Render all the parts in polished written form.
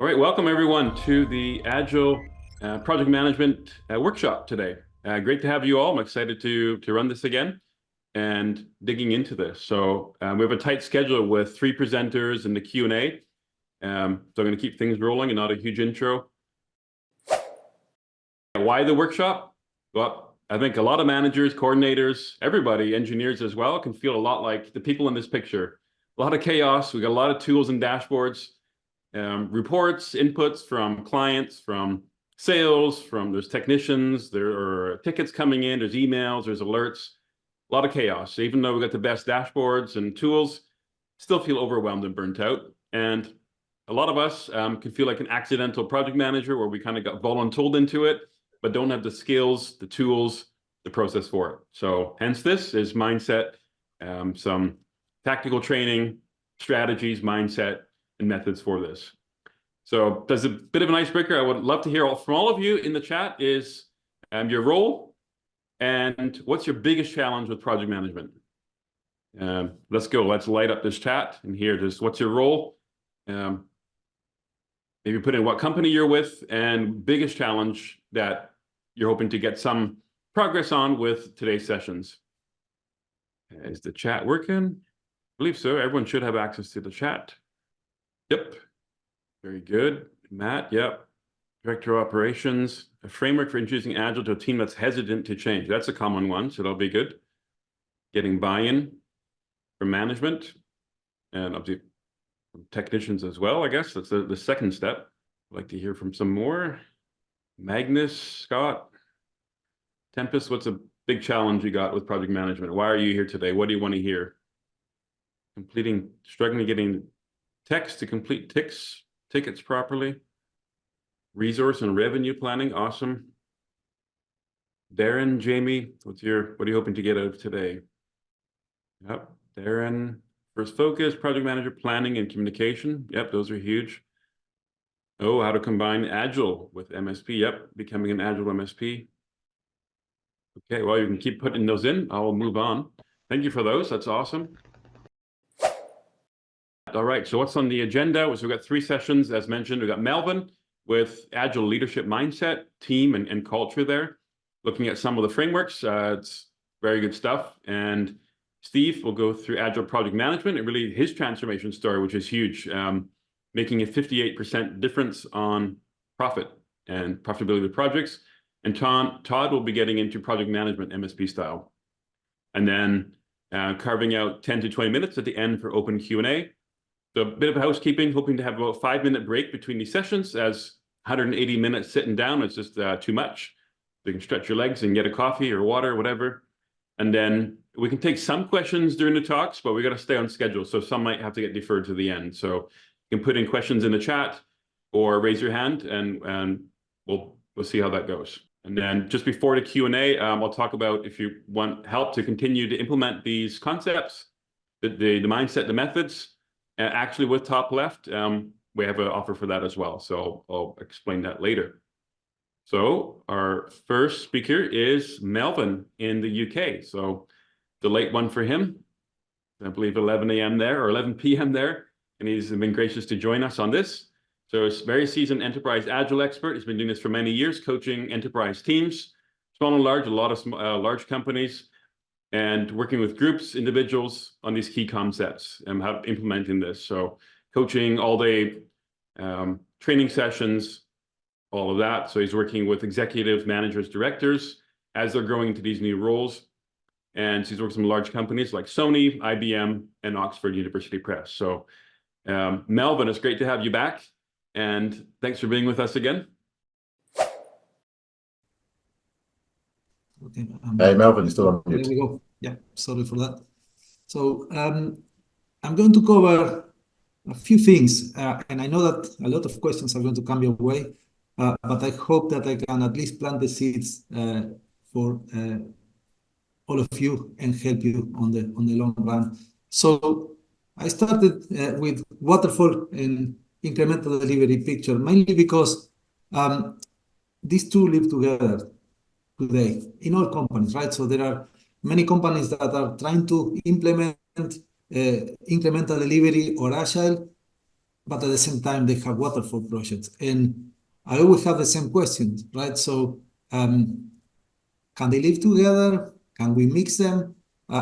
All right, welcome everyone to the Agile Project Management Workshop today. Great to have you all. I'm excited to run this again and digging into this. So we have a tight schedule with 3 presenters and the Q&A. So I'm going to keep things rolling and not a huge intro. Why the workshop? Well, I think a lot of managers, coordinators, everybody, engineers as well, can feel a lot like the people in this picture. A lot of chaos. We got a lot of tools and dashboards. Reports, inputs from clients, from sales, there's technicians, there are tickets coming in, there's emails, there's alerts, a lot of chaos. So even though we got the best dashboards and tools, still feel overwhelmed and burnt out. And a lot of us can feel like an accidental project manager where we kind of got voluntold into it, but don't have the skills, the tools, the process for it. So hence this is mindset, some tactical training, strategies, mindset, and methods for this. So there's a bit of an icebreaker. I would love to hear from all of you in the chat is your role and what's your biggest challenge with project management. Let's go. Let's light up this chat and hear just what's your role. Maybe put in what company you're with and biggest challenge that you're hoping to get some progress on with today's sessions. Is the chat working? I believe so. Everyone should have access to the chat. Yep. Very good. Matt, yep. Director of Operations, a framework for introducing Agile to a team that's hesitant to change. That's a common one, so that'll be good. Getting buy-in from management and obviously from technicians as well, I guess. That's the second step. I'd like to hear from some more. Magnus, Scott, Tempest, what's a big challenge you got with project management? Why are you here today? What do you want to hear? Struggling getting text to complete tickets properly. Resource and revenue planning, awesome. Darren, Jamie, what are you hoping to get out of today? Yep, Darren, first focus, project manager, planning and communication. Yep, those are huge. Oh, how to combine Agile with MSP. Yep, becoming an Agile MSP. Okay, well, you can keep putting those in. I will move on. Thank you for those. That's awesome. All right, so what's on the agenda? So we've got 3 sessions, as mentioned. We've got Melvin with Agile leadership mindset, team, and culture there, looking at some of the frameworks. It's very good stuff. And Steve will go through Agile project management and really his transformation story, which is huge, making a 58% difference on profit and profitability of projects. And Todd will be getting into project management, MSP style. And then carving out 10 to 20 minutes at the end for open Q&A. So a bit of housekeeping, hoping to have about a 5-minute break between these sessions, as 180 minutes sitting down is just too much. You can stretch your legs and get a coffee or water or whatever. And then we can take some questions during the talks, but we got to stay on schedule. So some might have to get deferred to the end. So you can put in questions in the chat or raise your hand and we'll see how that goes. And then just before the Q&A, I'll talk about if you want help to continue to implement these concepts, the mindset, the methods. Actually, with Topleft, we have an offer for that as well. So I'll explain that later. So our first speaker is Melvin in the UK. So the late one for him, I believe 11 a.m. there or 11 p.m. there. And he's been gracious to join us on this. So he's a very seasoned enterprise Agile expert. He's been doing this for many years, coaching enterprise teams, small and large, a lot of large companies, and working with groups, individuals on these key concepts and how implementing this. So coaching all day, training sessions, all of that. So he's working with executives, managers, directors as they're growing into these new roles. And he's worked with some large companies like Sony, IBM, and Oxford University Press. So Melvin, it's great to have you back. And thanks for being with us again. Okay. Hey, Melvin, you're still on mute. There we go. Yeah, sorry for that. So I'm going to cover a few things, and I know that a lot of questions are going to come your way, but I hope that I can at least plant the seeds for all of you and help you on the long run. So I started with waterfall and incremental delivery picture, mainly because these two live together today in all companies, right? So there are many companies that are trying to implement incremental delivery or agile, but at the same time, they have waterfall projects. And I always have the same questions, right? So can they live together? Can we mix them?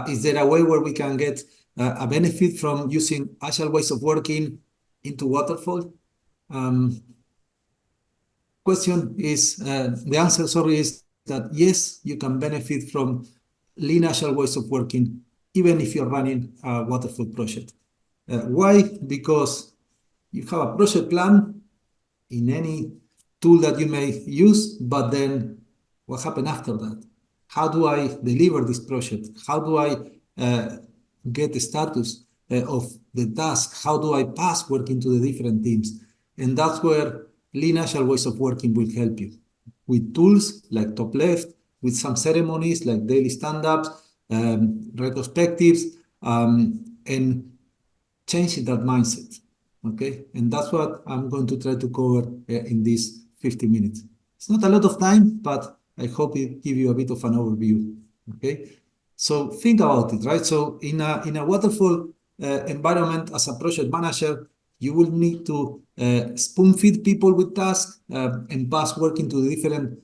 Is there a way where we can get a benefit from using agile ways of working into waterfall? Question is, the answer, sorry, is that yes, you can benefit from lean agile ways of working, even if you're running a waterfall project. Why? Because you have a project plan in any tool that you may use, but then what happened after that? How do I deliver this project? How do I get the status of the task? How do I pass working to the different teams? And that's where lean agile ways of working will help you with tools like Topleft, with some ceremonies like daily stand-ups, retrospectives, and changing that mindset. Okay, and that's what I'm going to try to cover in these 50 minutes. It's not a lot of time, but I hope it give you a bit of an overview. Okay, so think about it, right? So in a waterfall environment, as a project manager, you will need to spoon feed people with tasks and pass working to the different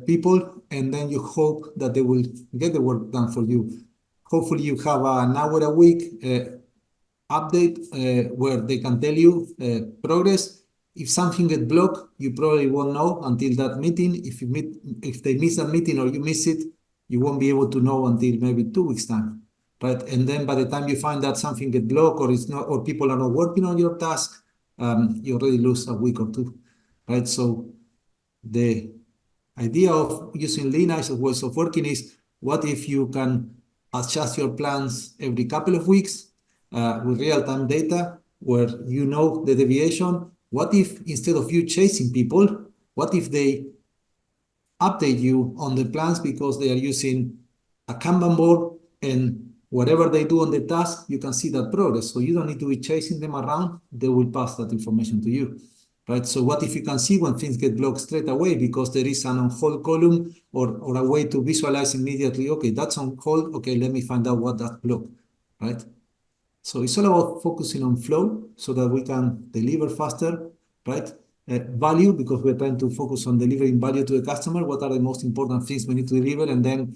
people, and then you hope that they will get the work done for you. Hopefully, you have an hour a week update where they can tell you progress. If something gets blocked, you probably won't know until that meeting. If they miss a meeting or you miss it, you won't be able to know until maybe 2 weeks time, right? And then by the time you find that something gets blocked or it's not, or people are not working on your task, you already lose a week or two, right? So the idea of using lean agile ways of working is, what if you can adjust your plans every couple of weeks with real-time data where you know the deviation? What if instead of you chasing people, what if they update you on the plans because they are using a Kanban board, and whatever they do on the task, you can see that progress. So you don't need to be chasing them around. They will pass that information to you, right? So what if you can see when things get blocked straight away because there is an on hold column or a way to visualize immediately, okay, that's on hold. Okay, let me find out what that blocked, right? So it's all about focusing on flow so that we can deliver faster, right? Value, because we're trying to focus on delivering value to the customer. What are the most important things we need to deliver? And then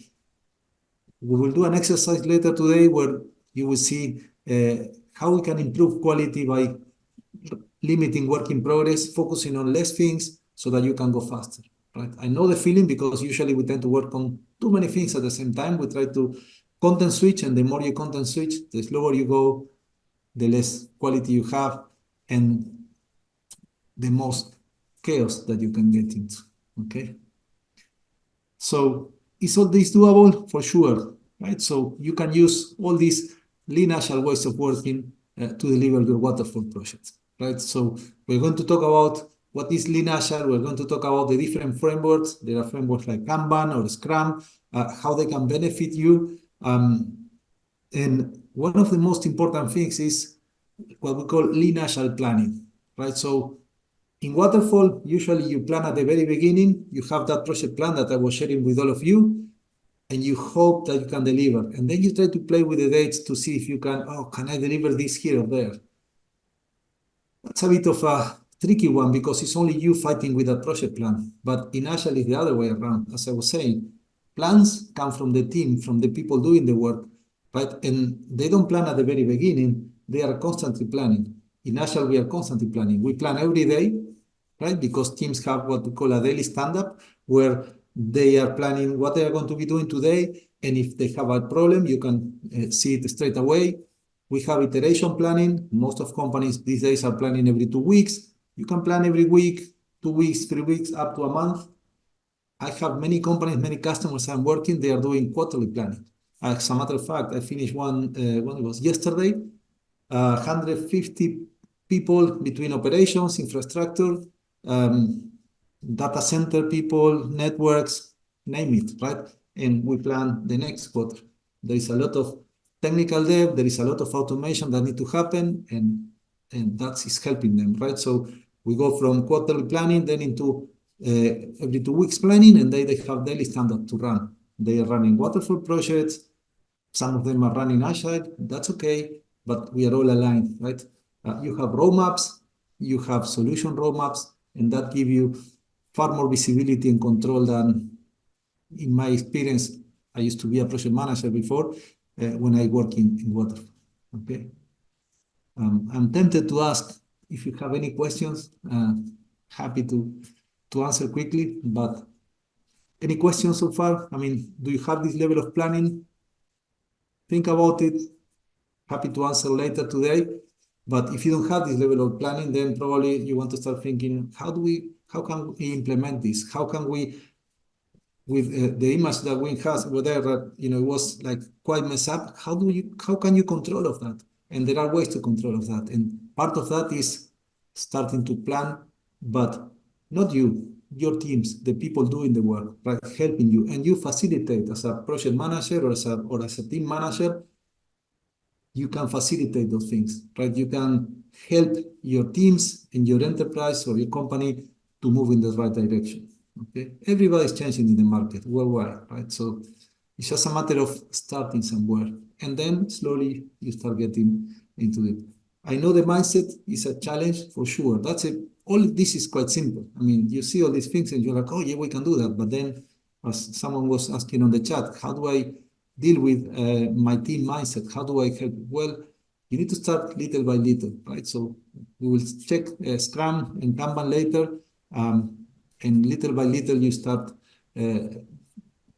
we will do an exercise later today where you will see how we can improve quality by limiting work in progress, focusing on less things so that you can go faster, right? I know the feeling because usually we tend to work on too many things at the same time. We try to content switch, and the more you content switch, the slower you go, the less quality you have, and the most chaos that you can get into, okay? So is all this doable? For sure, right? So you can use all these lean agile ways of working to deliver your waterfall projects, right? So we're going to talk about what is lean agile. We're going to talk about the different frameworks. There are frameworks like Kanban or Scrum, how they can benefit you. And one of the most important things is what we call lean agile planning, right? So in waterfall, usually you plan at the very beginning. You have that project plan that I was sharing with all of you, and you hope that you can deliver. And then you try to play with the dates to see if you can, oh, can I deliver this here or there? That's a bit of a tricky one because it's only you fighting with a project plan. But in Agile, it's the other way around. As I was saying, plans come from the team, from the people doing the work, right? And they don't plan at the very beginning. They are constantly planning. In Agile, we are constantly planning. We plan every day, right? Because teams have what we call a daily stand-up, where they are planning what they are going to be doing today. And if they have a problem, you can see it straight away. We have iteration planning. Most of companies these days are planning every 2 weeks. You can plan every week, 2 weeks, 3 weeks, up to a month. I have many companies, many customers I'm working, they are doing quarterly planning. As a matter of fact, I finished one, when it was yesterday, 150 people between operations, infrastructure, data center people, networks, name it, right? And we plan the next quarter. There is a lot of technical debt, there is a lot of automation that need to happen, and that is helping them, right? So we go from quarterly planning then into every 2 weeks planning, and they have daily standard to run. They are running waterfall projects. Some of them are running Agile. That's okay, but we are all aligned, right? You have roadmaps. you have solution roadmaps, and that give you far more visibility and control than, in my experience, I used to be a project manager before when I work in waterfall. Okay. I'm tempted to ask if you have any questions. Happy to answer quickly, but any questions so far? I mean, do you have this level of planning? Think about it. Happy to answer later today. But if you don't have this level of planning, then probably you want to start thinking, how can we implement this? How can we, with the image that we has over there, it was like quite messed up. How can you control of that? And there are ways to control of that. And part of that is starting to plan, but not you, your teams, the people doing the work, right, helping you, and you facilitate as a project manager or as a team manager. You can facilitate those things, right? You can help your teams and your enterprise or your company to move in the right direction. Okay, everybody's changing in the market worldwide, right? So it's just a matter of starting somewhere, and then slowly you start getting into it. I know the mindset is a challenge for sure. That's it. All this is quite simple. I mean, you see all these things and you're like, oh yeah, we can do that. But then, as someone was asking on the chat, how do I deal with my team mindset? How do I help? Well, you need to start little by little, right? So we will check Scrum and Kanban later. And little by little, you start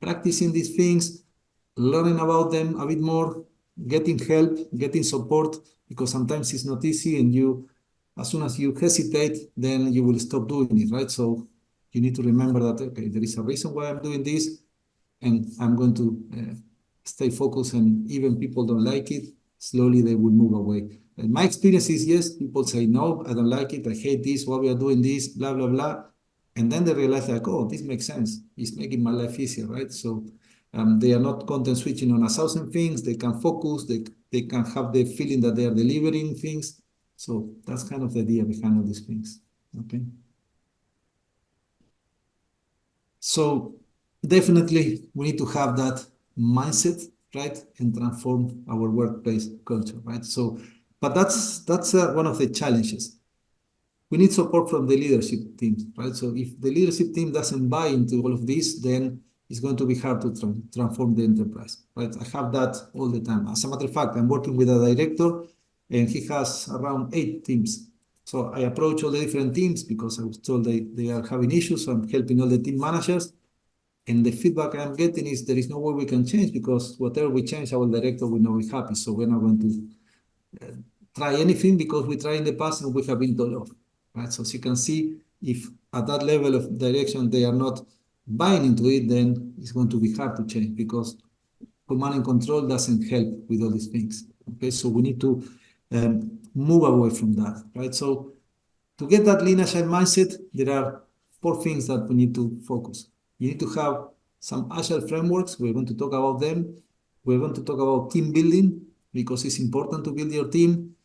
practicing these things, learning about them a bit more, getting help, getting support, because sometimes it's not easy, and as soon as you hesitate, then you will stop doing it, right? So you need to remember that, okay, there is a reason why I'm doing this, and I'm going to stay focused, and even people don't like it, slowly they will move away. And my experience is, yes, people say, no, I don't like it, I hate this, why we are doing this, blah, blah, blah. And then they realize like, oh, this makes sense. It's making my life easier, right? So they are not content switching on 1,000 things. They can focus. They can have the feeling that they are delivering things. So that's kind of the idea behind all these things, okay? So definitely we need to have that mindset, right? And transform our workplace culture, right? So, but that's one of the challenges. We need support from the leadership team, right? So if the leadership team doesn't buy into all of this, then it's going to be hard to transform the enterprise, right? I have that all the time. As a matter of fact, I'm working with a director and he has around 8 teams. So I approach all the different teams because I was told they are having issues. So I'm helping all the team managers. And the feedback I'm getting is there is no way we can change because whatever we change, our director will not be happy. So we're not going to try anything because we tried in the past and we have been told off. Right? So as you can see, if at that level of direction they are not buying into it, then it's going to be hard to change because command and control doesn't help with all these things. Okay, so we need to move away from that, right? So to get that lean agile mindset, there are 4 things that we need to focus. You need to have some agile frameworks. We're going to talk about them. We're going to talk about team building because it's important to build your team,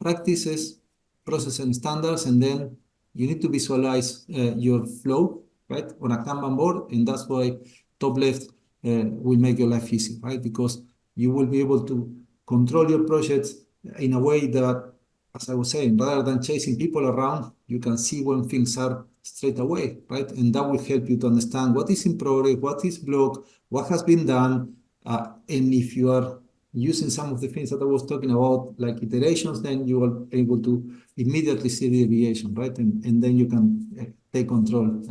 practices, process and standards, and then you need to visualize your flow, right, on a Kanban board, and that's why Topleft will make your life easy, right, because you will be able to control your projects in a way that, as I was saying, rather than chasing people around, you can see when things are straight away, right, and that will help you to understand what is in progress, what is blocked, what has been done, and if you are using some of the things that I was talking about, like iterations, then you are able to immediately see the deviation, right? And then you can take control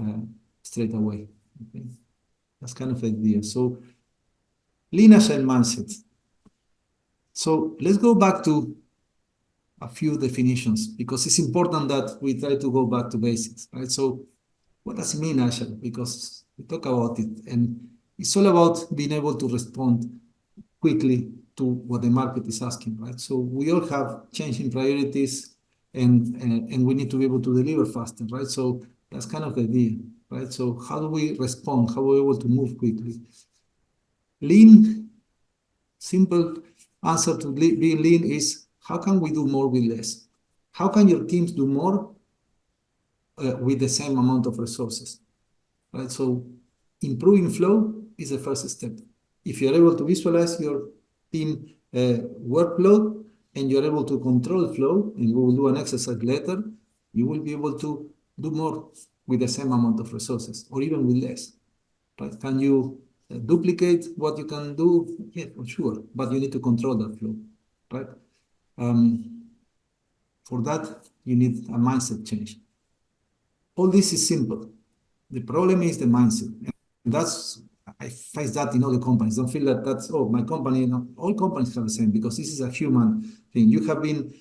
straight away. Okay? That's kind of the idea. So, lean agile mindset. So let's go back to a few definitions because it's important that we try to go back to basics, right? So, what does it mean agile? Because we talk about it, and it's all about being able to respond quickly to what the market is asking, right? So we all have changing priorities and we need to be able to deliver faster, right? So that's kind of the idea, right? So how do we respond? How are we able to move quickly? Lean, simple answer to being lean is how can we do more with less? How can your teams do more with the same amount of resources, right? So improving flow is the first step. If you're able to visualize your team workload, and you're able to control flow, and we will do an exercise later, you will be able to do more with the same amount of resources, or even with less. Right? Can you duplicate what you can do? Yeah, for sure, but you need to control that flow, right? For that, you need a mindset change. All this is simple. The problem is the mindset. And that's, I face that in all the companies. Don't feel that that's, oh, my company, no, all companies have the same, because this is a human thing. You have been,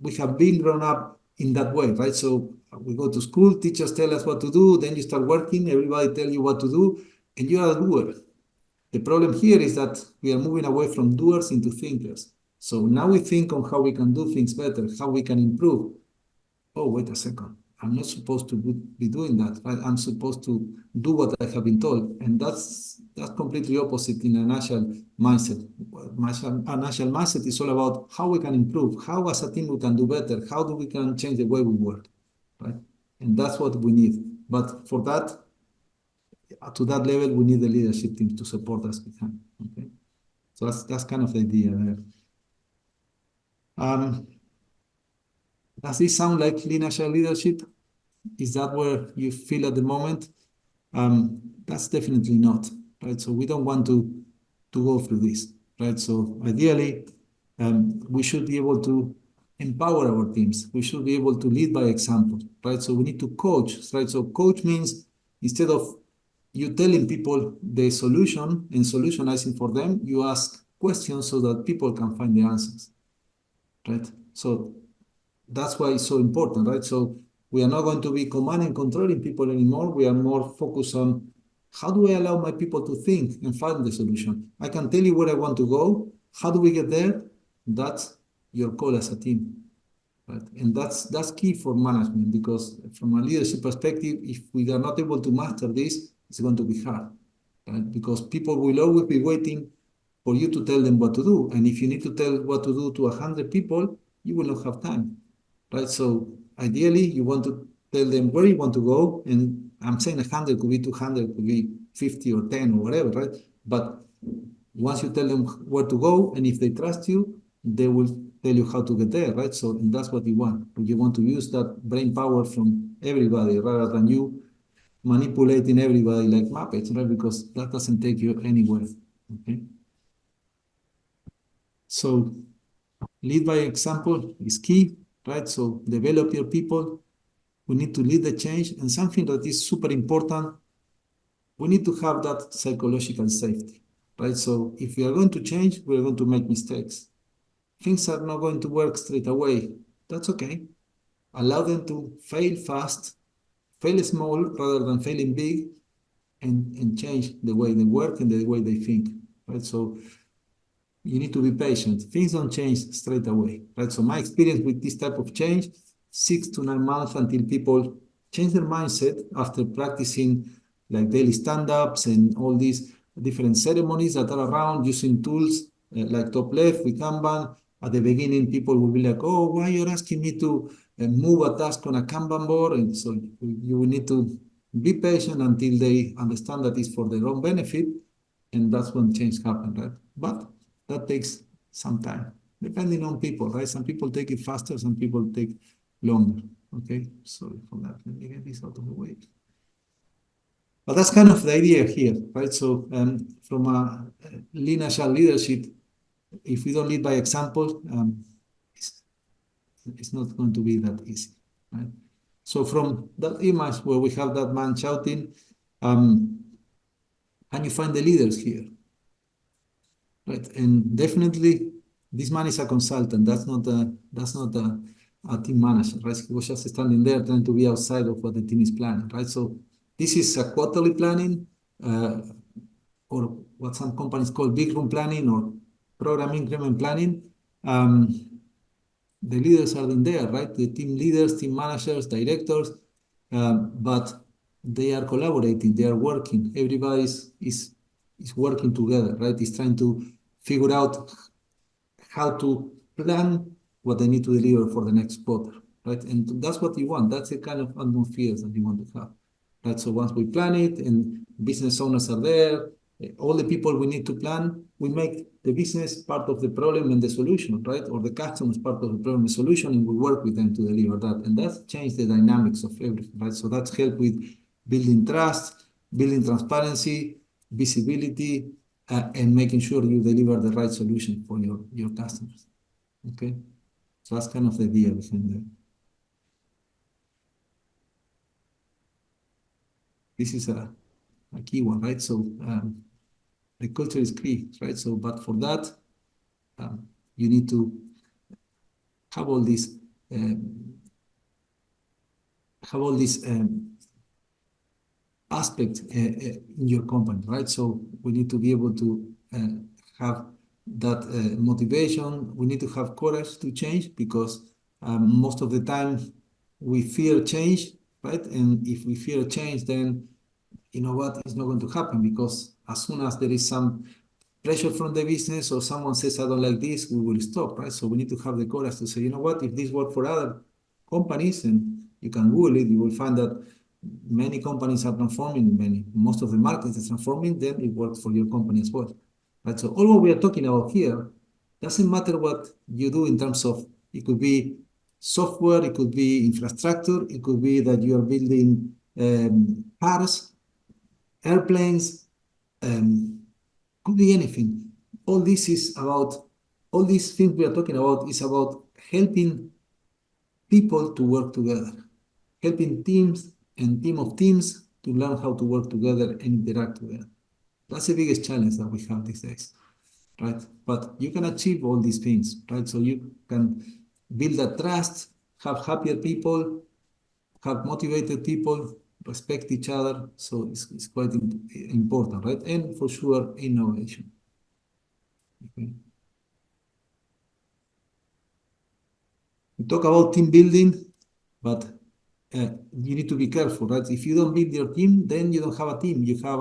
we have been grown up in that way, right? So we go to school, teachers tell us what to do, then you start working, everybody tell you what to do, and you are a doer. The problem here is that we are moving away from doers into thinkers. So now we think on how we can do things better, how we can improve. Oh, wait a second. I'm not supposed to be doing that, right? I'm supposed to do what I have been told. And that's completely opposite in an agile mindset. An agile mindset is all about how we can improve, how as a team we can do better, how do we can change the way we work, right? And that's what we need. But for that, to that level, we need the leadership team to support us behind, okay? So that's kind of the idea there. Does this sound like lean agile leadership? Is that where you feel at the moment? That's definitely not, right? So we don't want to go through this, right? So ideally, we should be able to empower our teams. We should be able to lead by example, right? So we need to coach, right? So coach means instead of you telling people the solution and solutionizing for them, you ask questions so that people can find the answers, right? So that's why it's so important, right? So we are not going to be command and controlling people anymore. We are more focused on how do I allow my people to think and find the solution? I can tell you where I want to go. How do we get there? That's your call as a team, right? And that's key for management, because from a leadership perspective, if we are not able to master this, it's going to be hard, right? Because people will always be waiting for you to tell them what to do. And if you need to tell what to do to 100 people, you will not have time, right? So ideally, you want to tell them where you want to go. And I'm saying 100 could be 200, could be 50 or 10 or whatever, right? But once you tell them where to go, and if they trust you, they will tell you how to get there, right? So and that's what you want. You want to use that brain power from everybody rather than you manipulating everybody like Muppets, right? Because that doesn't take you anywhere, okay? So lead by example is key, right? So develop your people. We need to lead the change. And something that is super important, we need to have that psychological safety, right? So if we are going to change, we're going to make mistakes. Things are not going to work straight away. That's okay. Allow them to fail fast, fail small rather than failing big, and change the way they work and the way they think, right? So you need to be patient. Things don't change straight away, right? So my experience with this type of change, 6 to 9 months until people change their mindset after practicing like daily stand-ups and all these different ceremonies that are around, using tools like Topleft with Kanban. At the beginning, people will be like, oh, why you're asking me to move a task on a Kanban board? And so you will need to be patient until they understand that it's for their own benefit. And that's when change happens, right? But that takes some time, depending on people, right? Some people take it faster, some people take longer, okay? Sorry for that. Let me get this out of the way. But that's kind of the idea here, right? So from a lean agile leadership, if we don't lead by example, it's not going to be that easy, right? So from that image where we have that man shouting, can you find the leaders here? Right, and definitely this man is a consultant. That's not a team manager, right? He was just standing there trying to be outside of what the team is planning, right? So this is a quarterly planning, or what some companies call big room planning or program increment planning. The leaders are in there, right? The team leaders, team managers, directors, but they are collaborating, they are working. Everybody is working together, right? Is trying to figure out how to plan what they need to deliver for the next quarter, right? And that's what you want. That's the kind of atmosphere that you want to have, right? So once we plan it and business owners are there, all the people we need to plan, we make the business part of the problem and the solution, right? Or the customers part of the problem and solution, and we work with them to deliver that. And that's changed the dynamics of everything, right? So that's helped with building trust, building transparency, visibility, and making sure you deliver the right solution for your customers. Okay? So that's kind of the idea behind that. This is a key one, right? So the culture is key, right? So, but for that, you need to have all these aspects in your company, right? So we need to be able to have that motivation. We need to have courage to change, because most of the time we fear change, right? And if we fear change, then you know what, it's not going to happen, because as soon as there is some pressure from the business or someone says, I don't like this, we will stop, right? So we need to have the courage to say, you know what, if this worked for other companies, and you can Google it, you will find that many companies are transforming, most of the markets are transforming, then it works for your company as well, right? So all what we are talking about here doesn't matter what you do in terms of, it could be software, it could be infrastructure, it could be that you are building cars, airplanes, could be anything. All this is about, all these things we are talking about is about helping people to work together, helping teams and team of teams to learn how to work together and interact together. That's the biggest challenge that we have these days, right? But you can achieve all these things, right? So you can build that trust, have happier people, have motivated people, respect each other. So it's quite important, right? And for sure, innovation. Okay. We talk about team building, but you need to be careful, right? If you don't build your team, then you don't have a team. You have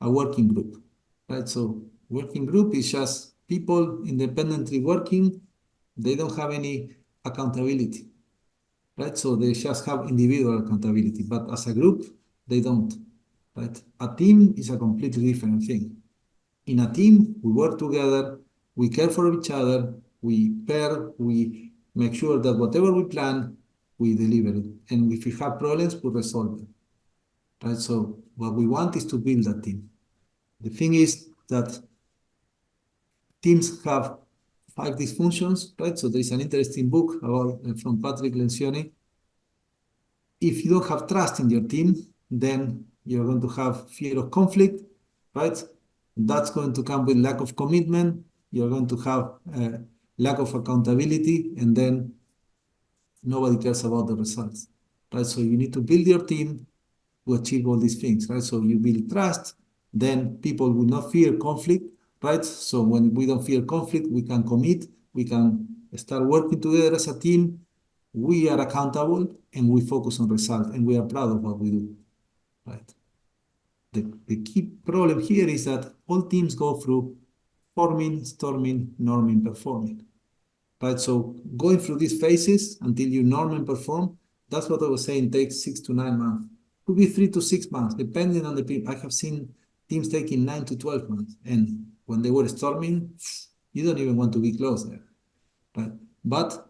a working group, right? So working group is just people independently working. They don't have any accountability, right? So they just have individual accountability, but as a group, they don't, right? A team is a completely different thing. In a team, we work together, we care for each other, we pair, we make sure that whatever we plan, we deliver it. And if we have problems, we resolve them, right? So what we want is to build that team. The thing is that teams have 5 dysfunctions, right? So there's an interesting book about from Patrick Lencioni. If you don't have trust in your team, then you're going to have fear of conflict, right? That's going to come with lack of commitment. You're going to have lack of accountability, and then nobody cares about the results, right? So you need to build your team to achieve all these things, right? So you build trust, then people will not fear conflict, right? So when we don't fear conflict, we can commit, we can start working together as a team. We are accountable and we focus on results, and we are proud of what we do, right? The key problem here is that all teams go through forming, storming, norming, performing, right? So going through these phases until you norm and perform, that's what I was saying, takes 6 to 9 months. Could be 3 to 6 months, depending on the people. I have seen teams taking 9 to 12 months, and when they were storming, you don't even want to be close there, right? But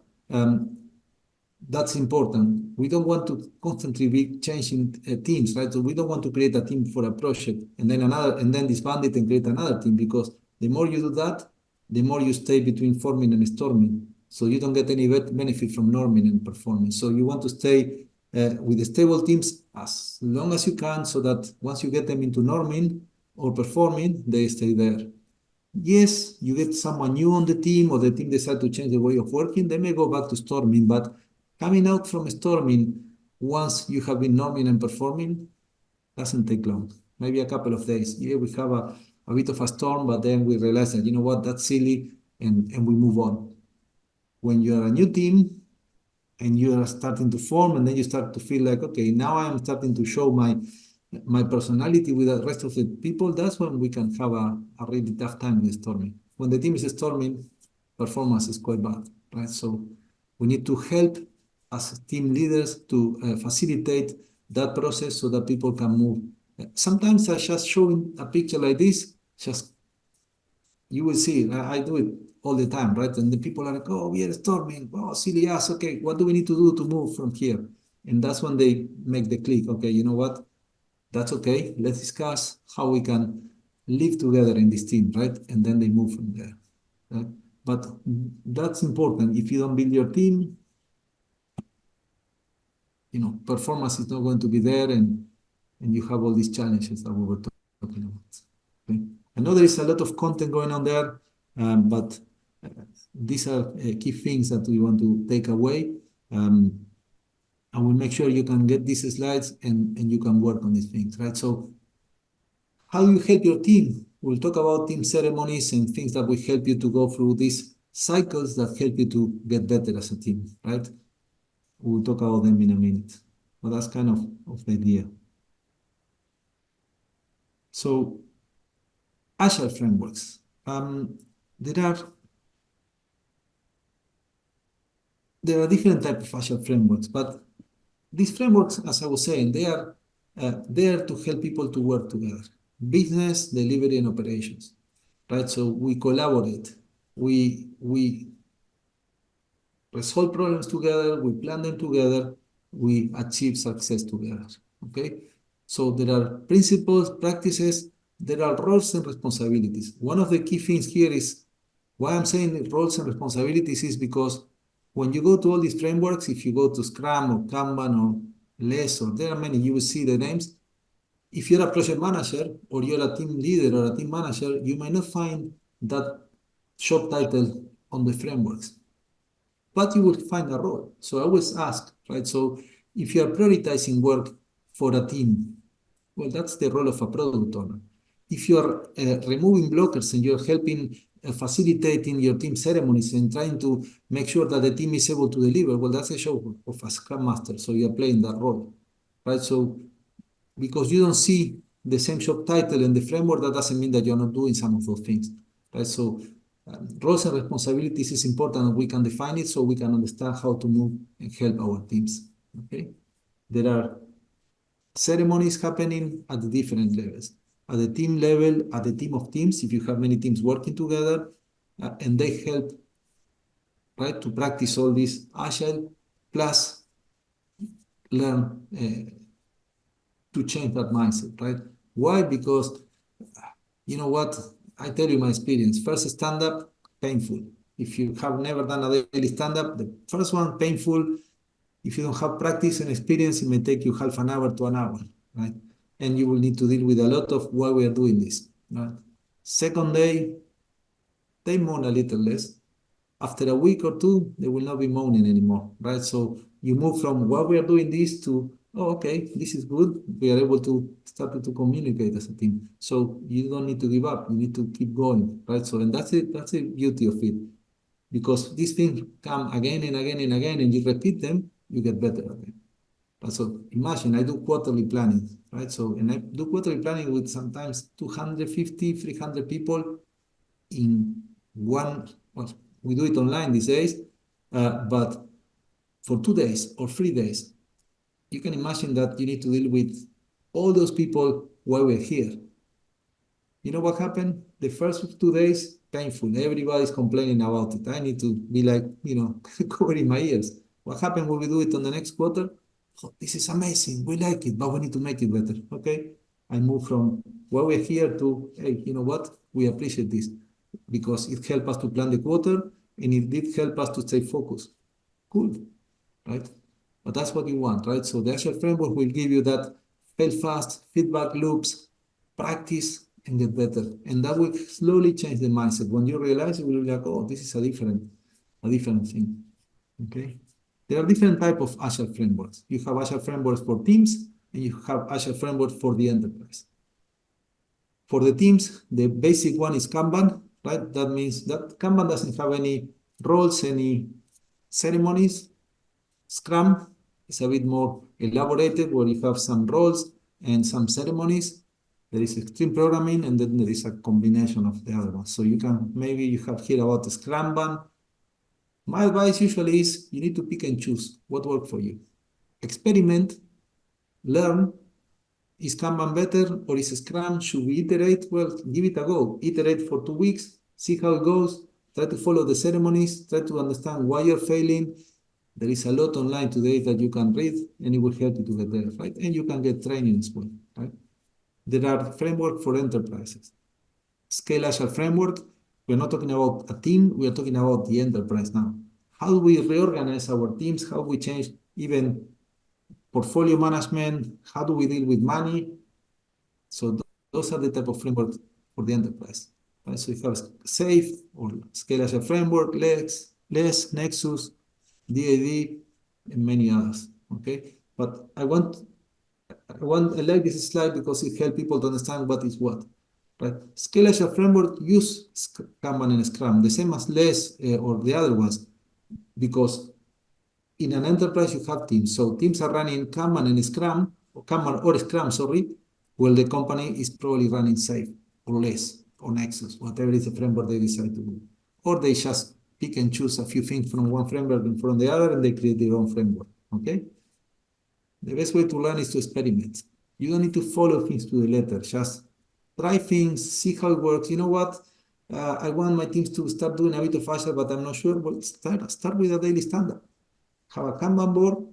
that's important. We don't want to constantly be changing teams, right? So we don't want to create a team for a project and then another, and then disband it and create another team, because the more you do that, the more you stay between forming and storming. So you don't get any benefit from norming and performing. So you want to stay with the stable teams as long as you can, so that once you get them into norming or performing, they stay there. Yes, you get someone new on the team, or the team decide to change the way of working, they may go back to storming, but coming out from storming, once you have been norming and performing, doesn't take long. Maybe a couple of days. Yeah, we have a bit of a storm, but then we realize that, you know what, that's silly, and we move on. When you are a new team and you are starting to form, and then you start to feel like, okay, now I'm starting to show my personality with the rest of the people, that's when we can have a really tough time with storming. When the team is storming, performance is quite bad, right? So we need to help as team leaders to facilitate that process so that people can move Sometimes I just showing a picture like this, just you will see, I do it all the time, right? And the people are like, oh, we are storming. Oh, silly ass. Okay, what do we need to do to move from here? And that's when they make the click. Okay, you know what? That's okay. Let's discuss how we can live together in this team, right? And then they move from there. Right? But that's important. If you don't build your team, performance is not going to be there, and you have all these challenges that we were talking about. Okay? I know there is a lot of content going on there, but these are key things that we want to take away. And we'll make sure you can get these slides and you can work on these things, right? So how do you help your team? We'll talk about team ceremonies and things that will help you to go through these cycles that help you to get better as a team, right? We'll talk about them in a minute. But that's kind of the idea. So Agile frameworks. There are different types of Agile frameworks, but these frameworks, as I was saying, they are there to help people to work together. Business, delivery, and operations, right? So we collaborate. We resolve problems together, we plan them together, we achieve success together, okay? So there are principles, practices, there are roles and responsibilities. One of the key things here is why I'm saying roles and responsibilities is because when you go to all these frameworks, if you go to Scrum or Kanban or less, or there are many, you will see the names. If you're a project manager or you're a team leader or a team manager, you might not find that job title on the frameworks, but you will find a role. So I always ask, right? So if you are prioritizing work for a team, well, that's the role of a product owner. If you are removing blockers and you're helping facilitating your team ceremonies and trying to make sure that the team is able to deliver, well, that's a job of a Scrum Master. So you're playing that role, right? So because you don't see the same job title in the framework, that doesn't mean that you're not doing some of those things, right? So roles and responsibilities is important, and we can define it so we can understand how to move and help our teams, okay? There are ceremonies happening at the different levels. At the team level, at the team of teams, if you have many teams working together, and they help, right, to practice all this Agile, plus learn to change that mindset, right? Why? Because you know what? I tell you my experience. First stand-up, painful. If you have never done a daily stand-up, the first one, painful. If you don't have practice and experience, it may take you half an hour to an hour, right? And you will need to deal with a lot of why we are doing this, right? Second day, they moan a little less. After a week or two, they will not be moaning anymore, right? So you move from why we are doing this to, oh, okay, this is good. We are able to start to communicate as a team. So you don't need to give up. You need to keep going, right? So, and that's it. That's the beauty of it. Because these things come again and again and again, and you repeat them, you get better at them. So imagine I do quarterly planning, right? So, and I do quarterly planning with sometimes 250, 300 people in one, well, we do it online these days, but for 2 days or 3 days, you can imagine that you need to deal with all those people while we're here. You know what happened? The first 2 days, painful. Everybody's complaining about it. I need to be like, covering my ears. What happened when we do it on the next quarter? Oh, this is amazing. We like it, but we need to make it better. Okay? I move from where we're here to, hey, you know what? We appreciate this because it helped us to plan the quarter and it did help us to stay focused. Cool, right? But that's what you want, right? So the Agile framework will give you that fail fast, feedback loops, practice, and get better. And that will slowly change the mindset. When you realize, you will be like, oh, this is a different thing. Okay? There are different types of Agile frameworks. You have Agile frameworks for teams, and you have Agile frameworks for the enterprise. For the teams, the basic one is Kanban, right? That means that Kanban doesn't have any roles, any ceremonies. Scrum is a bit more elaborated, where you have some roles and some ceremonies. There is extreme programming, and then there is a combination of the other ones. So maybe you have heard about the Scrum. My advice usually is you need to pick and choose what works for you. Experiment, learn, Is Kanban better or is Scrum? Should we iterate? Well, give it a go. Iterate for 2 weeks, see how it goes, try to follow the ceremonies, try to understand why you're failing. There is a lot online today that you can read, and it will help you to get there, right? And you can get training as well, right? There are frameworks for enterprises. Scale Agile framework, we're not talking about a team, we are talking about the enterprise now. How do we reorganize our teams? How we change even portfolio management? How do we deal with money? So those are the type of frameworks for the enterprise. Right? So you have SAFe or Scale Agile framework, LESS, Nexus, DAD, and many others. Okay, but I like this slide because it helps people to understand what is what. Right? Scale Agile framework use Kanban and Scrum, the same as LESS or the other ones, because in an enterprise you have teams. So teams are running Kanban and Scrum, or Kanban or Scrum, sorry, while the company is probably running SAFe or LESS or Nexus, whatever is the framework they decide to do. Or they just pick and choose a few things from one framework and from the other, and they create their own framework. Okay? The best way to learn is to experiment. You don't need to follow things to the letter. Just try things, see how it works. You know what? I want my teams to start doing a bit of Agile, but I'm not sure. Well, start with a daily stand-up. Have a Kanban board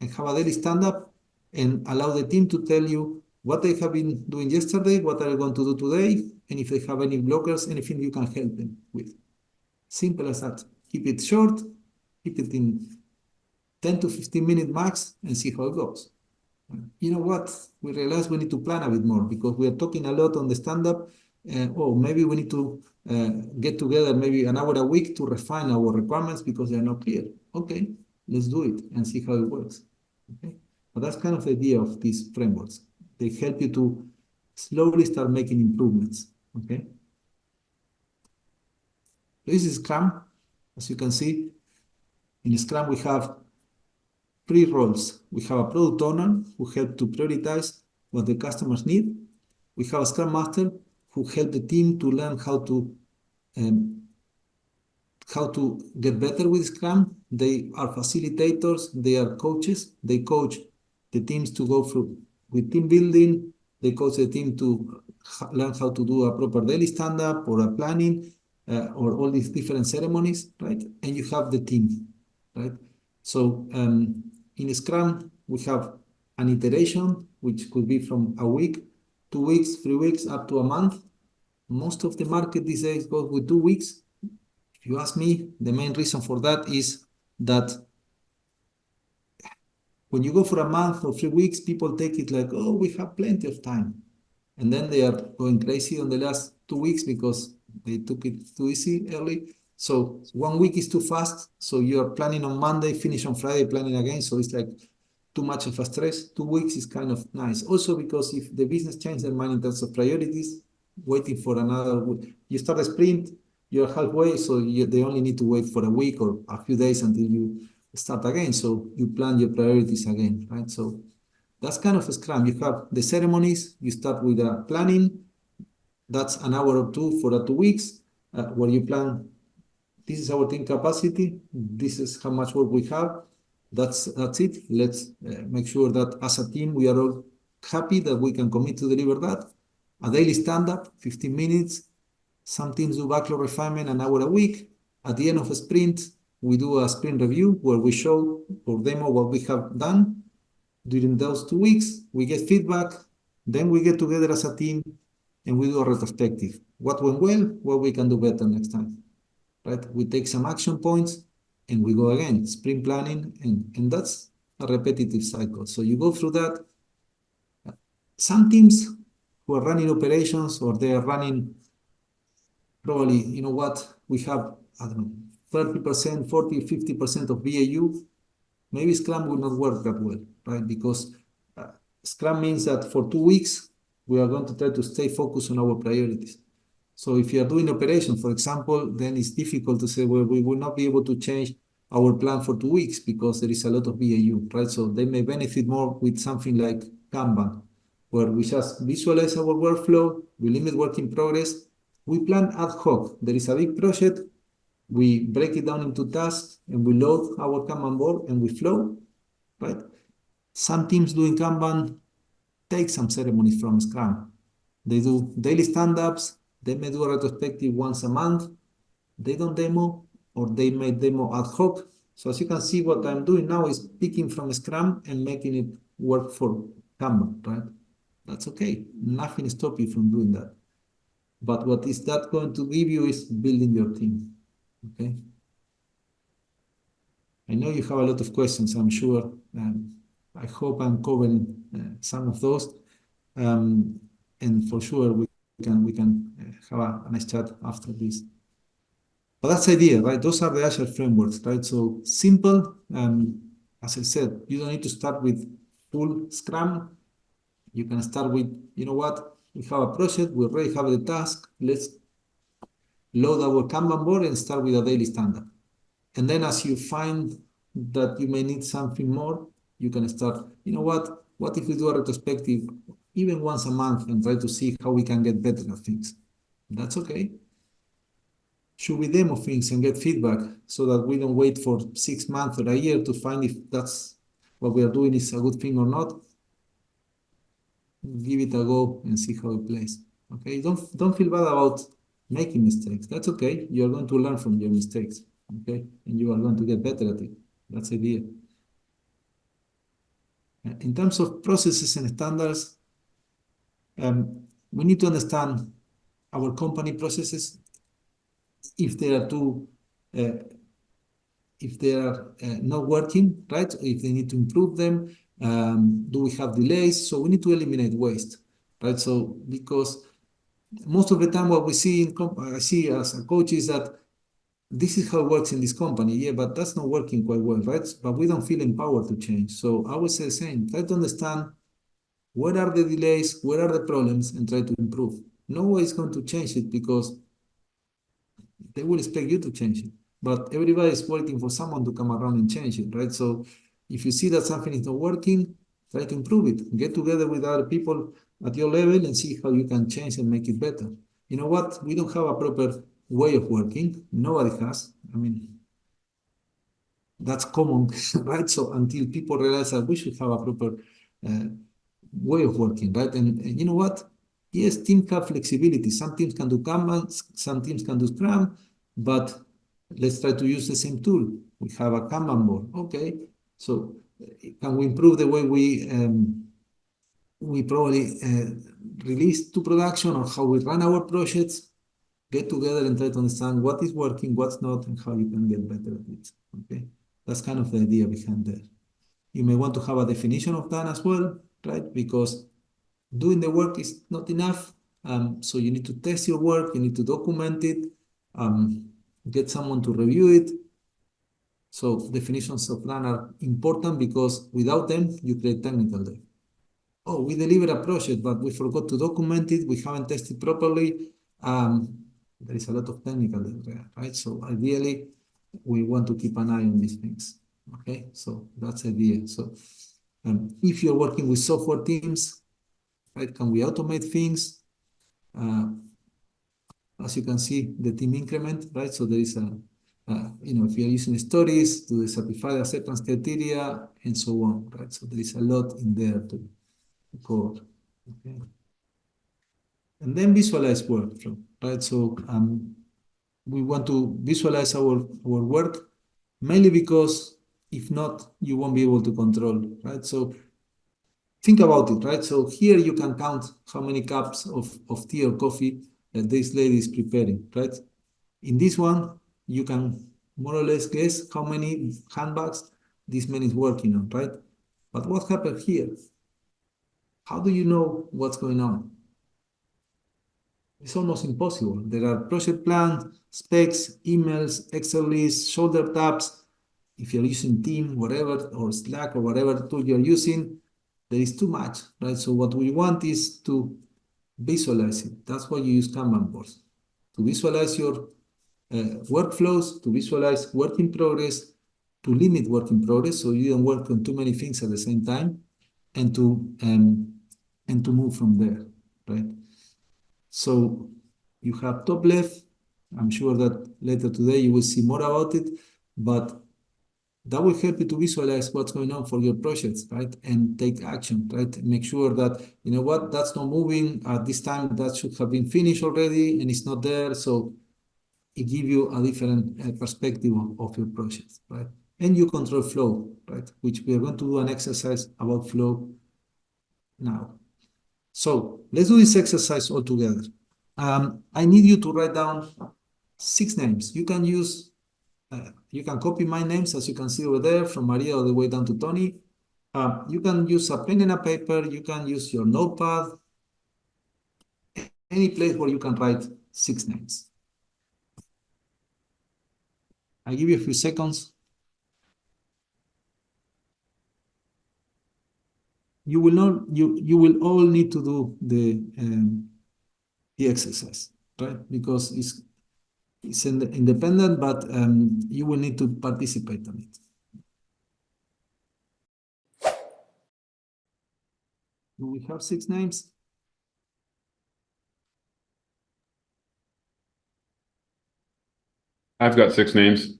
and have a daily stand-up and allow the team to tell you what they have been doing yesterday, what are they going to do today, and if they have any blockers, anything you can help them with. Simple as that. Keep it short, keep it in 10 to 15 minute max, and see how it goes. You know what? We realize we need to plan a bit more because we are talking a lot on the stand-up. Oh, maybe we need to get together maybe an hour a week to refine our requirements because they are not clear. Okay, let's do it and see how it works. Okay, but that's kind of the idea of these frameworks. They help you to slowly start making improvements. Okay, this is Scrum. As you can see, in Scrum we have 3 roles. We have a product owner who helps to prioritize what the customers need. We have a Scrum Master who help the team to learn how to get better with Scrum. They are facilitators, they are coaches. They coach the teams to go through with team building. They coach the team to learn how to do a proper daily stand-up or a planning or all these different ceremonies, right? And you have the team, right? So in Scrum, we have an iteration, which could be from a week, 2 weeks, 3 weeks, up to a month. Most of the market these days goes with 2 weeks. If you ask me, the main reason for that is that when you go for a month or 3 weeks, people take it like, oh, we have plenty of time. And then they are going crazy on the last 2 weeks because they took it too easy early. So 1 week is too fast. So you're planning on Monday, finish on Friday, planning again. So it's like too much of a stress. 2 weeks is kind of nice. Also because if the business changes their mind in terms of priorities, waiting for another week. You start a sprint, you're halfway, so they only need to wait for a week or a few days until you start again. So you plan your priorities again, right? So that's kind of a Scrum. You have the ceremonies, you start with a planning. That's an hour or two for the 2 weeks where you plan, this is our team capacity, this is how much work we have. That's it. Let's make sure that as a team, we are all happy that we can commit to deliver that. A daily stand-up, 15 minutes. Some teams do backlog refinement an hour a week. At the end of a sprint, we do a sprint review where we show or demo what we have done. During those 2 weeks, we get feedback. Then we get together as a team and we do a retrospective. What went well, what we can do better next time. Right? We take some action points and we go again, sprint planning, and that's a repetitive cycle. So you go through that. Some teams who are running operations or they are running probably, you know what, we have, I don't know, 30%, 40, 50% of BAU, maybe Scrum will not work that well, right? Because Scrum means that for 2 weeks, we are going to try to stay focused on our priorities. So if you are doing operation, for example, then it's difficult to say, well, we will not be able to change our plan for 2 weeks because there is a lot of BAU, right? So they may benefit more with something like Kanban, where we just visualize our workflow, we limit work in progress, we plan ad hoc. There is a big project, we break it down into tasks, and we load our Kanban board and we flow, right? Some teams doing Kanban take some ceremonies from Scrum. They do daily stand-ups, they may do a retrospective once a month, they don't demo, or they may demo ad hoc. So as you can see, what I'm doing now is picking from Scrum and making it work for Kanban, right? That's okay. Nothing stops you from doing that. But what is that going to give you is building your team, okay? I know you have a lot of questions, I'm sure. I hope I'm covering some of those. And for sure, we can have a nice chat after this. But that's the idea, right? Those are the Agile frameworks, right? So simple, as I said, you don't need to start with full Scrum. You can start with, you know what? We have a project, we already have the task. Let's load our Kanban board and start with a daily standard. And then as you find that you may need something more, you can start, you know what? What if we do a retrospective even once a month and try to see how we can get better at things? That's okay. Should we demo things and get feedback so that we don't wait for 6 months or a year to find if that's what we are doing is a good thing or not? Give it a go and see how it plays. Okay, don't feel bad about making mistakes. That's okay. You are going to learn from your mistakes. Okay, and you are going to get better at it. That's the idea. In terms of processes and standards, we need to understand our company processes if they are too if they are not working, right? If they need to improve them, do we have delays? So we need to eliminate waste, right? So because most of the time what we see I see as a coach is that this is how it works in this company. Yeah, but that's not working quite well, right? But we don't feel empowered to change. So I would say the same, try to understand where are the delays, where are the problems, and try to improve. No one is going to change it because they will expect you to change it. But everybody is waiting for someone to come around and change it, right? So if you see that something is not working, try to improve it. Get together with other people at your level and see how you can change and make it better. You know what? We don't have a proper way of working. Nobody has. I mean, that's common, right? So until people realize that we should have a proper uh, way of working, right? And you know what? Yes, teams have flexibility. Some teams can do Kanban, some teams can do Scrum, but let's try to use the same tool. We have a Kanban board. Okay, so can we improve the way we probably release to production or how we run our projects? Get together and try to understand what is working, what's not, and how you can get better at it. Okay, that's kind of the idea behind that. You may want to have a definition of that as well, right? Because doing the work is not enough. So you need to test your work, you need to document it, get someone to review it. So definitions of plan are important because without them, you create technical debt. Oh, we delivered a project, but we forgot to document it. We haven't tested properly. There is a lot of technical debt there, right? So ideally, we want to keep an eye on these things. Okay, so that's the idea. So if you're working with software teams, right, can we automate things? As you can see, the team increment, right? So there is a, if you're using stories to the certified acceptance criteria and so on, right? So there is a lot in there to cover. Okay. And then visualize workflow, right? So we want to visualize our work mainly because if not, you won't be able to control, right? So think about it, right? So here you can count how many cups of tea or coffee that this lady is preparing, right? In this one, you can more or less guess how many handbags this man is working on, right? But what happened here? How do you know what's going on? It's almost impossible. There are project plans, specs, emails, Excel lists, shoulder tabs. If you're using Team, whatever, or Slack, or whatever tool you're using, there is too much, right? So what we want is to visualize it. That's why you use Kanban boards. To visualize your workflows, to visualize work in progress, to limit work in progress so you don't work on too many things at the same time, and to move from there, right? So you have Topleft. I'm sure that later today you will see more about it, but that will help you to visualize what's going on for your projects, right? And take action, right? Make sure that, you know what, that's not moving at this time, that should have been finished already and it's not there. So it gives you a different perspective of your projects, right? And you control flow, right? Which we are going to do an exercise about flow now. So let's do this exercise all together. I need you to write down 6 names. You can use, you can copy my names, as you can see over there, from Maria all the way down to Tony. You can use a pen and a paper. You can use your notepad, any place where you can write 6 names. I give you a few seconds. You will not. You will all need to do the exercise, right? Because it's independent, but you will need to participate on it. Do we have 6 names? I've got 6 names.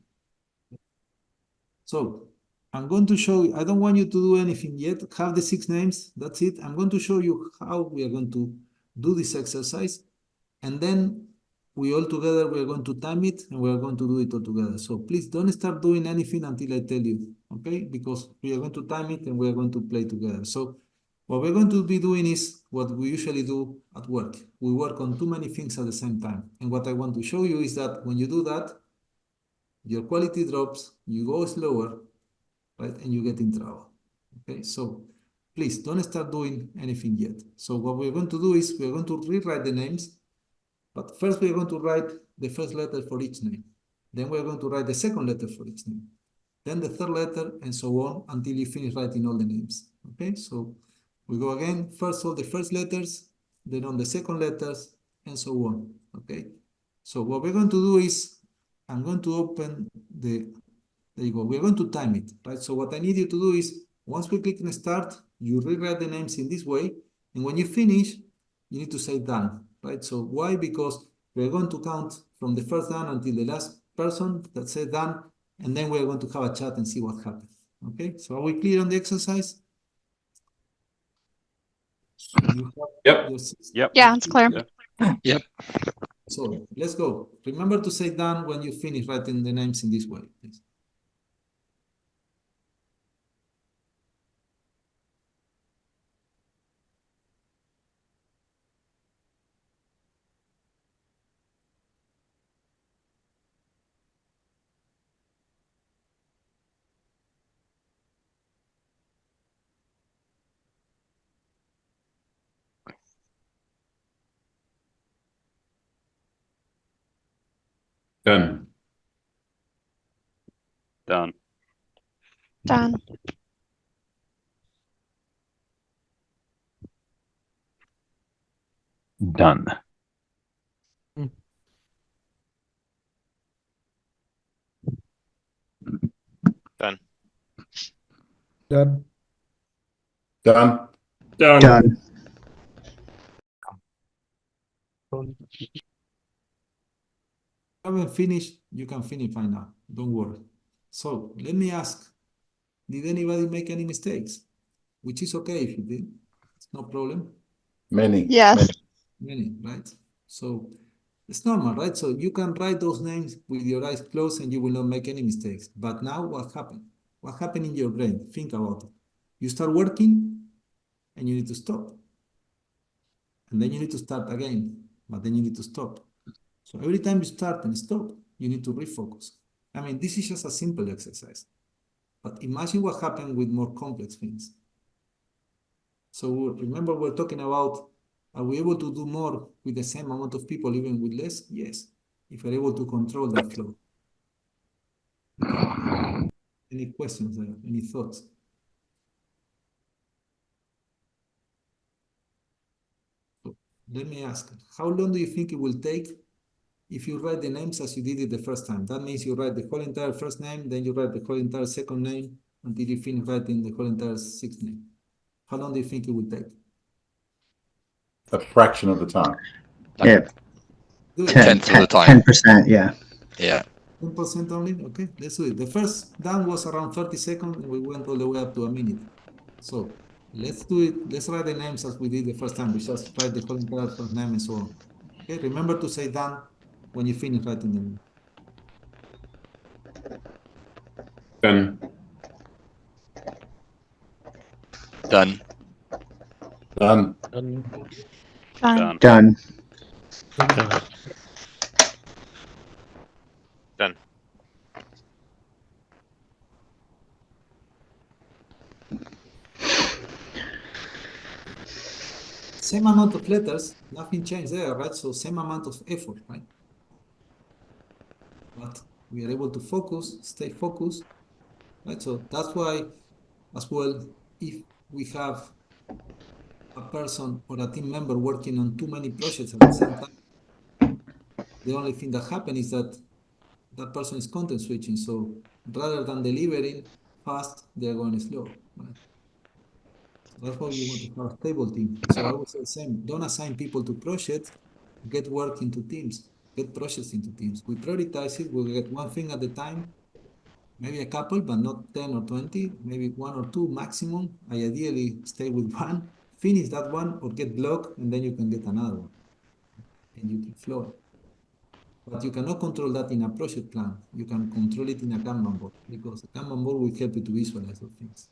So I'm going to show you, I don't want you to do anything yet. Have the 6 names, that's it. I'm going to show you how we are going to do this exercise. And then we all together, we are going to time it and we are going to do it all together. So please don't start doing anything until I tell you, okay? Because we are going to time it and we are going to play together. So what we're going to be doing is what we usually do at work. We work on too many things at the same time. And what I want to show you is that when you do that, your quality drops, you go slower, right? And you get in trouble, okay? So please don't start doing anything yet. So what we're going to do is we're going to rewrite the names, but first we're going to write the first letter for each name. Then we're going to write the second letter for each name. Then the third letter and so on until you finish writing all the names, okay? So we go again, first all the first letters, then on the second letters and so on, okay? So what we're going to do is I'm going to open there you go. We're going to time it, right? So what I need you to do is, once we click on start, you rewrite the names in this way. And when you finish, you need to say done, right? So why? Because we're going to count from the first done until the last person that said done. And then we're going to have a chat and see what happens. Okay, so are we clear on the exercise? Yep. Yeah, it's clear. Yep. So let's go. Remember to say done when you finish writing the names in this way, please. Done. Done. Done. Done. Done. Done. Done. Done. Haven't finished, you can finish by now. Don't worry. So let me ask, did anybody make any mistakes? Which is okay if you did. It's no problem. Many. Yes. Many, right? So it's normal, right? So you can write those names with your eyes closed and you will not make any mistakes. But now what happened? What happened in your brain? Think about it. You start working and you need to stop. And then you need to start again, but then you need to stop. So every time you start and stop, you need to refocus. I mean, this is just a simple exercise. But imagine what happened with more complex things. So remember, we're talking about, are we able to do more with the same amount of people, even with less? Yes, if we're able to control that flow. Okay. Any questions there? Any thoughts? So let me ask, how long do you think it will take if you write the names as you did it the first time? That means you write the whole entire first name, then you write the whole entire second name until you finish writing the whole entire sixth name. How long do you think it will take? A fraction of the time. Yeah, Do it. 10th of the time. 10%, yeah. Yeah. 10% only? Okay, let's do it. The first down was around 30 seconds, and we went all the way up to a minute. So let's do it. Let's write the names as we did the first time. We just write the whole entire first name and so on. Okay, remember to say done when you finish writing the name. Done. Done. Done. Done. Done. Done. Done. Same amount of letters, nothing changed there, right? So same amount of effort, right? But we are able to focus, stay focused, right? So that's why, as well, if we have a person or a team member working on too many projects at the same time, the only thing that happens is that that person is content switching. So rather than delivering fast, they're going slow, right? So that's why you want to have a stable team. So I would say the same, don't assign people to projects, get work into teams, get projects into teams. We prioritize it, we'll get one thing at a time, maybe a couple, but not 10 or 20, maybe one or two maximum. I ideally stay with one, finish that one or get blocked, and then you can get another one. And you can flow. But you cannot control that in a project plan. You can control it in a Kanban board because a Kanban board will help you to visualize those things.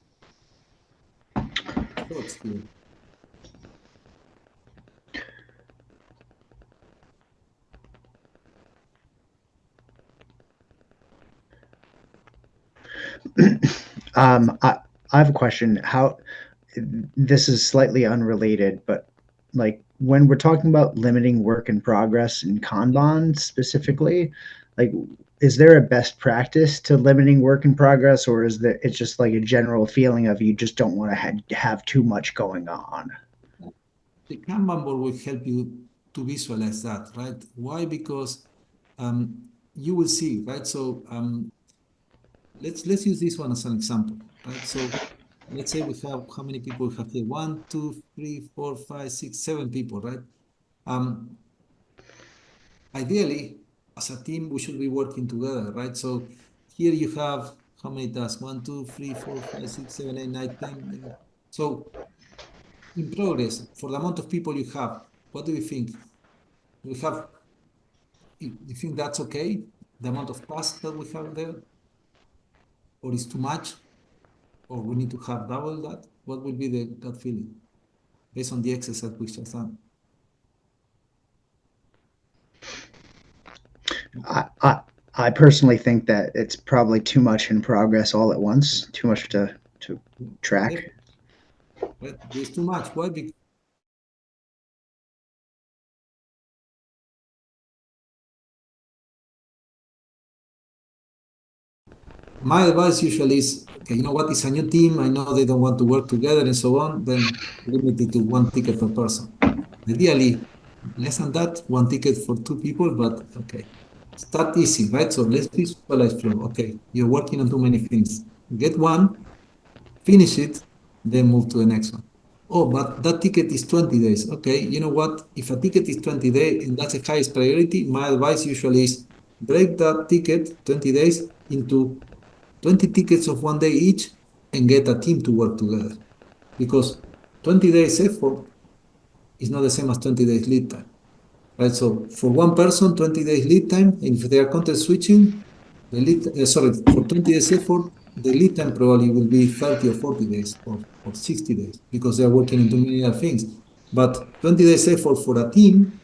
Thoughts here? I have a question. How this is slightly unrelated, but like when we're talking about limiting work in progress in Kanban specifically, like is there a best practice to limiting work in progress, or is that it's just like a general feeling of you just don't want to have too much going on? The Kanban board will help you to visualize that, right? Why? Because you will see, right? So let's use this one as an example, right? So let's say we have, how many people we have here? 1, 2, 3, 4, 5, 6, 7 people, right? Ideally, as a team, we should be working together, right? So here you have how many tasks? 1, 2, 3, 4, 5, 6, 7, 8, 9, 10. So in progress, for the amount of people you have, what do you think? You think that's okay? The amount of tasks that we have there? Or is too much? Or we need to have double that? What will be the gut feeling based on the exercise we just done? I personally think that it's probably too much in progress all at once, too much to track. Right? There's too much. Why? Because my advice usually is, okay, you know what, it's a new team. I know they don't want to work together and so on. Then limit it to 1 ticket per person. Ideally, less than that, 1 ticket for 2 people, but okay. Start easy, right? So let's visualize flow. Okay, you're working on too many things. Get one, finish it, then move to the next one. Oh, but that ticket is 20 days. Okay, you know what? If a ticket is 20 days and that's the highest priority, my advice usually is break that ticket, 20 days, into 20 tickets of 1 day each and get a team to work together. Because 20 days effort is not the same as 20 days lead time. Right, so for one person, 20 days lead time, and if they are content switching, the lead, for 20 days effort, the lead time probably will be 30 or 40 days or 60 days because they are working on too many other things. But 20 days effort for a team,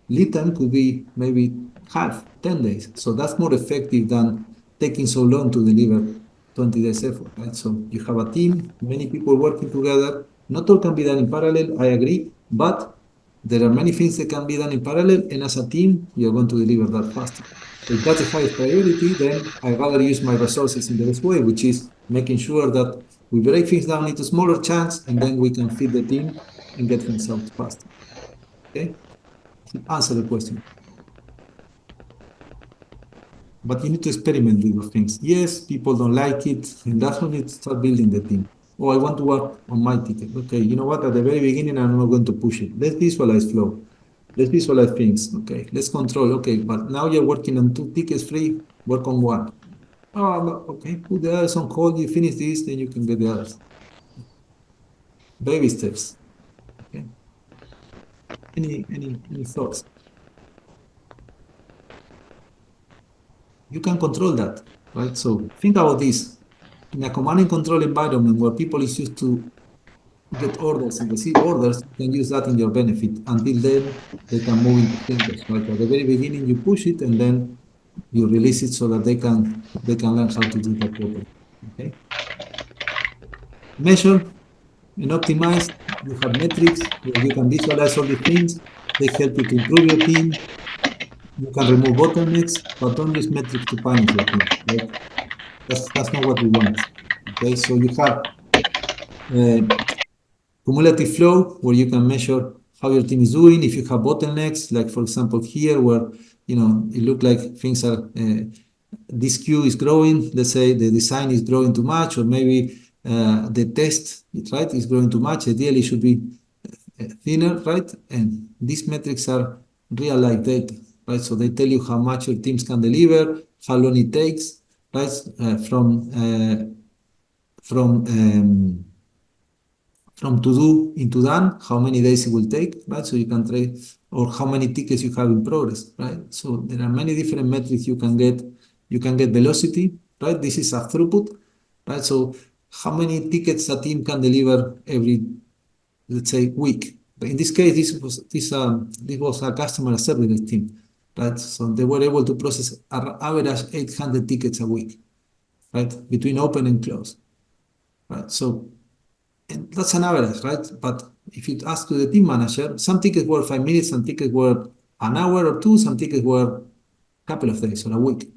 lead time could be maybe half, 10 days. So that's more effective than taking so long to deliver 20 days effort, right? So you have a team, many people working together. Not all can be done in parallel, I agree, but there are many things that can be done in parallel, and as a team, you're going to deliver that faster. If that's the highest priority, then I'd rather use my resources in the best way, which is making sure that we break things down into smaller chunks, and then we can feed the team and get things out faster. Okay? Answer the question. But you need to experiment with those things. Yes, people don't like it, and that's when you start building the team. Oh, I want to work on my ticket. Okay, you know what? At the very beginning, I'm not going to push it. Let's visualize flow. Let's visualize things. Okay, let's control. Okay, but now you're working on 2 tickets free. work on one. Oh, okay, put the others on hold. You finish this, then you can get the others. Baby steps. Okay. Any thoughts? You can control that, right? So think about this. In a command and control environment where people is used to get orders and receive orders, you can use that in your benefit. Until then, they can move into thinkers, right? At the very beginning, you push it and then you release it so that they can learn how to do that properly. Okay. Measure and optimize. You have metrics where you can visualize all the things. They help you to improve your team. You can remove bottlenecks, but don't use metrics to punish your team, right? That's not what we want. Okay, so you have cumulative flow where you can measure how your team is doing. If you have bottlenecks, like for example here, where it looked like things are this queue is growing. Let's say the design is growing too much, or maybe the test right is growing too much. Ideally, it should be thinner, right? And these metrics are real life data, right? So they tell you how much your teams can deliver, how long it takes, right? From to do into done, how many days it will take, right? So you can trade, or how many tickets you have in progress, right? So there are many different metrics you can get. You can get velocity, right? This is a throughput, right? So how many tickets a team can deliver every, let's say, week. But in this case, this was a customer service team, right? So they were able to process an average 800 tickets a week, right? Between open and close, right? So and that's an average, right? But if you ask to the team manager, some tickets were 5 minutes, some tickets were an hour or two, some tickets were a couple of days or a week.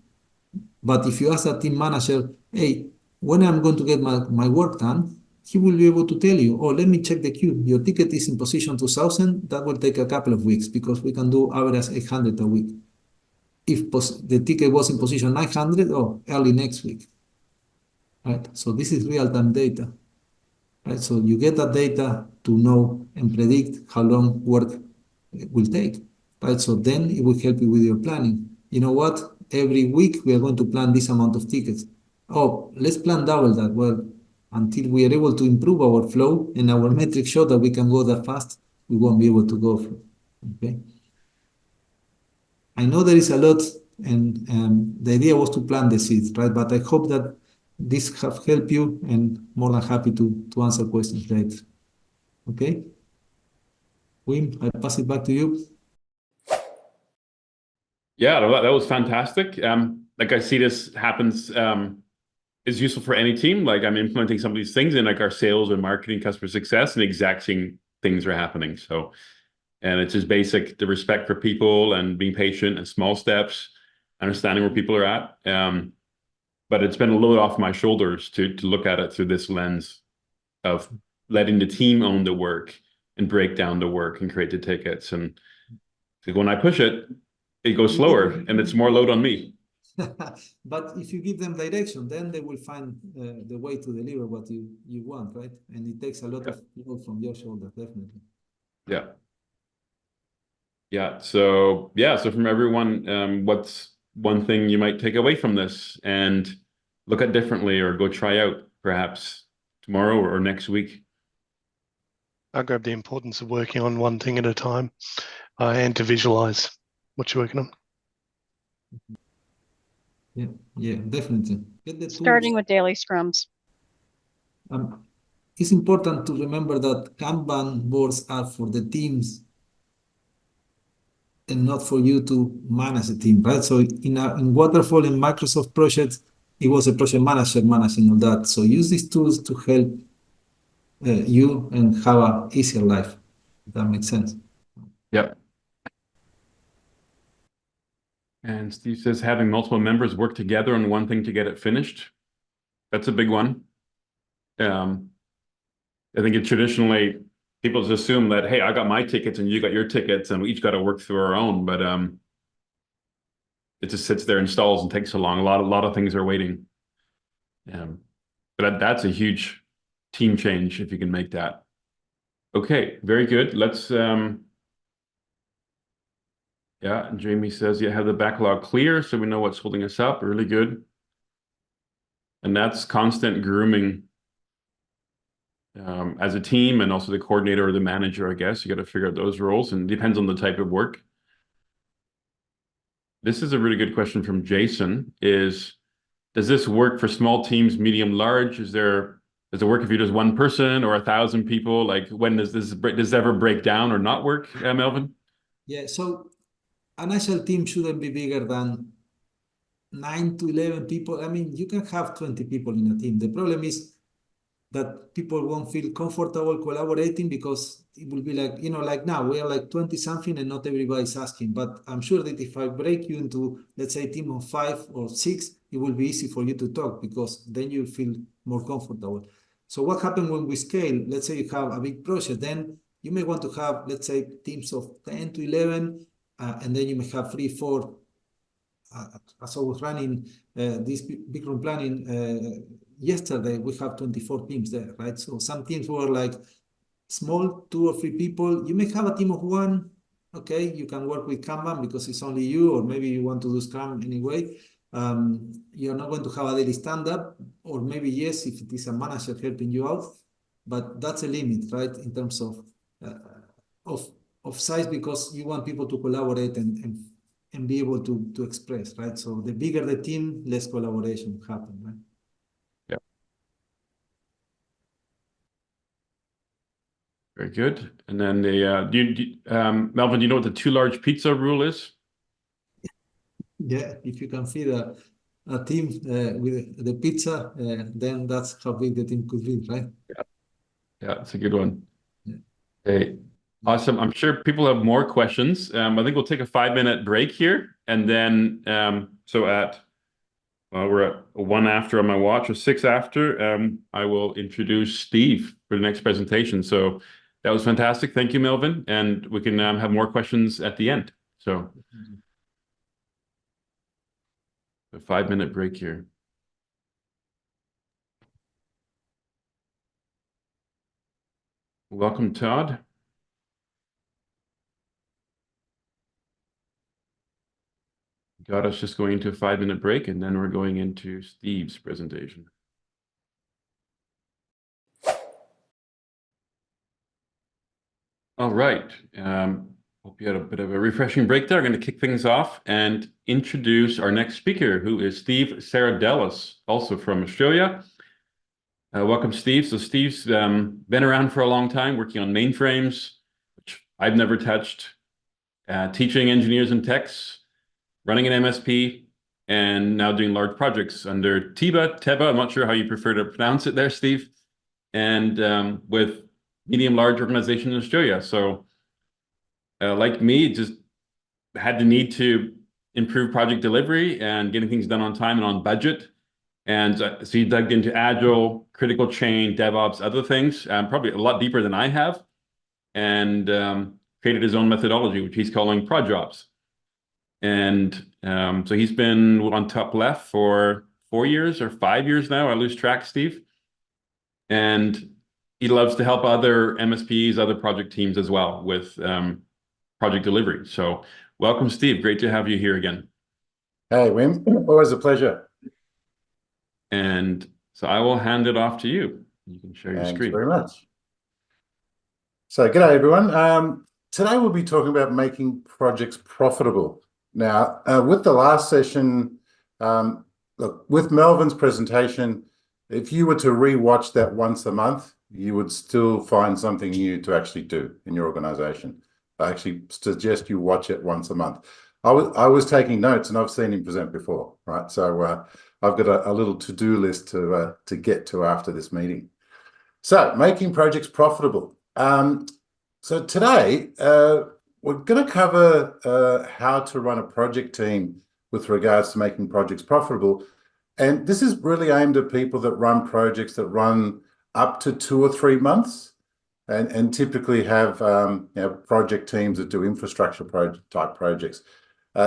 But if you ask that team manager, hey, when I'm going to get my work done, he will be able to tell you, oh, let me check the queue. Your ticket is in position 2000. That will take a couple of weeks because we can do average 800 a week. If the ticket was in position 900, oh, early next week, right? So this is real-time data, right? So you get that data to know and predict how long work will take, right? So then it will help you with your planning. You know what? Every week we are going to plan this amount of tickets. Oh, let's plan double that. Well, until we are able to improve our flow and our metrics show that we can go that fast, we won't be able to go through. Okay. I know there is a lot, and the idea was to plant the seeds, right? But I hope that this have helped you, and more than happy to answer questions later. Okay. Wim, I pass it back to you. Yeah, that was fantastic. Like I see this happens is useful for any team. Like I'm implementing some of these things in like our sales and marketing, customer success, and the exact same things are happening. So, and it's just basic, the respect for people and being patient and small steps, understanding where people are at. But it's been a load off my shoulders to look at it through this lens of letting the team own the work and break down the work and create the tickets. And when I push it, it goes slower and it's more load on me. But if you give them direction, then they will find the way to deliver what you want, right? And it takes a lot of load from your shoulders, definitely. Yeah. Yeah. So from everyone, what's one thing you might take away from this and look at differently or go try out perhaps tomorrow or next week? I grab the importance of working on one thing at a time and to visualize what you're working on. Yeah, definitely. Get the Starting tools. with daily scrums. It's important to remember that Kanban boards are for the teams and not for you to manage a team, right? So in Waterfall in Microsoft projects, it was a project manager managing all that. So use these tools to help you and have an easier life. If that makes sense. Yep. And Steve says having multiple members work together on one thing to get it finished. That's a big one. I think traditionally people just assume that, hey, I got my tickets and you got your tickets and we each got to work through our own, but it just sits there and stalls and takes so long. A lot of things are waiting. But that's a huge team change if you can make that. Okay, very good. Let's Yeah, and Jamie says you have the backlog clear, so we know what's holding us up. Really good. And that's constant grooming as a team, and also the coordinator or the manager, I guess. You got to figure out those roles, and it depends on the type of work. This is a really good question from Jason. Does this work for small teams, medium, large? Does it work if you're just one person or 1,000 people? Like, when does it ever break down or not work, Melvin? Yeah, so an agile team shouldn't be bigger than 9 to 11 people. I mean, you can have 20 people in a team. The problem is that people won't feel comfortable collaborating because it will be like, like now we are like 20 something and not everybody's asking. But I'm sure that if I break you into, let's say, a team of 5 or 6, it will be easy for you to talk because then you feel more comfortable. So what happens when we scale? Let's say you have a big project, then you may want to have, let's say, teams of 10 to 11, and then you may have 3, 4. As I was running this big room planning yesterday, we have 24 teams there, right? So some teams were like small, 2 or 3 people. You may have a team of 1. Okay, you can work with Kanban because it's only you, or maybe you want to do Scrum anyway. You're not going to have a daily stand-up, or maybe yes, if it is a manager helping you out, but that's a limit, right? In terms of size, because you want people to collaborate and be able to express, right? So the bigger the team, less collaboration happen, right? Yeah. Very good. And then Melvin, do you know what the too large pizza rule is? Yeah, if you can feed a team with the pizza, then that's how big the team could be, right? Yeah, that's a good one. Yeah. Hey, awesome. I'm sure people have more questions. I think we'll take a 5-minute break here, and then we're at 1 after on my watch, or 6 after. I will introduce Steve for the next presentation. So that was fantastic. Thank you, Melvin, and we can have more questions at the end. So a 5-minute break here. Welcome, Todd. Got us just going into a 5-minute break, and then we're going into Steve's presentation. All right. Hope you had a bit of a refreshing break there. I'm going to kick things off and introduce our next speaker, who is Steve Saradellis, also from Australia. Welcome, Steve. So Steve's been around for a long time, working on mainframes, which I've never touched, teaching engineers and techs, running an MSP, and now doing large projects under Teba, I'm not sure how you prefer to pronounce it there, Steve, and with medium, large organizations in Australia. So like me, just had the need to improve project delivery and getting things done on time and on budget. And so he dug into Agile, critical chain, DevOps, other things, probably a lot deeper than I have, and created his own methodology, which he's calling ProdJobs. And so he's been on Topleft for 4 years or 5 years now. I lose track, Steve. And he loves to help other MSPs, other project teams as well with project delivery. So welcome, Steve. Great to have you here again. Hey, Wim. Always a pleasure. And so I will hand it off to you. You can share your Thanks screen. very much. So, g'day, everyone. Today we'll be talking about making projects profitable. Now, with the last session, look, with Melvin's presentation, if you were to re-watch that once a month, you would still find something new to actually do in your organization. I actually suggest you watch it once a month. I was taking notes, and I've seen him present before, right? So I've got a little to-do list to get to after this meeting. So, making projects profitable. So today, we're going to cover how to run a project team with regards to making projects profitable. And this is really aimed at people that run projects that run up to 2 or 3 months and typically have project teams that do infrastructure type projects.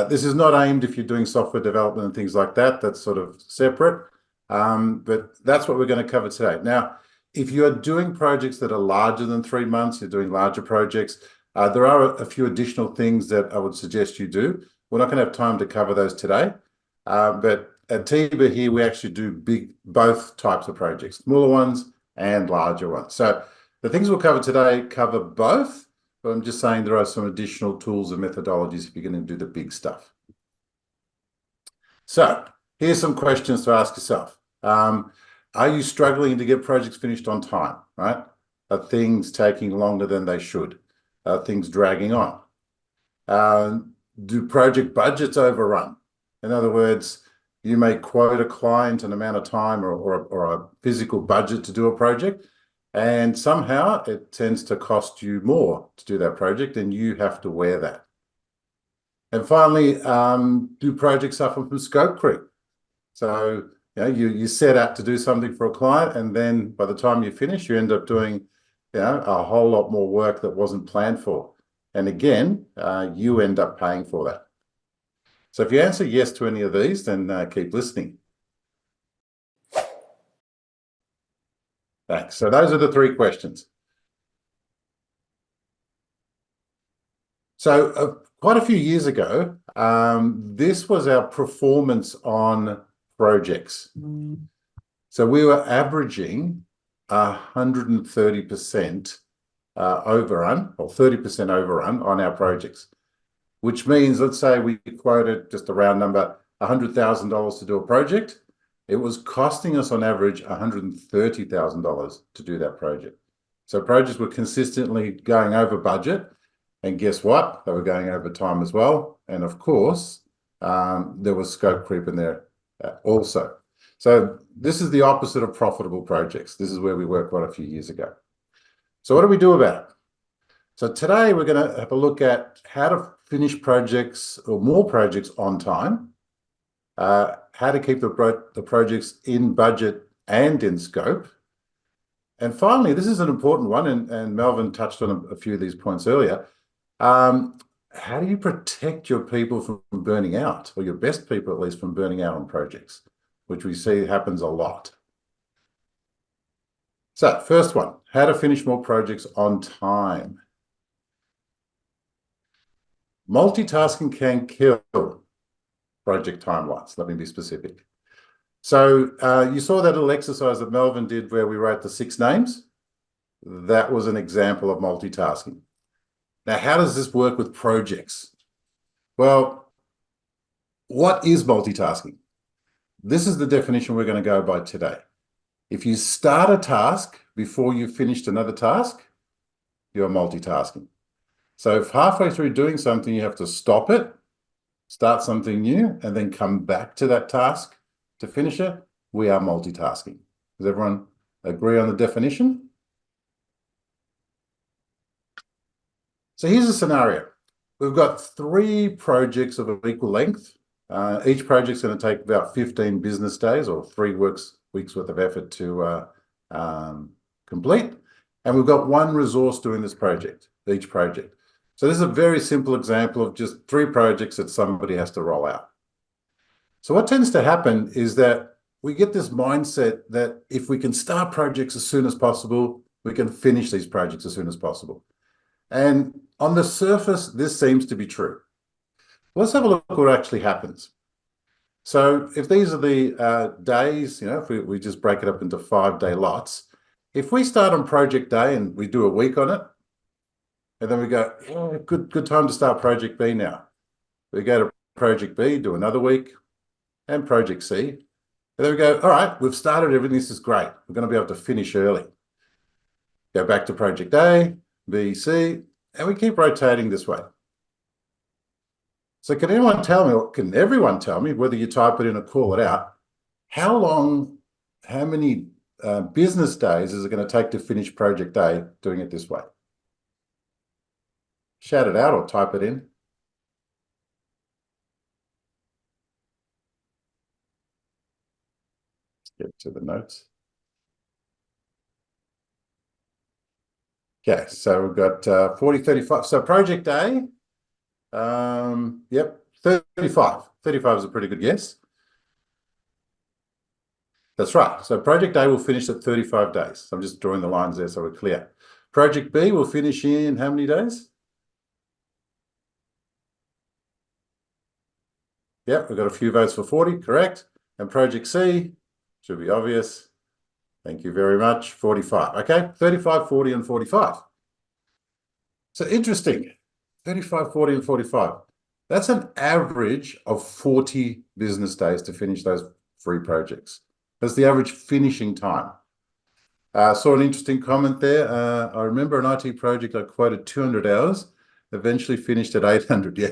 This is not aimed if you're doing software development and things like that. That's sort of separate. But that's what we're going to cover today. Now, if you're doing projects that are larger than 3 months, you're doing larger projects, There are a few additional things that I would suggest you do. We're not going to have time to cover those today, but at TIBA here, we actually do both types of projects, smaller ones and larger ones. So the things we'll cover today cover both, but I'm just saying there are some additional tools and methodologies if you're going to do the big stuff. So here's some questions to ask yourself. Are you struggling to get projects finished on time, right? Are things taking longer than they should? Are things dragging on? Do project budgets overrun? In other words, you may quote a client an amount of time or a physical budget to do a project, and somehow it tends to cost you more to do that project, and you have to wear that. And finally, do projects suffer from scope creep? So you set out to do something for a client, and then by the time you finish, you end up doing a whole lot more work that wasn't planned for. And again, you end up paying for that. So if you answer yes to any of these, then keep listening. Thanks. So those are the three questions. So quite a few years ago, this was our performance on projects. So we were averaging 130% overrun, or 30% overrun on our projects, which means, let's say we quoted, just a round number, $100,000 to do a project. It was costing us on average $130,000 to do that project. So projects were consistently going over budget, and guess what? They were going over time as well. And of course, there was scope creep in there also. So this is the opposite of profitable projects. This is where we were quite a few years ago. So what do we do about it? So today we're going to have a look at how to finish projects or more projects on time, how to keep the projects in budget and in scope. And finally, this is an important one, and Melvin touched on a few of these points earlier. How do you protect your people from burning out, or your best people at least from burning out on projects, which we see happens a lot? So first one, how to finish more projects on time. Multitasking can kill project timelines. Let me be specific. So you saw that little exercise that Melvin did where we wrote the 6 names. That was an example of multitasking. Now, how does this work with projects? Well, what is multitasking? This is the definition we're going to go by today. If you start a task before you've finished another task, you're multitasking. So if halfway through doing something, you have to stop it, start something new, and then come back to that task to finish it, we are multitasking. Does everyone agree on the definition? So here's a scenario. We've got 3 projects of equal length. Each project's going to take about 15 business days or 3 weeks worth of effort to complete. And we've got 1 resource doing this project, each project. So this is a very simple example of just 3 projects that somebody has to roll out. So what tends to happen is that we get this mindset that if we can start projects as soon as possible, we can finish these projects as soon as possible. And on the surface, this seems to be true. Let's have a look at what actually happens. So if these are the days, if we just break it up into 5-day lots, if we start on project A and we do a week on it, and then we go, oh, good time to start project B now. We go to project B, do another week, and project C. And then we go, all right, we've started everything. This is great. We're going to be able to finish early. Go back to project A, B, C, and we keep rotating this way. So can anyone tell me, or can everyone tell me, whether you type it in or call it out, how many business days is it going to take to finish project A doing it this way? Shout it out or type it in. Let's get to the notes. Okay, so we've got 40, 35. So project A, yep, 35. 35 is a pretty good guess. That's right. So project A will finish at 35 days. So I'm just drawing the lines there so we're clear. Project B will finish in how many days? Yep, we've got a few votes for 40, correct. And project C, should be obvious. Thank you very much, 45. Okay, 35, 40, and 45. So interesting, 35, 40, and 45. That's an average of 40 business days to finish those 3 projects. That's the average finishing time. Saw an interesting comment there. I remember an IT project I quoted 200 hours, eventually finished at 800. Yeah.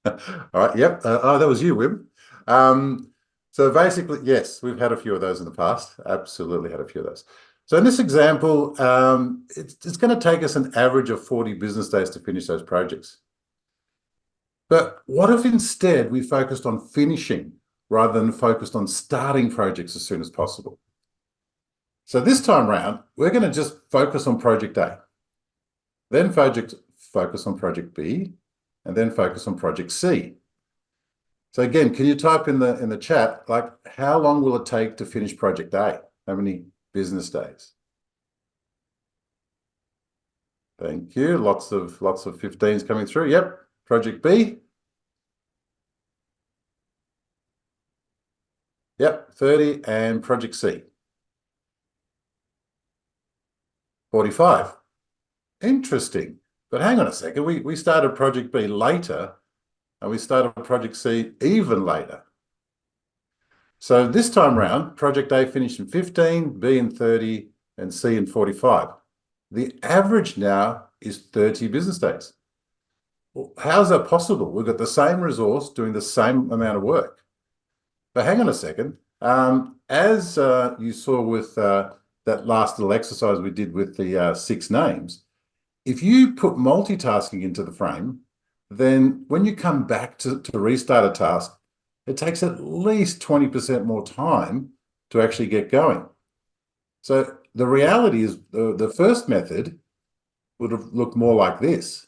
All right. Yep. Oh, that was you, Wim. So basically, yes, we've had a few of those in the past. Absolutely had a few of those. So in this example, it's going to take us an average of 40 business days to finish those projects. But what if instead we focused on finishing rather than focused on starting projects as soon as possible? So this time round, we're going to just focus on project A, then focus on project B, and then focus on project C. So again, can you type in the chat, like, how long will it take to finish project A? How many business days? Thank you. Lots of 15s coming through. Yep. Project B. Yep. 30. And project C. 45. Interesting. But hang on a second. We started project B later, and we started project C even later. So this time round, project A finished in 15, B in 30, and C in 45. The average now is 30 business days. Well, how is that possible? We've got the same resource doing the same amount of work. But hang on a second. As you saw with that last little exercise we did with the 6 names, if you put multitasking into the frame, then when you come back to restart a task, it takes at least 20% more time to actually get going. So the reality is the first method would have looked more like this.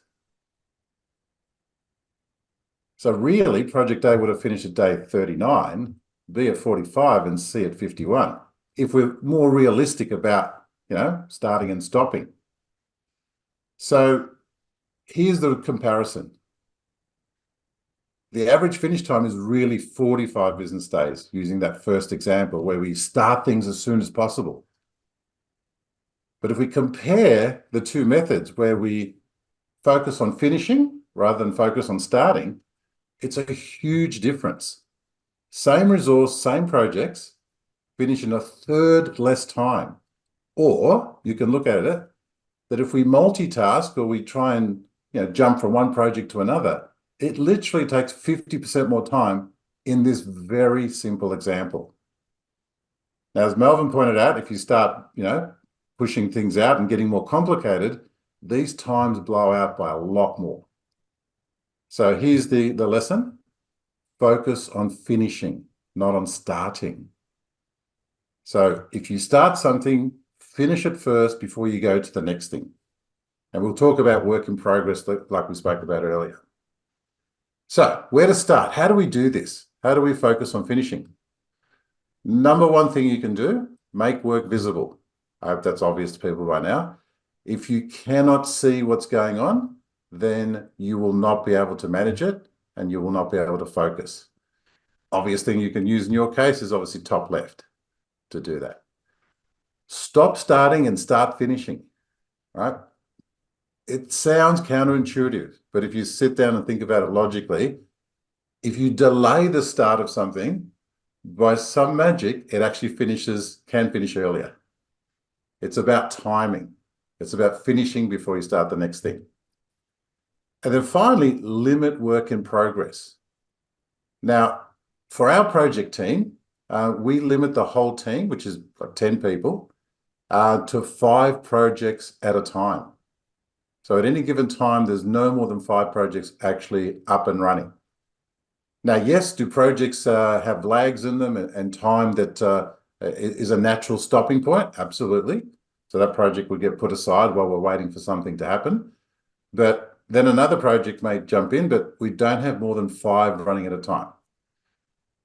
So really, project A would have finished at day 39, B at 45, and C at 51, if we're more realistic about, starting and stopping. So here's the comparison. The average finish time is really 45 business days, using that first example where we start things as soon as possible. But if we compare the 2 methods where we focus on finishing rather than focus on starting, it's a huge difference. Same resource, same projects, finish in a third less time. Or you can look at it that if we multitask or we try and jump from one project to another, it literally takes 50% more time in this very simple example. Now, as Melvin pointed out, if you start, pushing things out and getting more complicated, these times blow out by a lot more. So here's the lesson. Focus on finishing, not on starting. So if you start something, finish it first before you go to the next thing. And we'll talk about work in progress like we spoke about earlier. So where to start? How do we do this? How do we focus on finishing? Number one thing you can do, make work visible. I hope that's obvious to people by now. If you cannot see what's going on, then you will not be able to manage it and you will not be able to focus. Obvious thing you can use in your case is obviously Topleft to do that. Stop starting and start finishing, right? It sounds counterintuitive, but if you sit down and think about it logically, if you delay the start of something, by some magic, it actually can finish earlier. It's about timing. It's about finishing before you start the next thing. And then finally, limit work in progress. Now, for our project team, we limit the whole team, which is like 10 people, to 5 projects at a time. So at any given time, there's no more than 5 projects actually up and running. Now, yes, do projects have lags in them and time that is a natural stopping point? Absolutely. So that project would get put aside while we're waiting for something to happen. But then another project may jump in, but we don't have more than 5 running at a time.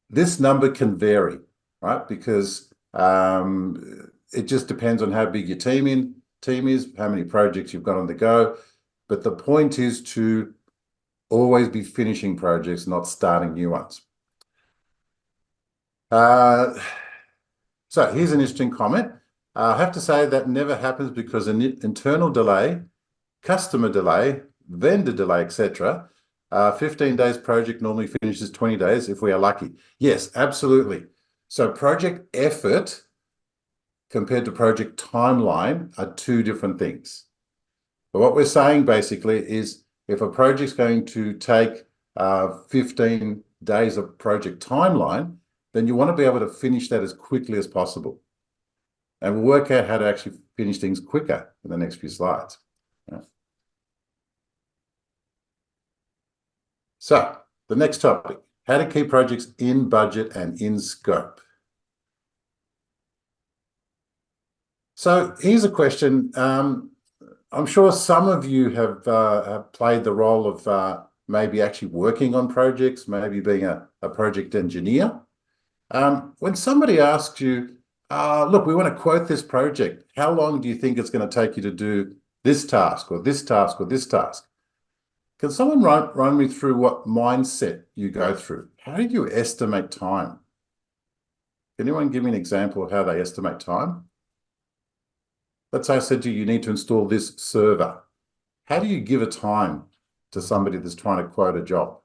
This number can vary, right? Because it just depends on how big your team is, how many projects you've got on the go. But the point is to always be finishing projects, not starting new ones. So here's an interesting comment. I have to say that never happens because an internal delay, customer delay, vendor delay, etc. 15 days project normally finishes 20 days if we are lucky. Yes, absolutely. So project effort compared to project timeline are two different things. But what we're saying basically is if a project's going to take 15 days of project timeline, then you want to be able to finish that as quickly as possible. And we'll work out how to actually finish things quicker in the next few slides. Yeah. So the next topic, how to keep projects in budget and in scope. So here's a question. I'm sure some of you have played the role of maybe actually working on projects, maybe being a project engineer. When somebody asks you, look, we want to quote this project, how long do you think it's going to take you to do this task or this task or this task? Can someone run me through what mindset you go through? How do you estimate time? Can anyone give me an example of how they estimate time? Let's say I said to you, you need to install this server. How do you give a time to somebody that's trying to quote a job?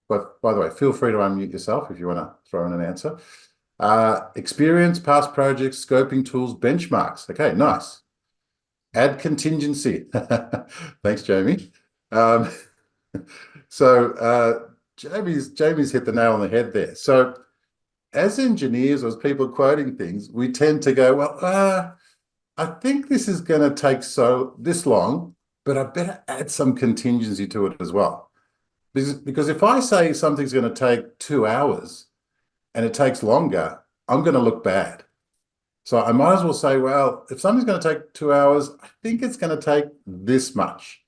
But by the way, feel free to unmute yourself if you want to throw in an answer. Experience, past projects, scoping tools, benchmarks. Okay, nice. Add contingency. Thanks, Jamie. Jamie's hit the nail on the head there. So as engineers or as people quoting things, we tend to go, well, I think this is going to take this long, but I better add some contingency to it as well. Because if I say something's going to take 2 hours and it takes longer, I'm going to look bad. So I might as well say, well, if something's going to take 2 hours, I think it's going to take this much.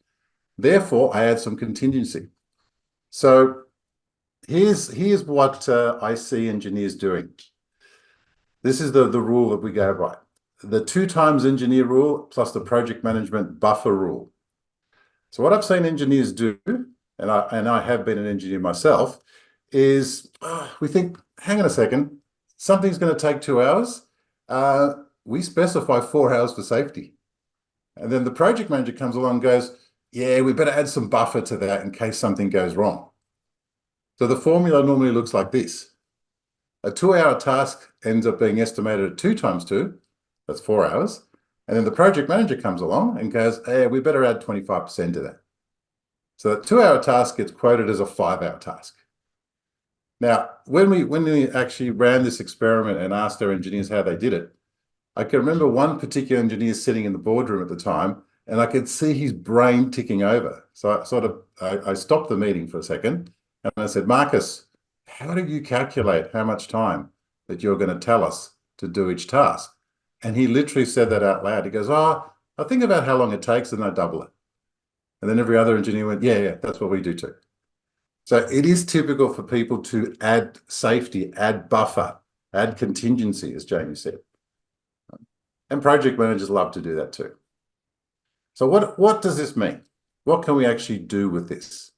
Therefore, I add some contingency. So here's what I see engineers doing. This is the rule that we go by. The 2 times engineer rule plus the project management buffer rule. So what I've seen engineers do, and I have been an engineer myself, is we think, hang on a second, something's going to take 2 hours. We specify 4 hours for safety. And then the project manager comes along and goes, yeah, we better add some buffer to that in case something goes wrong. So the formula normally looks like this. A 2-hour task ends up being estimated at 2 times 2. That's 4 hours. And then the project manager comes along and goes, hey, we better add 25% to that. So that 2-hour task gets quoted as a 5-hour task. Now, when we actually ran this experiment and asked our engineers how they did it, I can remember one particular engineer sitting in the boardroom at the time, and I could see his brain ticking over. So I stopped the meeting for a second, and I said, Marcus, how do you calculate how much time that you're going to tell us to do each task? And he literally said that out loud. He goes, I think about how long it takes and I double it. And then every other engineer went, yeah, that's what we do too. So it is typical for people to add safety, add buffer, add contingency, as Jamie said. And project managers love to do that too. So what does this mean? What can we actually do with this?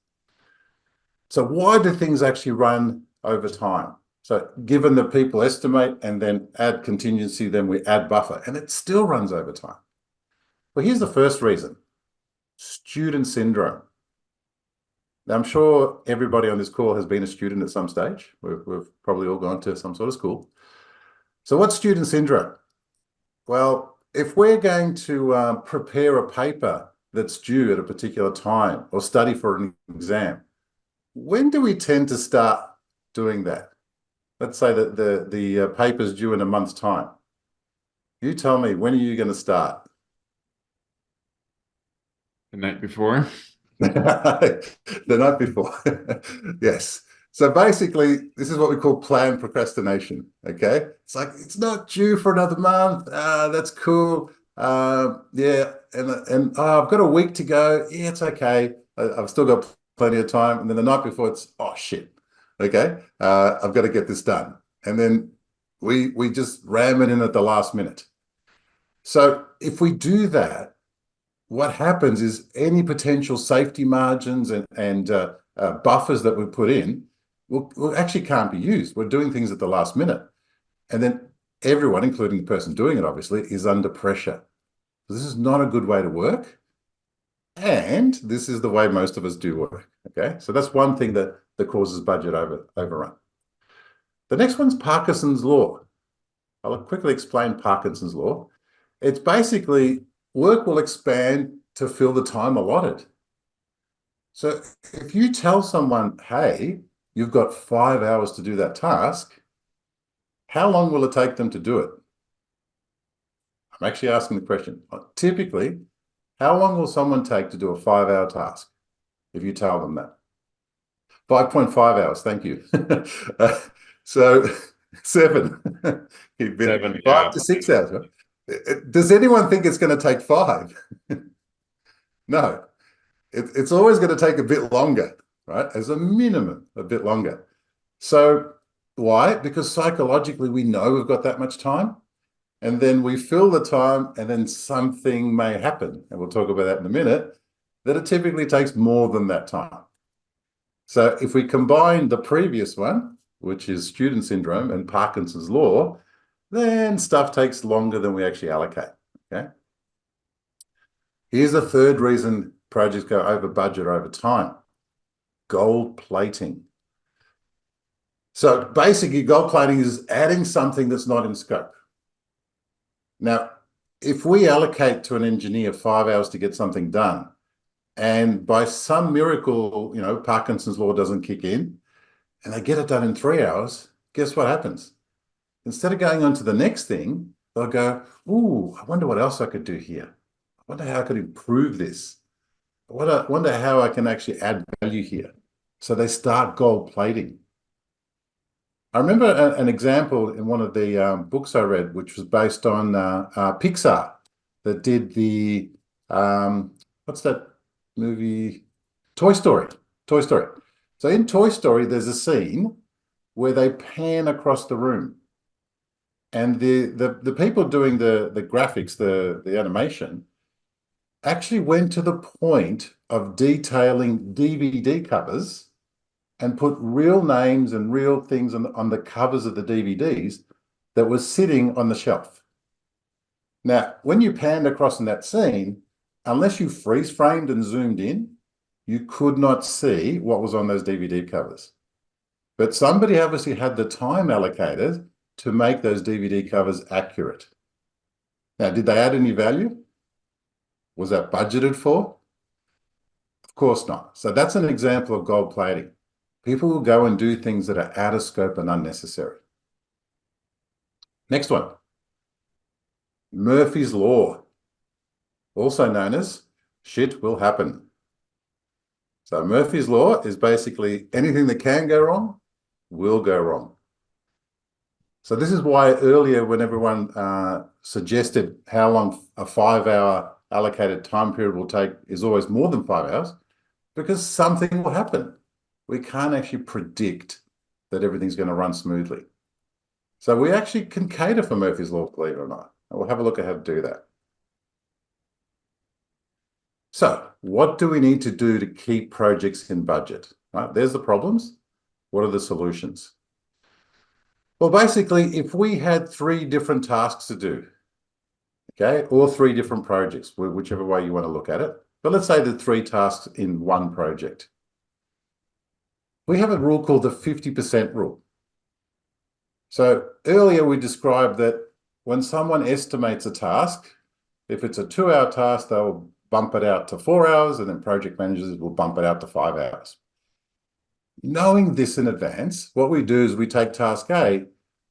So why do things actually run over time? So given that people estimate and then add contingency, then we add buffer, and it still runs over time. Well, here's the first reason. Student syndrome. Now, I'm sure everybody on this call has been a student at some stage. We've probably all gone to some sort of school. So what's student syndrome? Well, if we're going to prepare a paper that's due at a particular time or study for an exam, when do we tend to start doing that? Let's say that the paper's due in a month's time. You tell me, when are you going to start? The night before. The night before. Yes. So basically, this is what we call planned procrastination. Okay. It's like, it's not due for another month. That's cool. Yeah. And I've got a week to go. Yeah, it's okay. I've still got plenty of time. And then the night before, it's, oh, shit. Okay. I've got to get this done. And then we just ram it in at the last minute. So if we do that, what happens is any potential safety margins and buffers that we put in will actually can't be used. We're doing things at the last minute. And then everyone, including the person doing it, obviously, is under pressure. So this is not a good way to work. And this is the way most of us do work. Okay, so that's one thing that causes budget overrun. The next one's Parkinson's law. I'll quickly explain Parkinson's law. It's basically work will expand to fill the time allotted. So if you tell someone, hey, you've got 5 hours to do that task, how long will it take them to do it? I'm actually asking the question. Typically, how long will someone take to do a 5-hour task if you tell them that? 5.5 hours, thank you. So 7. 7, 5 to 6 hours. Right? Does anyone think it's going to take 5? No. It's always going to take a bit longer, right? As a minimum, a bit longer. So why? Because psychologically we know we've got that much time, and then we fill the time, and then something may happen, and we'll talk about that in a minute, that it typically takes more than that time. So if we combine the previous one, which is student syndrome and Parkinson's law, then stuff takes longer than we actually allocate, okay? Here's a third reason projects go over budget over time: gold plating. So basically, gold plating is adding something that's not in scope. Now, if we allocate to an engineer 5 hours to get something done, and by some miracle, you know, Parkinson's law doesn't kick in, and they get it done in 3 hours, guess what happens? Instead of going on to the next thing, they'll go, ooh, I wonder what else I could do here. I wonder how I could improve this. I wonder how I can actually add value here. So they start gold plating. I remember an example in one of the books I read, which was based on Pixar, that did the, what's that movie? Toy Story. Toy Story. So in Toy Story, there's a scene where they pan across the room. And the people doing the graphics, the animation, actually went to the point of detailing DVD covers and put real names and real things on the covers of the DVDs that was sitting on the shelf. Now, when you panned across in that scene, unless you freeze framed and zoomed in, you could not see what was on those DVD covers. But somebody obviously had the time allocated to make those DVD covers accurate. Now, did they add any value? Was that budgeted for? Of course not. So that's an example of gold plating. People will go and do things that are out of scope and unnecessary. Next one. Murphy's Law, also known as shit will happen. So Murphy's Law is basically anything that can go wrong will go wrong. So this is why earlier when everyone suggested how long a 5-hour allocated time period will take is always more than 5 hours, because something will happen. We can't actually predict that everything's going to run smoothly. So we actually can cater for Murphy's Law, believe it or not. And we'll have a look at how to do that. So what do we need to do to keep projects in budget? Right, there's the problems. What are the solutions? Well, basically, if we had 3 different tasks to do, okay, or 3 different projects, whichever way you want to look at it, but let's say the 3 tasks in one project. We have a rule called the 50% rule. So earlier we described that when someone estimates a task, if it's a 2-hour task, they'll bump it out to 4 hours, and then project managers will bump it out to 5 hours. Knowing this in advance, what we do is we take task A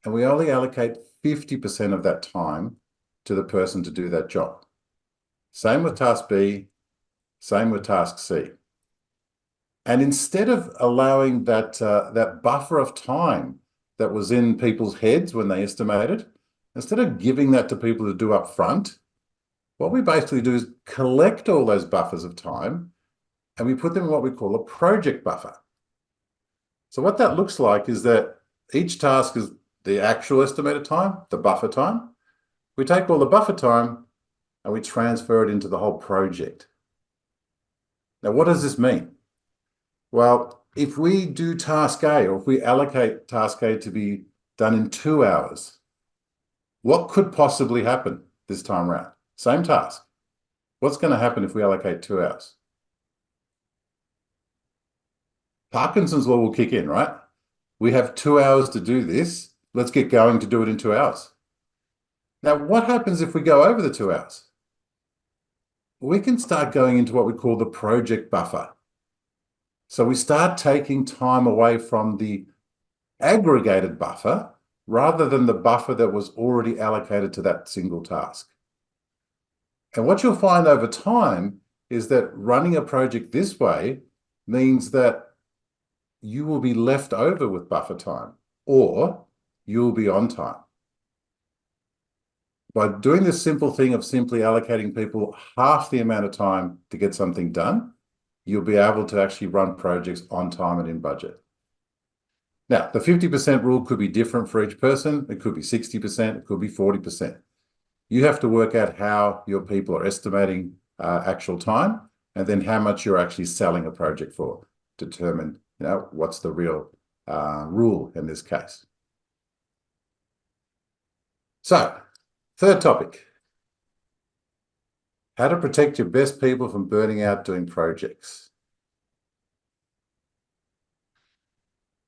and we only allocate 50% of that time to the person to do that job. Same with task B, same with task C. And instead of allowing that buffer of time that was in people's heads when they estimated, instead of giving that to people to do up front, what we basically do is collect all those buffers of time and we put them in what we call a project buffer. So what that looks like is that each task is the actual estimated time, the buffer time. We take all the buffer time and we transfer it into the whole project. Now, what does this mean? Well, if we do task A, or if we allocate task A to be done in 2 hours, what could possibly happen this time around? Same task. What's going to happen if we allocate 2 hours? Parkinson's law will kick in, right? We have 2 hours to do this. Let's get going to do it in 2 hours. Now, what happens if we go over the 2 hours? We can start going into what we call the project buffer. So we start taking time away from the aggregated buffer rather than the buffer that was already allocated to that single task. And what you'll find over time is that running a project this way means that you will be left over with buffer time, or you'll be on time. By doing this simple thing of simply allocating people half the amount of time to get something done, you'll be able to actually run projects on time and in budget. Now, the 50% rule could be different for each person. It could be 60%, it could be 40%. You have to work out how your people are estimating actual time, and then how much you're actually selling a project for, to determine, what's the real rule in this case. So, third topic, how to protect your best people from burning out doing projects.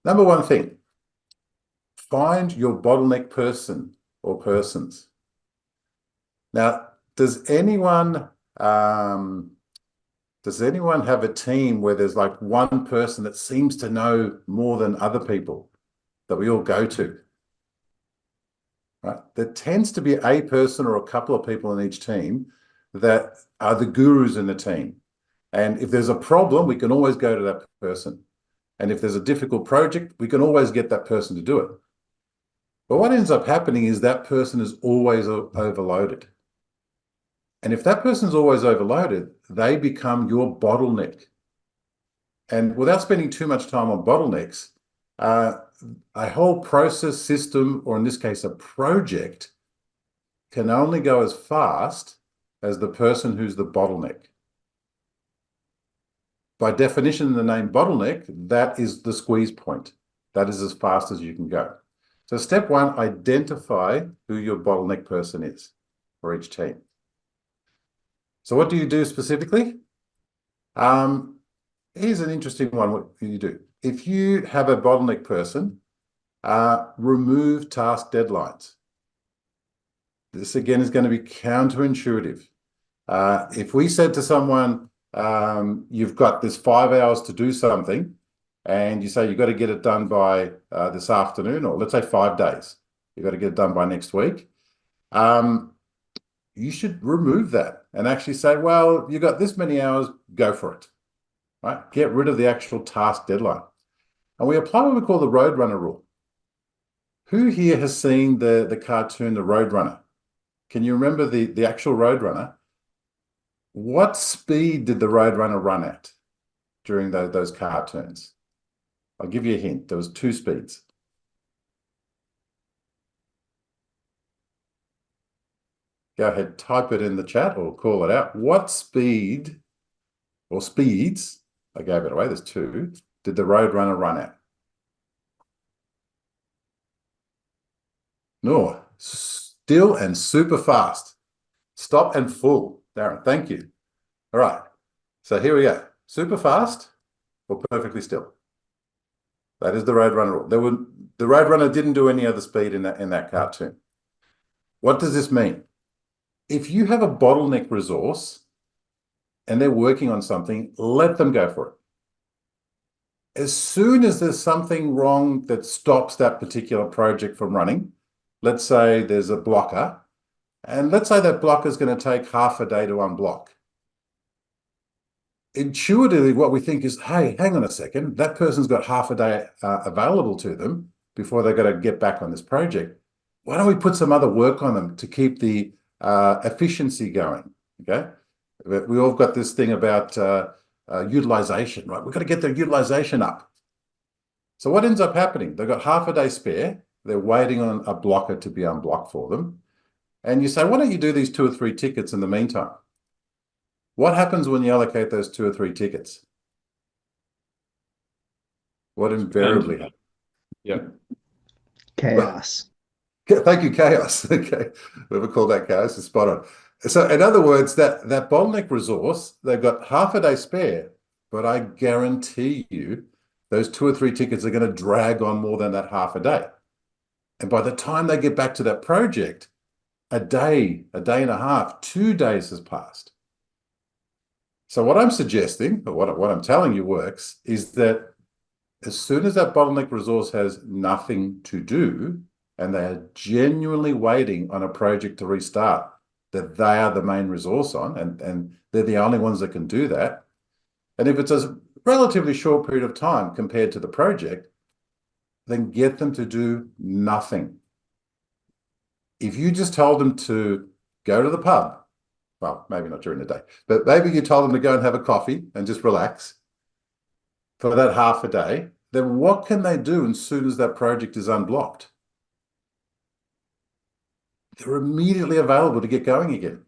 Number one thing, find your bottleneck person or persons. Now, does anyone have a team where there's like one person that seems to know more than other people that we all go to? Right? There tends to be a person or a couple of people in each team that are the gurus in the team. And if there's a problem, we can always go to that person. And if there's a difficult project, we can always get that person to do it. But what ends up happening is that person is always overloaded. And if that person's always overloaded, they become your bottleneck. And without spending too much time on bottlenecks, a whole process, system, or in this case, a project, can only go as fast as the person who's the bottleneck. By definition in the name bottleneck, that is the squeeze point. That is as fast as you can go. So step one, identify who your bottleneck person is for each team. So what do you do specifically? Here's an interesting one, what you do. If you have a bottleneck person, remove task deadlines. This again is going to be counterintuitive. If we said to someone, you've got this 5 hours to do something, and you say you've got to get it done by this afternoon, or let's say 5 days, you've got to get it done by next week, you should remove that and actually say, well, you've got this many hours, go for it. Right? Get rid of the actual task deadline. And we apply what we call the Roadrunner rule. Who here has seen the cartoon, The Roadrunner? Can you remember the actual Roadrunner? What speed did the Roadrunner run at during those cartoons? I'll give you a hint. There was 2 speeds. Go ahead, type it in the chat or call it out. What speed or speeds, I gave it away, there's 2, did the Roadrunner run at? No, still and super fast. Stop and full. Darren, thank you. All right, so here we go. Super fast or perfectly still. That is the Roadrunner rule. The Roadrunner didn't do any other speed in that cartoon. What does this mean? If you have a bottleneck resource and they're working on something, let them go for it. As soon as there's something wrong that stops that particular project from running, let's say there's a blocker, and let's say that blocker is going to take half a day to unblock. Intuitively, what we think is, hey, hang on a second, that person's got half a day available to them before they've got to get back on this project. Why don't we put some other work on them to keep the efficiency going, okay? We all got this thing about utilization, right? We've got to get their utilization up. So what ends up happening? They've got half a day spare. They're waiting on a blocker to be unblocked for them. and you say, why don't you do these 2 or 3 tickets in the meantime? What happens when you allocate those 2 or 3 tickets? What invariably happens? Yeah. Chaos. Thank you, chaos. Okay, whoever called that chaos is spot on. So, in other words, that bottleneck resource, they've got half a day spare, but I guarantee you, those 2 or 3 tickets are going to drag on more than that half a day. And by the time they get back to that project, a day and a half, 2 days has passed. So, what I'm suggesting, or what I'm telling you works, is that as soon as that bottleneck resource has nothing to do, and they are genuinely waiting on a project to restart that they are the main resource on, and they're the only ones that can do that. And if it's a relatively short period of time compared to the project, then get them to do nothing. If you just told them to go to the pub, well, maybe not during the day, but maybe you told them to go and have a coffee and just relax for that half a day, then what can they do as soon as that project is unblocked? They're immediately available to get going again.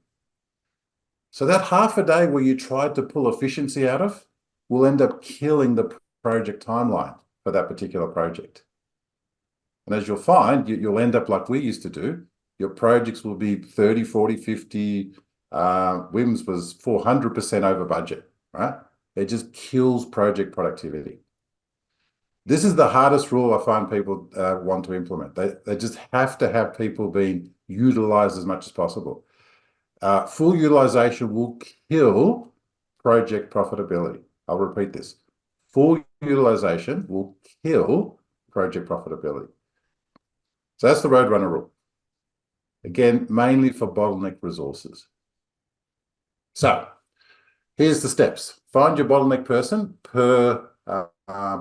So that half a day where you tried to pull efficiency out of will end up killing the project timeline for that particular project. And as you'll find, you'll end up like we used to do. Your projects will be 30, 40, 50, WIMS was 400% over budget, right? It just kills project productivity. This is the hardest rule I find people want to implement. They just have to have people being utilized as much as possible. Full utilization will kill project profitability. I'll repeat this. Full utilization will kill project profitability. So that's the Roadrunner rule. Again, mainly for bottleneck resources. So here's the steps. Find your bottleneck person per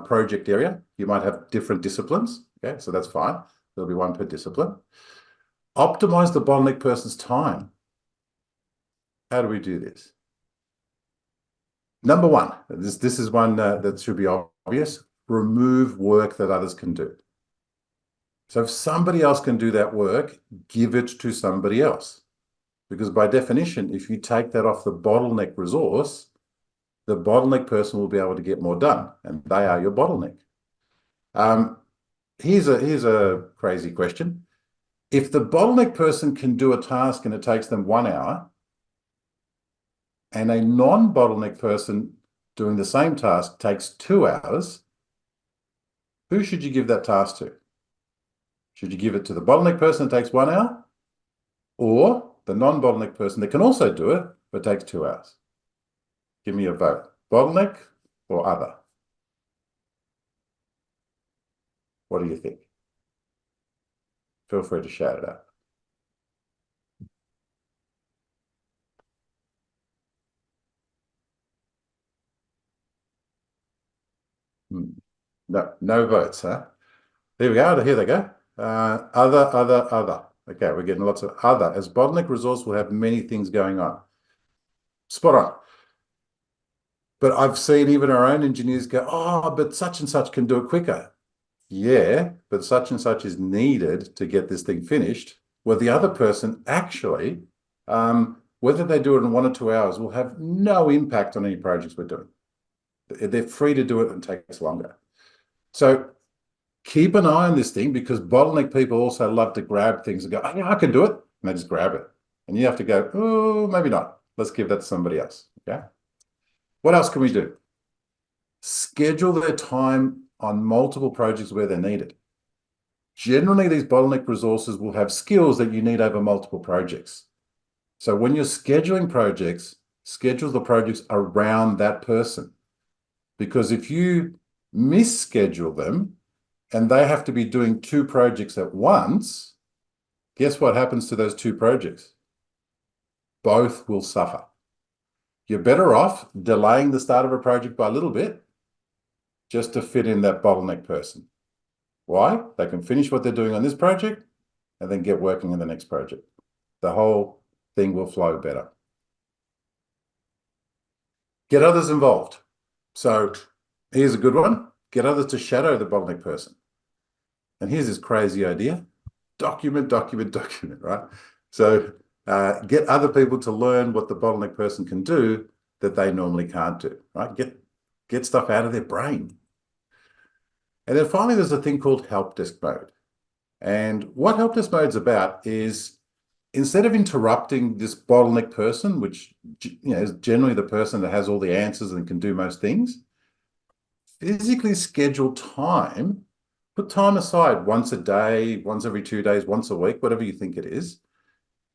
project area. You might have different disciplines. Okay, so that's fine. There'll be one per discipline. Optimize the bottleneck person's time. How do we do this? Number one, this is one that should be obvious. Remove work that others can do. So if somebody else can do that work, give it to somebody else. Because by definition, if you take that off the bottleneck resource, the bottleneck person will be able to get more done, and they are your bottleneck. Here's a crazy question. If the bottleneck person can do a task and it takes them 1 hour, and a non-bottleneck person doing the same task takes 2 hours, who should you give that task to? Should you give it to the bottleneck person that takes 1 hour, or the non-bottleneck person that can also do it but takes 2 hours? Give me a vote. Bottleneck or other? What do you think? Feel free to shout it out. No votes, huh? There we go. Here they go. Other. Okay, we're getting lots of other. As bottleneck resource, we'll have many things going on. Spot on. But I've seen even our own engineers go, oh, but such and such can do it quicker. Yeah, but such and such is needed to get this thing finished, where the other person actually, whether they do it in 1 or 2 hours, will have no impact on any projects we're doing. They're free to do it and it takes longer. So keep an eye on this thing, because bottleneck people also love to grab things and go, oh, yeah, I can do it. And they just grab it. And you have to go, oh, maybe not. Let's give that to somebody else. Okay. What else can we do? Schedule their time on multiple projects where they're needed. Generally, these bottleneck resources will have skills that you need over multiple projects. So when you're scheduling projects, schedule the projects around that person. Because if you misschedule them and they have to be doing 2 projects at once, guess what happens to those 2 projects? Both will suffer. You're better off delaying the start of a project by a little bit just to fit in that bottleneck person. Why? They can finish what they're doing on this project and then get working on the next project. The whole thing will flow better. Get others involved. So here's a good one. Get others to shadow the bottleneck person. And here's this crazy idea. Document, right? So get other people to learn what the bottleneck person can do that they normally can't do, right? Get stuff out of their brain. And then finally, there's a thing called help desk mode. And what help desk mode is about is, instead of interrupting this bottleneck person, which is generally the person that has all the answers and can do most things, physically schedule time, put time aside once a day, once every 2 days, once a week, whatever you think it is,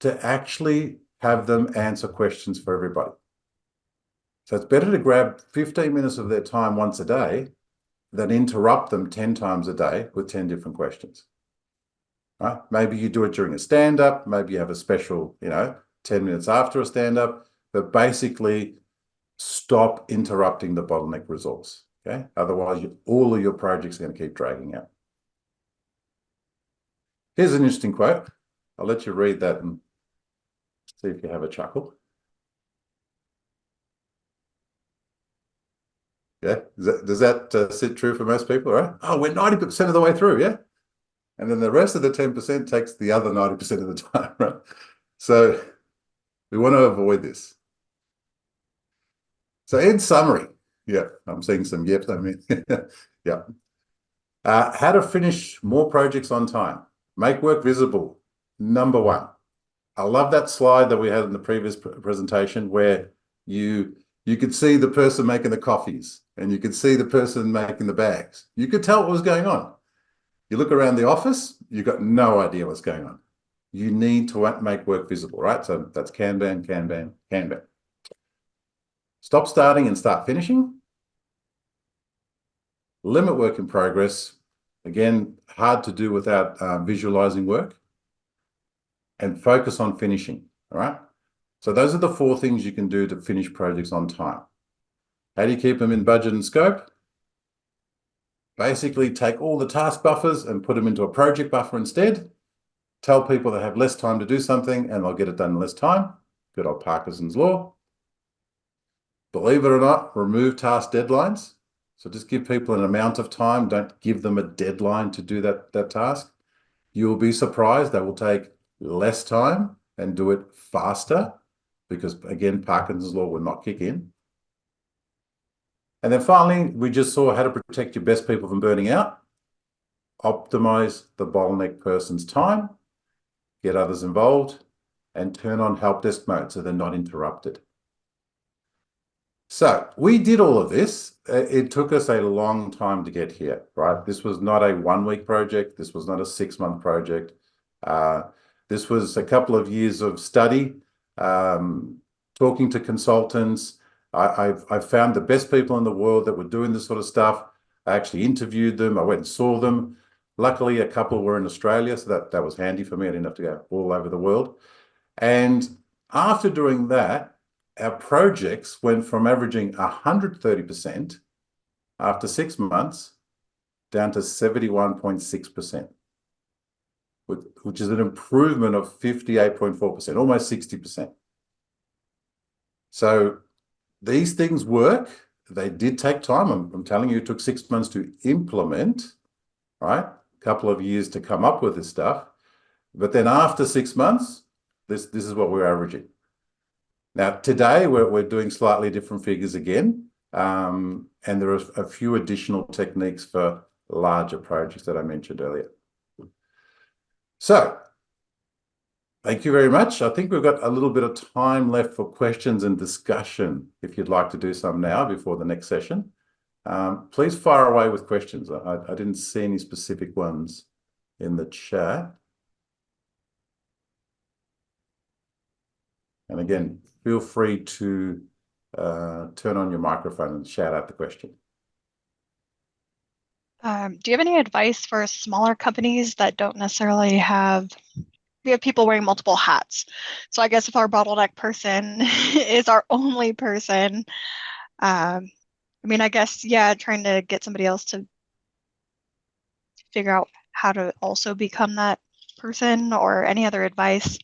to actually have them answer questions for everybody. So it's better to grab 15 minutes of their time once a day than interrupt them 10 times a day with 10 different questions. Right? Maybe you do it during a stand-up, maybe you have a special, 10 minutes after a stand-up, but basically stop interrupting the bottleneck resource. Okay? Otherwise, all of your projects are going to keep dragging out. Here's an interesting quote. I'll let you read that and see if you have a chuckle. Yeah, does that sit true for most people, right? Oh, we're 90% of the way through, yeah? And then the rest of the 10% takes the other 90% of the time, right? So we want to avoid this. So in summary, yeah, I'm seeing some yeps, I mean, yeah. How to finish more projects on time. Make work visible, number one. I love that slide that we had in the previous presentation where you could see the person making the coffees and you could see the person making the bags. You could tell what was going on. You look around the office, you've got no idea what's going on. You need to make work visible, right? So that's Kanban, Kanban, Kanban. Stop starting and start finishing. Limit work in progress. Again, hard to do without visualizing work. And focus on finishing, all right? So those are the 4 things you can do to finish projects on time. How do you keep them in budget and scope? Basically, take all the task buffers and put them into a project buffer instead. Tell people they have less time to do something and they'll get it done in less time. Good old Parkinson's law. Believe it or not, remove task deadlines. So just give people an amount of time. Don't give them a deadline to do that task. You'll be surprised. They will take less time and do it faster because, again, Parkinson's law will not kick in. And then finally, we just saw how to protect your best people from burning out. Optimize the bottleneck person's time, get others involved, and turn on help desk mode so they're not interrupted. So we did all of this. It took us a long time to get here, right? This was not a 1-week project. This was not a 6-month project. This was a couple of years of study, talking to consultants. I found the best people in the world that were doing this sort of stuff. I actually interviewed them. I went and saw them. Luckily, a couple were in Australia, so that was handy for me. I didn't have to go all over the world. And after doing that, our projects went from averaging 130% after 6 months down to 71.6%, which is an improvement of 58.4%, almost 60%. So these things work. They did take time. I'm telling you, it took 6 months to implement, right? A couple of years to come up with this stuff. But then after 6 months, this is what we're averaging. Now, today, we're doing slightly different figures again. And there are a few additional techniques for larger projects that I mentioned earlier. So, thank you very much. I think we've got a little bit of time left for questions and discussion, if you'd like to do some now before the next session. Please fire away with questions. I didn't see any specific ones in the chat. And again, feel free to turn on your microphone and shout out the question. Do you have any advice for smaller companies that don't necessarily have, we have people wearing multiple hats? So I guess if our bottleneck person is our only person, I mean, I guess, yeah, trying to get somebody else to figure out how to also become that person, or any other advice?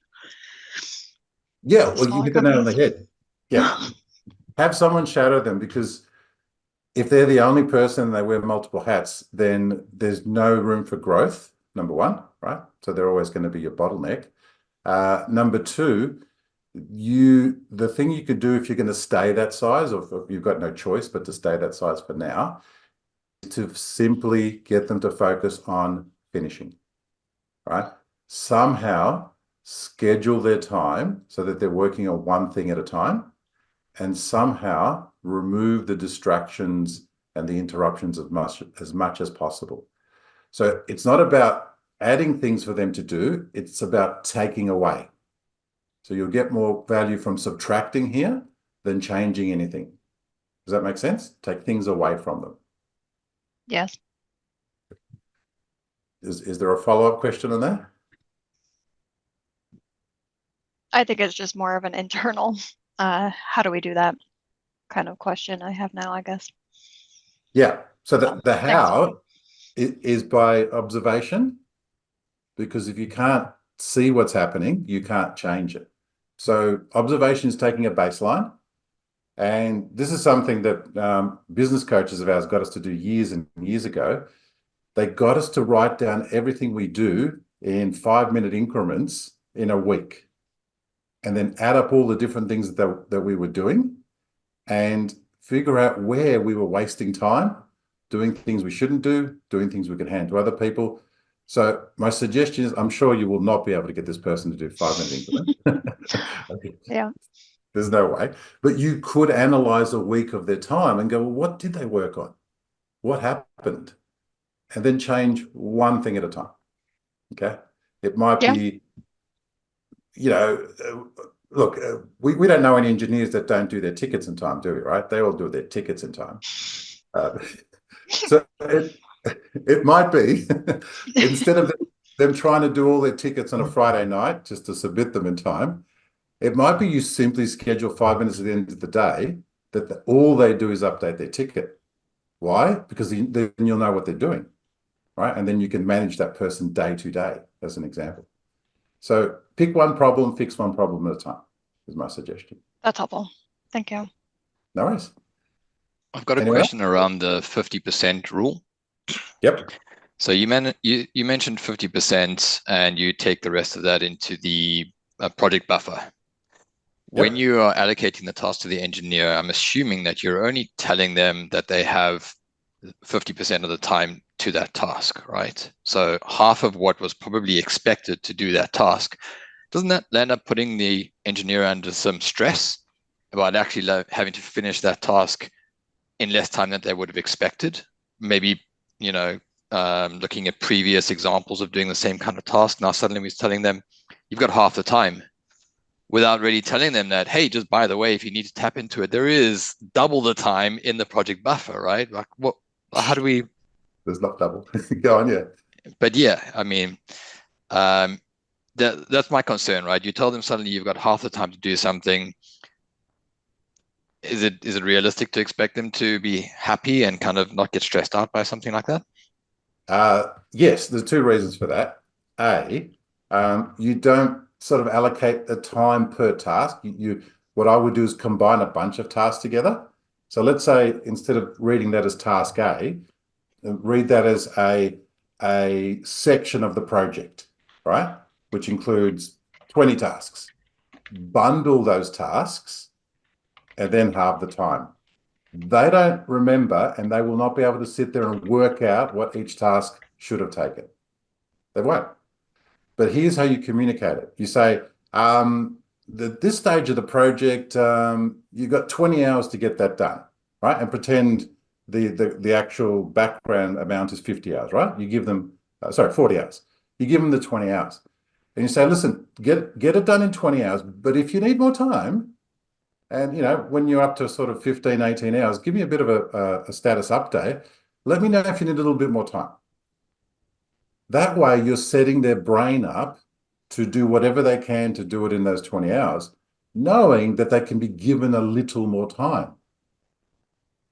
Yeah, well, you hit the nail on the head. Yeah. Have someone shadow them, because if they're the only person and they wear multiple hats, then there's no room for growth, number one, right? So they're always going to be your bottleneck. Number two, the thing you could do if you're going to stay that size, or if you've got no choice but to stay that size for now, is to simply get them to focus on finishing, right? Somehow schedule their time so that they're working on one thing at a time, and somehow remove the distractions and the interruptions as much as possible. So it's not about adding things for them to do, it's about taking away. So you'll get more value from subtracting here than changing anything. Does that make sense? Take things away from them. Yes. Is there a follow-up question on that? I think it's just more of an internal, how do we do that kind of question I have now, I guess. Yeah. So the Thanks. how is by observation, because if you can't see what's happening, you can't change it. So observation is taking a baseline. And this is something that business coaches of ours got us to do years and years ago. They got us to write down everything we do in 5-minute increments in a week, and then add up all the different things that we were doing and figure out where we were wasting time, doing things we shouldn't do, doing things we could hand to other people. So my suggestion is, I'm sure you will not be able to get this person to do 5-minute increments. Okay. Yeah. There's no way. But you could analyze a week of their time and go, well, what did they work on? What happened? And then change one thing at a time. Okay. It might be, look, we don't know any engineers that don't do their tickets in time, do we? Right? They all do their tickets in time. So it might be, instead of them trying to do all their tickets on a Friday night just to submit them in time, it might be you simply schedule 5 minutes at the end of the day that all they do is update their ticket. Why? Because then you'll know what they're doing, right? And then you can manage that person day to day, as an example. So pick one problem, fix one problem at a time, is my suggestion. That's helpful. Thank you. No worries. I've got a question around the 50% rule. Yep. So you mentioned 50% and you take the rest of that into the project buffer. When you are allocating the task to the engineer, I'm assuming that you're only telling them that they have 50% of the time to that task, right? So half of what was probably expected to do that task, doesn't that end up putting the engineer under some stress about actually having to finish that task in less time than they would have expected? Maybe, looking at previous examples of doing the same kind of task, now suddenly we're telling them, you've got half the time, without really telling them that, hey, just by the way, if you need to tap into it, there is double the time in the project buffer, right? Like, how do we? There's not double. Go on, yeah. But yeah, I mean, that's my concern, right? You tell them suddenly you've got half the time to do something. Is it realistic to expect them to be happy and kind of not get stressed out by something like that? Yes, there's two reasons for that. You don't sort of allocate the time per task. What I would do is combine a bunch of tasks together. So let's say instead of reading that as task A, read that as a section of the project, right? Which includes 20 tasks. Bundle those tasks and then halve the time. They don't remember, and they will not be able to sit there and work out what each task should have taken. They won't. But here's how you communicate it. You say, this stage of the project, you've got 20 hours to get that done, right? And pretend the actual background amount is 50 hours, right? You give them, 40 hours. You give them the 20 hours. And you say, listen, get it done in 20 hours. But if you need more time, and, when you're up to sort of 15, 18 hours, give me a bit of a status update. Let me know if you need a little bit more time. That way, you're setting their brain up to do whatever they can to do it in those 20 hours, knowing that they can be given a little more time.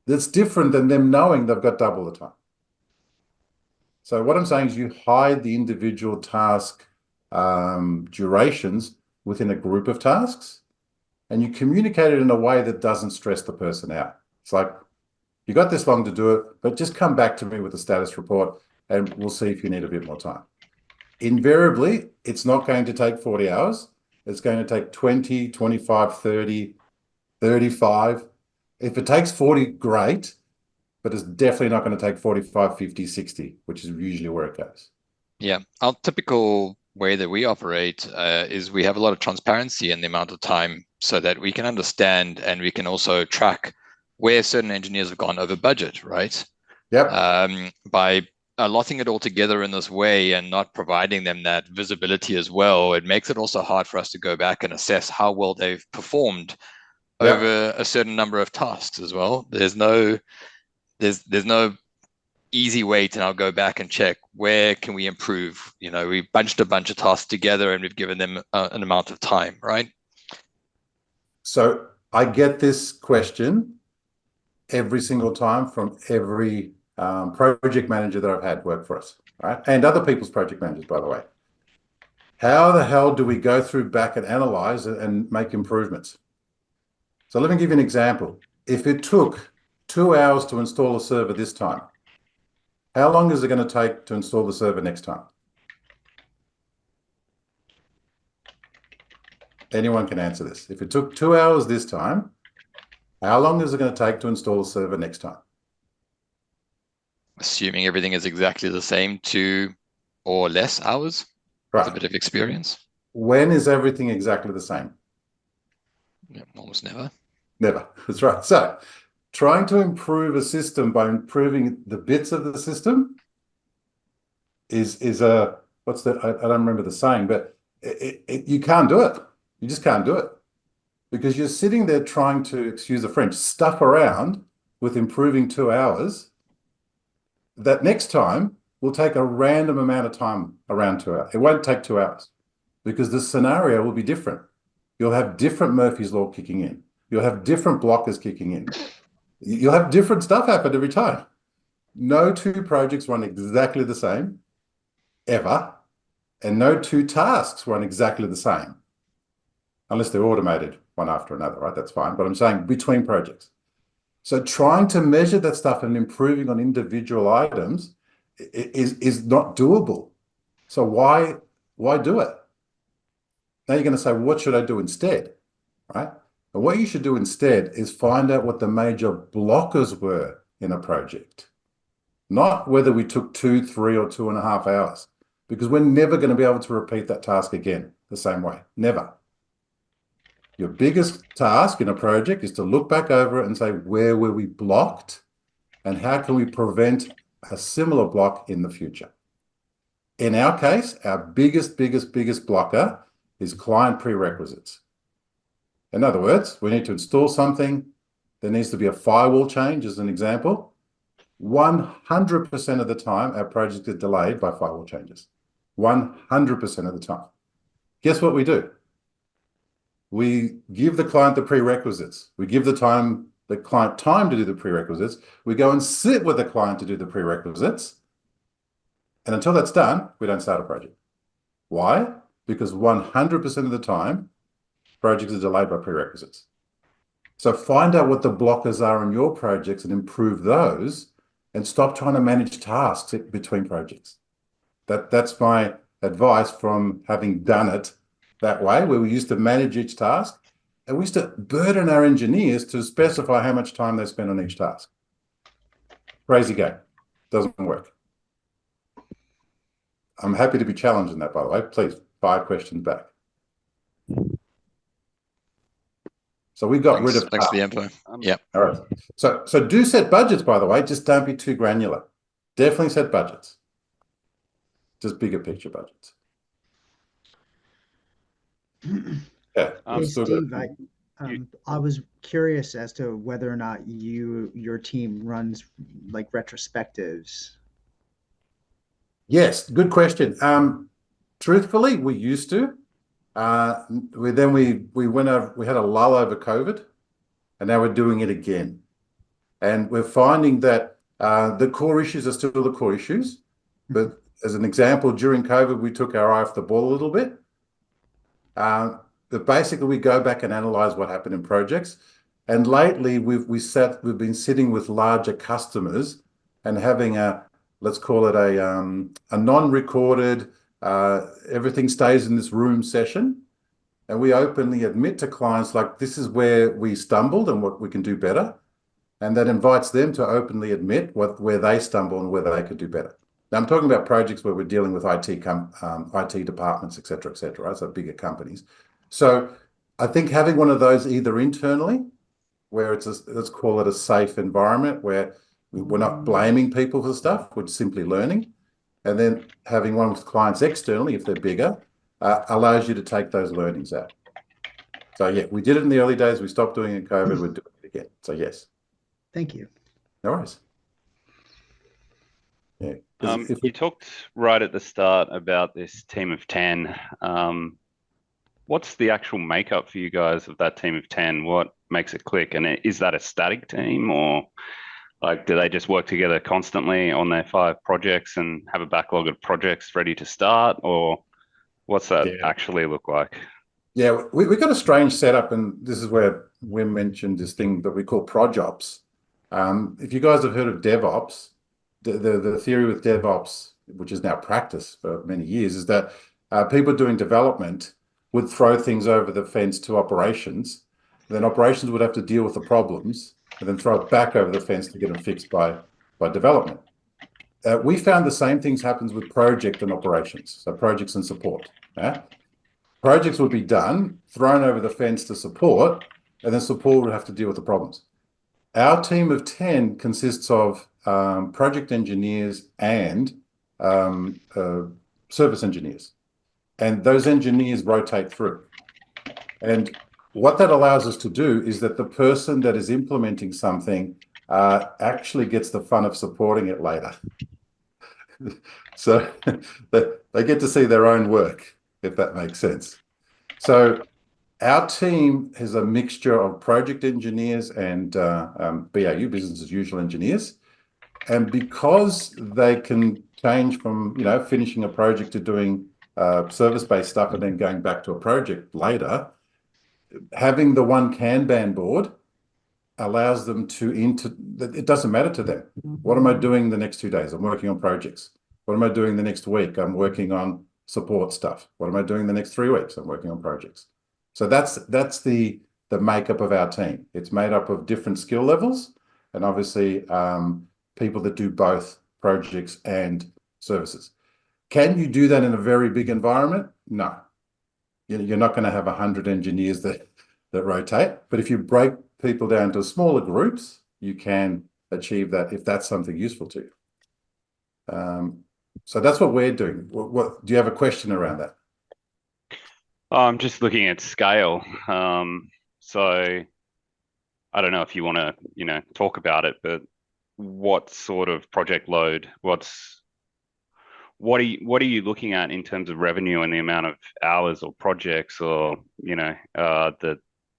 That's different than them knowing they've got double the time. So what I'm saying is you hide the individual task durations within a group of tasks, and you communicate it in a way that doesn't stress the person out. It's like, you got this long to do it, but just come back to me with a status report and we'll see if you need a bit more time. invariably, it's not going to take 40 hours. It's going to take 20, 25, 30, 35. If it takes 40, great, but it's definitely not going to take 45, 50, 60, which is usually where it goes. Yeah, our typical way that we operate is we have a lot of transparency in the amount of time so that we can understand and we can also track where certain engineers have gone over budget, right? Yep. By allotting it all together in this way and not providing them that visibility as well, it makes it also hard for us to go back and assess how well they've performed over a certain number of tasks as well. There's no easy way to now go back and check where can we improve. You know, we bunched a bunch of tasks together and we've given them an amount of time, right? So I get this question every single time from every project manager that I've had work for us, right? And other people's project managers, by the way. How the hell do we go through back and analyze and make improvements? So let me give you an example. If it took 2 hours to install a server this time, how long is it going to take to install the server next time? Anyone can answer this. If it took 2 hours this time, how long is it going to take to install the server next time? Assuming everything is exactly the same, 2 or less hours, Right. with a bit of experience. When is everything exactly the same? Yeah, almost never. Never. That's right. So trying to improve a system by improving the bits of the system is a, what's the, I don't remember the saying, but you can't do it. You just can't do it because you're sitting there trying to, excuse the French, stuff around with improving 2 hours. That next time will take a random amount of time around 2 hours. It won't take 2 hours because the scenario will be different. You'll have different Murphy's Law kicking in. You'll have different blockers kicking in. You'll have different stuff happen every time. No two projects run exactly the same, ever. And no two tasks run exactly the same. Unless they're automated one after another, right? That's fine. But I'm saying between projects. So trying to measure that stuff and improving on individual items is not doable. So why do it? Now you're going to say, what should I do instead, right? And what you should do instead is find out what the major blockers were in a project, not whether we took 2, 3, or 2.5 hours, because we're never going to be able to repeat that task again the same way. Never. Your biggest task in a project is to look back over it and say, where were we blocked and how can we prevent a similar block in the future? In our case, our biggest blocker is client prerequisites. In other words, we need to install something. There needs to be a firewall change, as an example. 100% of the time, our project is delayed by firewall changes. 100% of the time. Guess what we do? We give the client the prerequisites. We give the client time to do the prerequisites. We go and sit with the client to do the prerequisites. And until that's done, we don't start a project. Why? Because 100% of the time, projects are delayed by prerequisites. So find out what the blockers are in your projects and improve those and stop trying to manage tasks between projects. That's my advice from having done it that way, where we used to manage each task and we used to burden our engineers to specify how much time they spend on each task. Crazy game. Doesn't work. I'm happy to be challenged in that, by the way. Please, 5 questions back. So we got rid of. Thanks for the info. Yeah. All right. So do set budgets, by the way. Just don't be too granular. Definitely set budgets. Just bigger picture budgets. Yeah. Hey, Steve, I was curious as to whether or not your team runs like retrospectives. Yes, good question. Truthfully, we used to. We went over, we had a lull over COVID, and now we're doing it again. And we're finding that the core issues are still the core issues. But as an example, during COVID, we took our eye off the ball a little bit. But basically, we go back and analyze what happened in projects. And lately, we've been sitting with larger customers and having let's call it a non-recorded everything stays in this room session, and we openly admit to clients, like, this is where we stumbled and what we can do better. And that invites them to openly admit where they stumble and where they could do better. Now, I'm talking about projects where we're dealing with IT departments, et cetera, right? So bigger companies. So I think having one of those either internally, where it's let's call it a safe environment where we're not blaming people for stuff, we're simply learning. And then having one with clients externally, if they're bigger, allows you to take those learnings out. So yeah, we did it in the early days. We stopped doing it in COVID. We're doing it again. So yes. Thank you. No worries. Yeah. You talked right at the start about this team of 10. What's the actual makeup for you guys of that team of 10? What makes it click? And is that a static team, or like, do they just work together constantly on their 5 projects and have a backlog of projects ready to start, or what's that actually look like? Yeah, we got a strange setup, and this is where Wim mentioned this thing that we call projops. If you guys have heard of DevOps, the theory with DevOps, which is now practice for many years, is that people doing development would throw things over the fence to operations. Then operations would have to deal with the problems and then throw it back over the fence to get them fixed by development. We found the same things happens with project and operations, so projects and support. Projects would be done, thrown over the fence to support, and then support would have to deal with the problems. Our team of 10 consists of project engineers and service engineers. And those engineers rotate through. And what that allows us to do is that the person that is implementing something actually gets the fun of supporting it later. So they get to see their own work, if that makes sense. So our team is a mixture of project engineers and BAU, business as usual engineers. And because they can change from, finishing a project to doing service-based stuff and then going back to a project later, having the one Kanban board allows them to it doesn't matter to them. What am I doing the next 2 days? I'm working on projects. What am I doing the next week? I'm working on support stuff. What am I doing the next 3 weeks? I'm working on projects. So that's the makeup of our team. It's made up of different skill levels, and obviously people that do both projects and services. Can you do that in a very big environment? No. You're not going to have 100 engineers that rotate. But if you break people down to smaller groups, you can achieve that if that's something useful to you. So that's what we're doing. What do you have a question around that? I'm just looking at scale. So I don't know if you want to, talk about it, but what sort of project load? What are you looking at in terms of revenue and the amount of hours or projects, or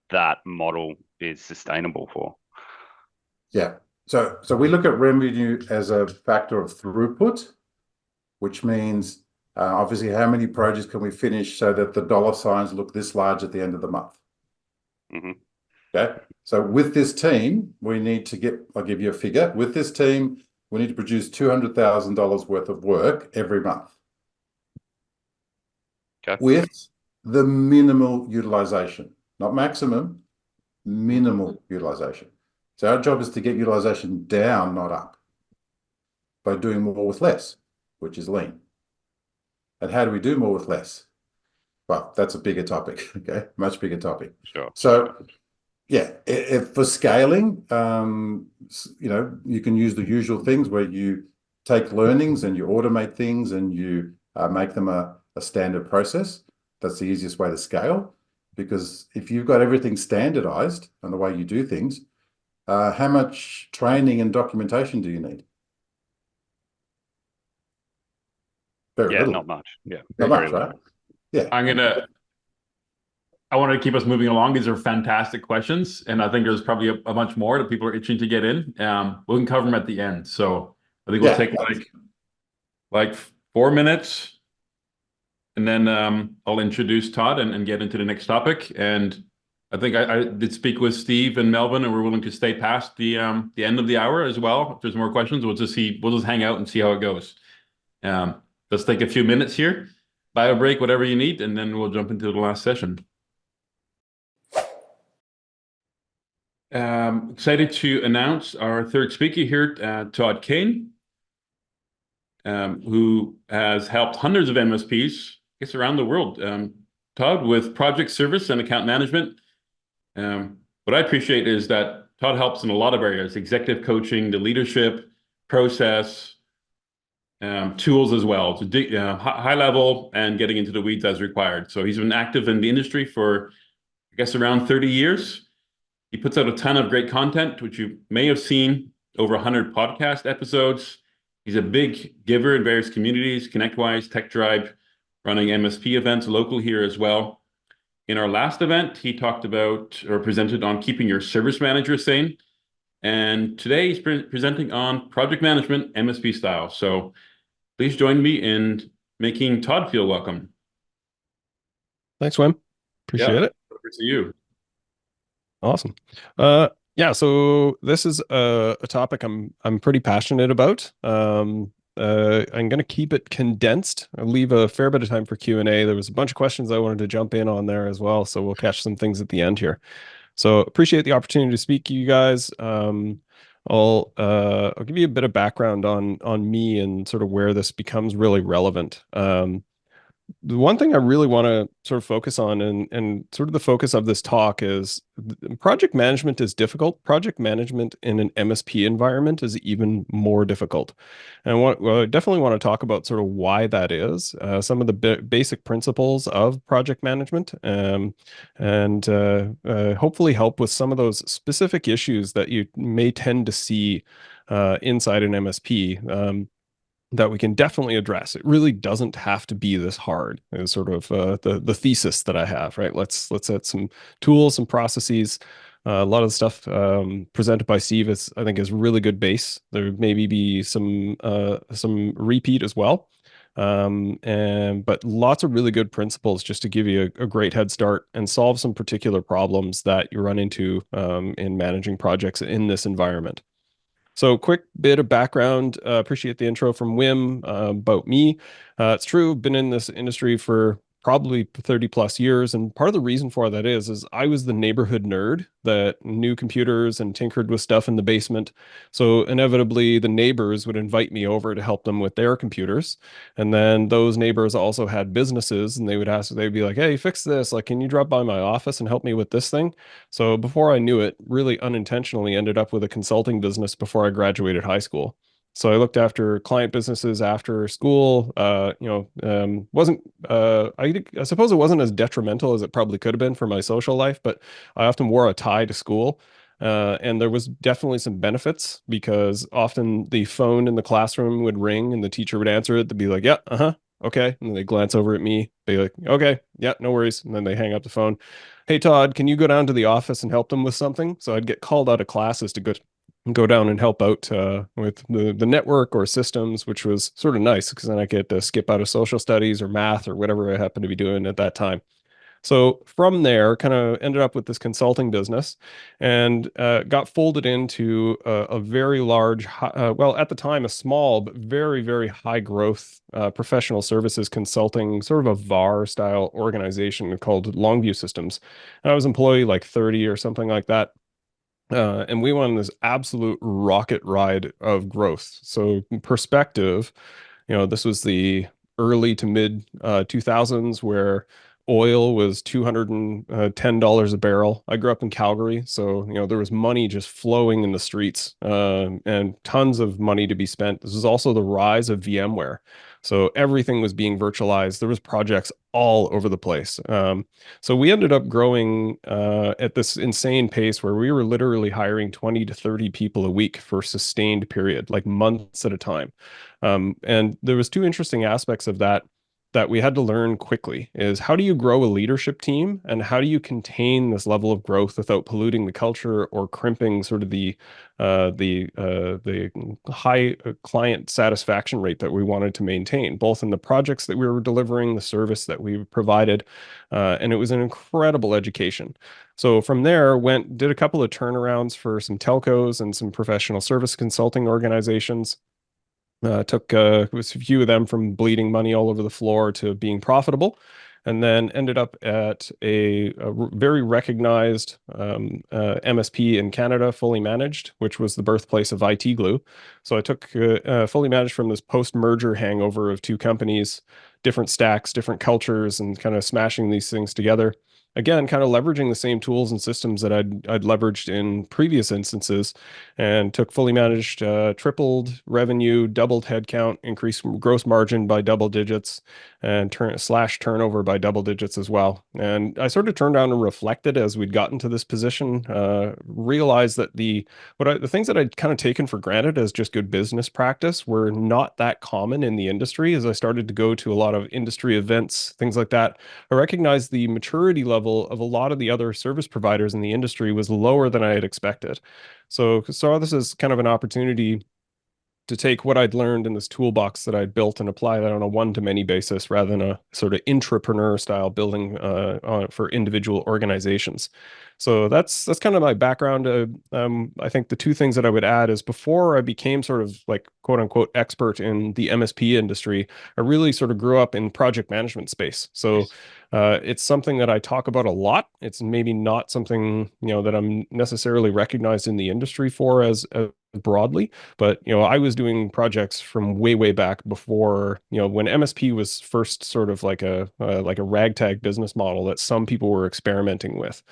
that model is sustainable for? Yeah. So we look at revenue as a factor of throughput, which means obviously how many projects can we finish so that the dollar signs look this large at the end of the month. Mm-hmm. Okay. So with this team, we need to I'll give you a figure. With this team, we need to produce $200,000 worth of work every month. Okay. With the minimal utilization, not maximum, minimal utilization. So our job is to get utilization down, not up, by doing more with less, which is lean. And how do we do more with less? Well, that's a bigger topic, okay? Much bigger topic. Sure. So yeah, if for scaling, you can use the usual things where you take learnings and you automate things and you make them a standard process. That's the easiest way to scale, because if you've got everything standardized on the way you do things, how much training and documentation do you need? Very little. Not much. Yeah, not much, right? Yeah. I want to keep us moving along. These are fantastic questions, and I think there's probably a bunch more that people are itching to get in. We can cover them at the end. So I think we'll take like 4 minutes, and then I'll introduce Todd and get into the next topic. And I think I did speak with Steve and Melvin, and we're willing to stay past the end of the hour as well. If there's more questions, we'll just hang out and see how it goes. Let's take a few minutes here. bio break, whatever you need, and then we'll jump into the last session. Excited to announce our third speaker here, Todd Kane, who has helped hundreds of MSPs, I guess, around the world. Todd, with project service and account management. What I appreciate is that Todd helps in a lot of areas: executive coaching, the leadership process, tools as well, to high level and getting into the weeds as required. So he's been active in the industry for, I guess, around 30 years. He puts out a ton of great content, which you may have seen, over 100 podcast episodes. He's a big giver in various communities, ConnectWise, Tech Tribe, running MSP events local here as well. In our last event, he talked about or presented on keeping your service manager sane. And today he's presenting on project management, MSP style. So please join me in making Todd feel welcome. Thanks, Wim. Appreciate it. Over to you. Awesome. Yeah, so this is a topic I'm pretty passionate about. I'm going to keep it condensed. I'll leave a fair bit of time for Q&A. There was a bunch of questions I wanted to jump in on there as well, so we'll catch some things at the end here. So appreciate the opportunity to speak to you guys. I'll give you a bit of background on me and sort of where this becomes really relevant. The one thing I really want to sort of focus on and sort of the focus of this talk is project management is difficult. Project management in an MSP environment is even more difficult. And I definitely want to talk about sort of why that is, some of the basic principles of project management, and hopefully help with some of those specific issues that you may tend to see inside an MSP. That we can definitely address. It really doesn't have to be this hard. Is sort of the thesis that I have, right? Let's set some tools, some processes. A lot of the stuff presented by Steve I think is really good base. There maybe be some repeat as well, but lots of really good principles just to give you a great head start and solve some particular problems that you run into in managing projects in this environment. So quick bit of background, appreciate the intro from Wim about me. It's true, been in this industry for probably 30 plus years. And part of the reason for that is I was the neighborhood nerd that knew computers and tinkered with stuff in the basement. So inevitably the neighbors would invite me over to help them with their computers. And then those neighbors also had businesses and they'd be like, hey, fix this. Like, can you drop by my office and help me with this thing? So before I knew it, really unintentionally ended up with a consulting business before I graduated high school. So I looked after client businesses after school. I suppose it wasn't as detrimental as it probably could have been for my social life, but I often wore a tie to school. And there was definitely some benefits because often the phone in the classroom would ring and the teacher would answer it to be like, yeah, okay. And they glance over at me, be like, okay, yeah, no worries. And then they hang up the phone. Hey, Todd, can you go down to the office and help them with something? So I'd get called out of classes to go down and help out with the network or systems, which was sort of nice because then I get to skip out of social studies or math or whatever I happened to be doing at that time. So from there, kind of ended up with this consulting business and got folded into a very large, well, at the time, a small but very, very high growth professional services consulting, sort of a VAR style organization called Longview Systems. And I was employee like 30 or something like that. And we went on this absolute rocket ride of growth. So perspective, this was the early to mid 2000s where oil was $210 a barrel. I grew up in Calgary, so there was money just flowing in the streets, and tons of money to be spent. This was also the rise of VMware. So everything was being virtualized. There was projects all over the place. So we ended up growing at this insane pace where we were literally hiring 20 to 30 people a week for a sustained period, like months at a time. And there was two interesting aspects of that we had to learn quickly is how do you grow a leadership team and how do you contain this level of growth without polluting the culture or crimping sort of the high client satisfaction rate that we wanted to maintain, both in the projects that we were delivering, the service that we provided, and it was an incredible education. So from there, did a couple of turnarounds for some telcos and some professional service consulting organizations. Took a few of them from bleeding money all over the floor to being profitable, and then ended up at a very recognized MSP in Canada, Fully Managed, which was the birthplace of IT Glue. So I took Fully Managed from this post-merger hangover of two companies, different stacks, different cultures, and kind of smashing these things together. Again, kind of leveraging the same tools and systems that I'd leveraged in previous instances, and took Fully Managed, tripled revenue, doubled headcount, increased gross margin by double digits, and turnover by double digits as well. And I sort of turned around and reflected as we'd gotten to this position, realized that the things that I'd kind of taken for granted as just good business practice were not that common in the industry. As I started to go to a lot of industry events, things like that, I recognized the maturity level of a lot of the other service providers in the industry was lower than I had expected. So saw this as kind of an opportunity to take what I'd learned in this toolbox that I'd built and apply that on a one-to-many basis rather than a sort of intrapreneur style building for individual organizations. So that's kind of my background. I think the two things that I would add is before I became sort of like quote unquote expert in the MSP industry, I really sort of grew up in project management space. So it's something that I talk about a lot. It's maybe not something, that I'm necessarily recognized in the industry for as broadly, but I was doing projects from way back before, when MSP was first sort of like a ragtag business model that some people were experimenting with.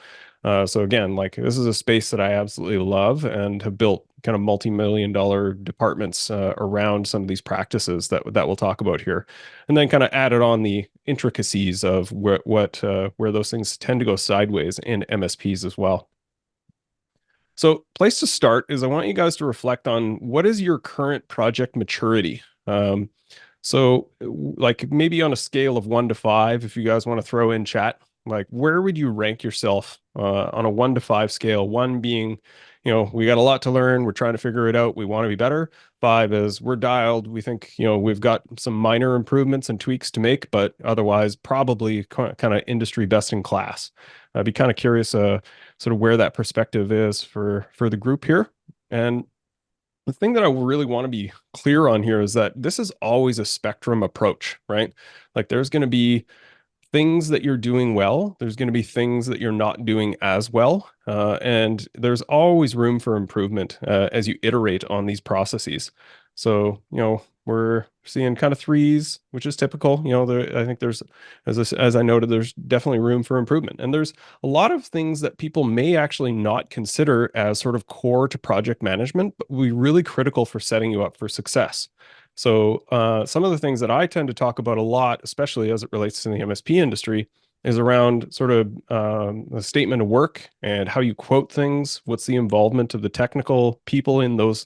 So again, like this is a space that I absolutely love and have built kind of multi-million-dollar departments around some of these practices that we'll talk about here, and then kind of added on the intricacies of where those things tend to go sideways in MSPs as well. So place to start is I want you guys to reflect on what is your current project maturity. So like maybe on a scale of 1 to 5, if you guys want to throw in chat, like where would you rank yourself on a 1 to 5 scale? 1 being, we got a lot to learn. We're trying to figure it out. We want to be better. 5 is we're dialed. We think, we've got some minor improvements and tweaks to make, but otherwise probably kind of industry best in class. I'd be kind of curious sort of where that perspective is for the group here. And the thing that I really want to be clear on here is that this is always a spectrum approach, right? Like there's going to be things that you're doing well. There's going to be things that you're not doing as well. And there's always room for improvement as you iterate on these processes. So, we're seeing kind of 3s, which is typical. I think there's, as I noted, there's definitely room for improvement. And there's a lot of things that people may actually not consider as sort of core to project management, but will be really critical for setting you up for success. So some of the things that I tend to talk about a lot, especially as it relates to the MSP industry, is around sort of a statement of work and how you quote things. What's the involvement of the technical people in those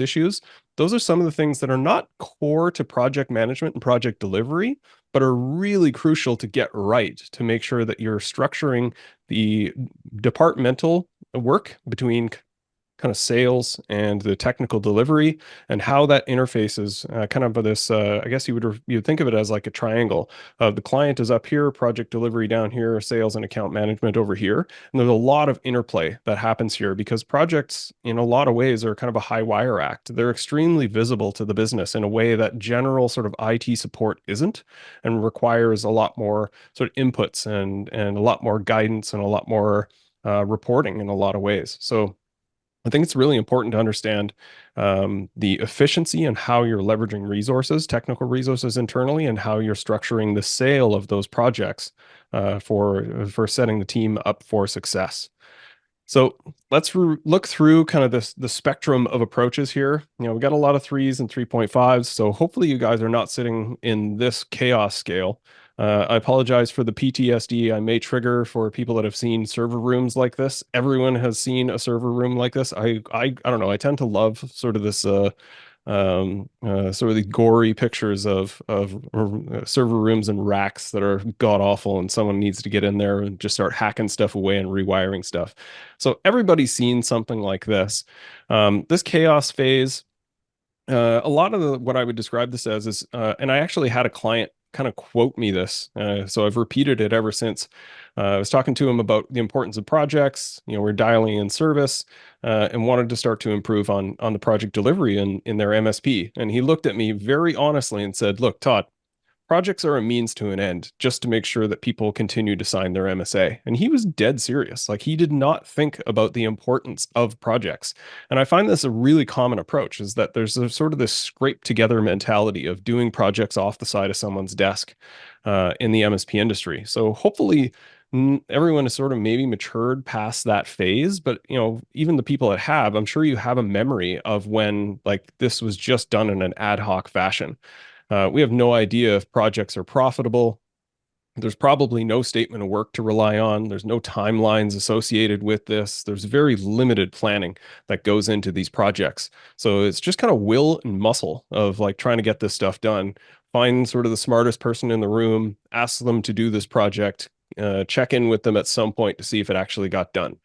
issues? Those are some of the things that are not core to project management and project delivery, but are really crucial to get right to make sure that you're structuring the departmental work between kind of sales and the technical delivery, and how that interfaces kind of this, I guess you would think of it as like a triangle. The client is up here, project delivery down here, sales and account management over here. And there's a lot of interplay that happens here because projects in a lot of ways are kind of a high wire act. They're extremely visible to the business in a way that general sort of IT support isn't, and requires a lot more sort of inputs and a lot more guidance and a lot more reporting in a lot of ways. So I think it's really important to understand the efficiency and how you're leveraging resources, technical resources internally, and how you're structuring the sale of those projects for setting the team up for success. So let's look through kind of the spectrum of approaches here. We got a lot of 3s and 3.5s. So hopefully you guys are not sitting in this chaos scale. I apologize for the PTSD I may trigger for people that have seen server rooms like this. Everyone has seen a server room like this. I don't know. I tend to love sort of this sort of the gory pictures of server rooms and racks that are god awful, and someone needs to get in there and just start hacking stuff away and rewiring stuff. So everybody's seen something like this. This chaos phase. A lot of what I would describe this as is, and I actually had a client kind of quote me this. So I've repeated it ever since. I was talking to him about the importance of projects. We're dialing in service and wanted to start to improve on the project delivery in their MSP. And he looked at me very honestly and said, "Look, Todd, projects are a means to an end just to make sure that people continue to sign their MSA." And he was dead serious. Like, he did not think about the importance of projects. And I find this a really common approach, is that there's a sort of this scrape together mentality of doing projects off the side of someone's desk in the MSP industry. So hopefully everyone has sort of maybe matured past that phase, but even the people that have, I'm sure you have a memory of when like this was just done in an ad hoc fashion. We have no idea if projects are profitable. There's probably no statement of work to rely on. There's no timelines associated with this. There's very limited planning that goes into these projects. So it's just kind of will and muscle of like trying to get this stuff done. Find sort of the smartest person in the room, ask them to do this project, check in with them at some point to see if it actually got done.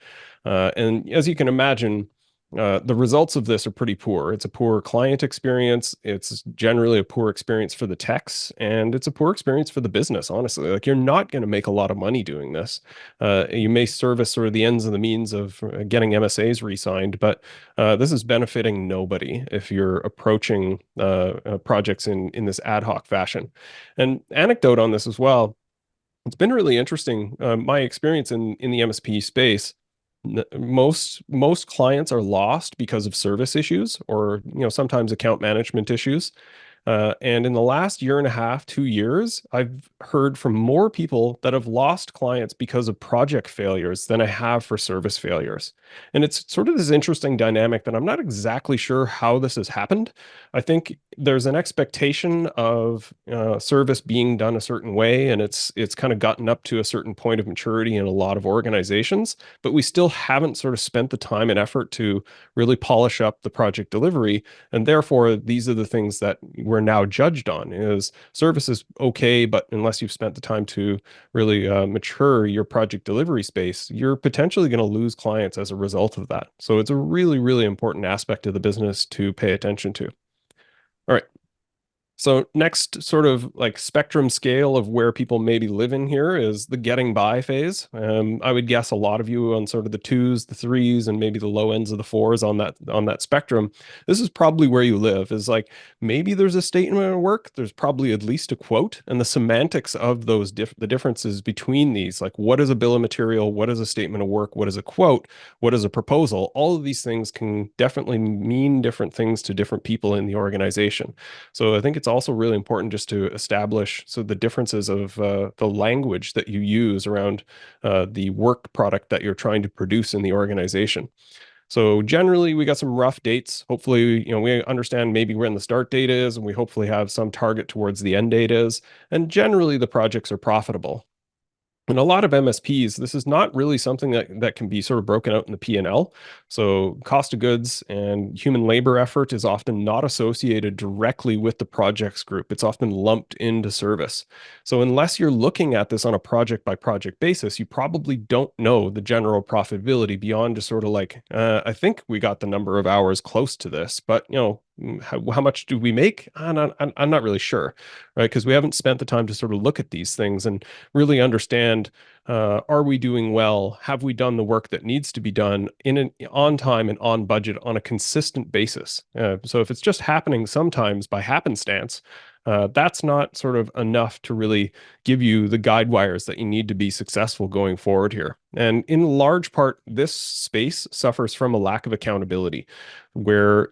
And as you can imagine, the results of this are pretty poor. It's a poor client experience. It's generally a poor experience for the techs, and it's a poor experience for the business, honestly. Like, you're not going to make a lot of money doing this. You may service sort of the ends and the means of getting MSAs re-signed, but this is benefiting nobody if you're approaching projects in this ad hoc fashion. And anecdote on this as well, it's been really interesting. My experience in the MSP space, most clients are lost because of service issues or sometimes account management issues. And in the last year and a half, 2 years, I've heard from more people that have lost clients because of project failures than I have for service failures. And it's sort of this interesting dynamic that I'm not exactly sure how this has happened. I think there's an expectation of service being done a certain way, and it's kind of gotten up to a certain point of maturity in a lot of organizations, but we still haven't sort of spent the time and effort to really polish up the project delivery. And therefore, these are the things that we're now judged on. Is service is okay, but unless you've spent the time to really mature your project delivery space, you're potentially going to lose clients as a result of that. So it's a really, really important aspect of the business to pay attention to. All right. So next sort of like spectrum scale of where people maybe live in here is the getting by phase. I would guess a lot of you on sort of the 2s, the 3s, and maybe the low ends of the 4s on that spectrum. This is probably where you live. Is like maybe there's a statement of work. There's probably at least a quote, and the semantics of those the differences between these, like what is a bill of material, what is a statement of work, what is a quote, what is a proposal. All of these things can definitely mean different things to different people in the organization. So I think it's also really important just to establish the differences of the language that you use around the work product that you're trying to produce in the organization. So generally, we got some rough dates. Hopefully, we understand maybe when the start date is, and we hopefully have some target towards the end date is. And generally, the projects are profitable. In a lot of MSPs, this is not really something that can be sort of broken out in the P&L. So cost of goods and human labor effort is often not associated directly with the projects group. It's often lumped into service. So unless you're looking at this on a project by project basis, you probably don't know the general profitability beyond just sort of like, I think we got the number of hours close to this, but how much do we make? I'm not really sure, right? Because we haven't spent the time to sort of look at these things and really understand, are we doing well? Have we done the work that needs to be done on time and on budget on a consistent basis? So if it's just happening sometimes by happenstance, that's not sort of enough to really give you the guide wires that you need to be successful going forward here. And in large part, this space suffers from a lack of accountability, where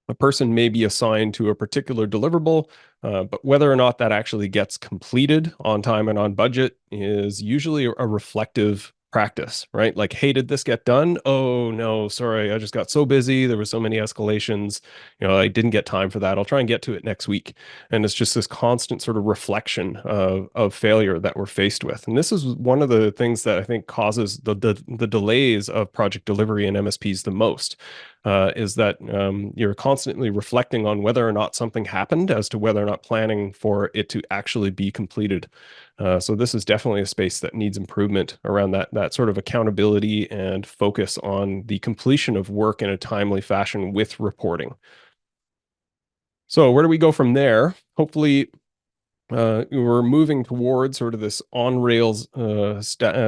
a person may be assigned to a particular deliverable, but whether or not that actually gets completed on time and on budget is usually a reflective practice, right? Like, hey, did this get done? Oh, no, sorry, I just got so busy. There were so many escalations. I didn't get time for that. I'll try and get to it next week. And it's just this constant sort of reflection of failure that we're faced with. And this is one of the things that I think causes the delays of project delivery in MSPs the most. Is that you're constantly reflecting on whether or not something happened as to whether or not planning for it to actually be completed. So this is definitely a space that needs improvement around that sort of accountability and focus on the completion of work in a timely fashion with reporting. So where do we go from there? Hopefully, we're moving towards sort of this on rails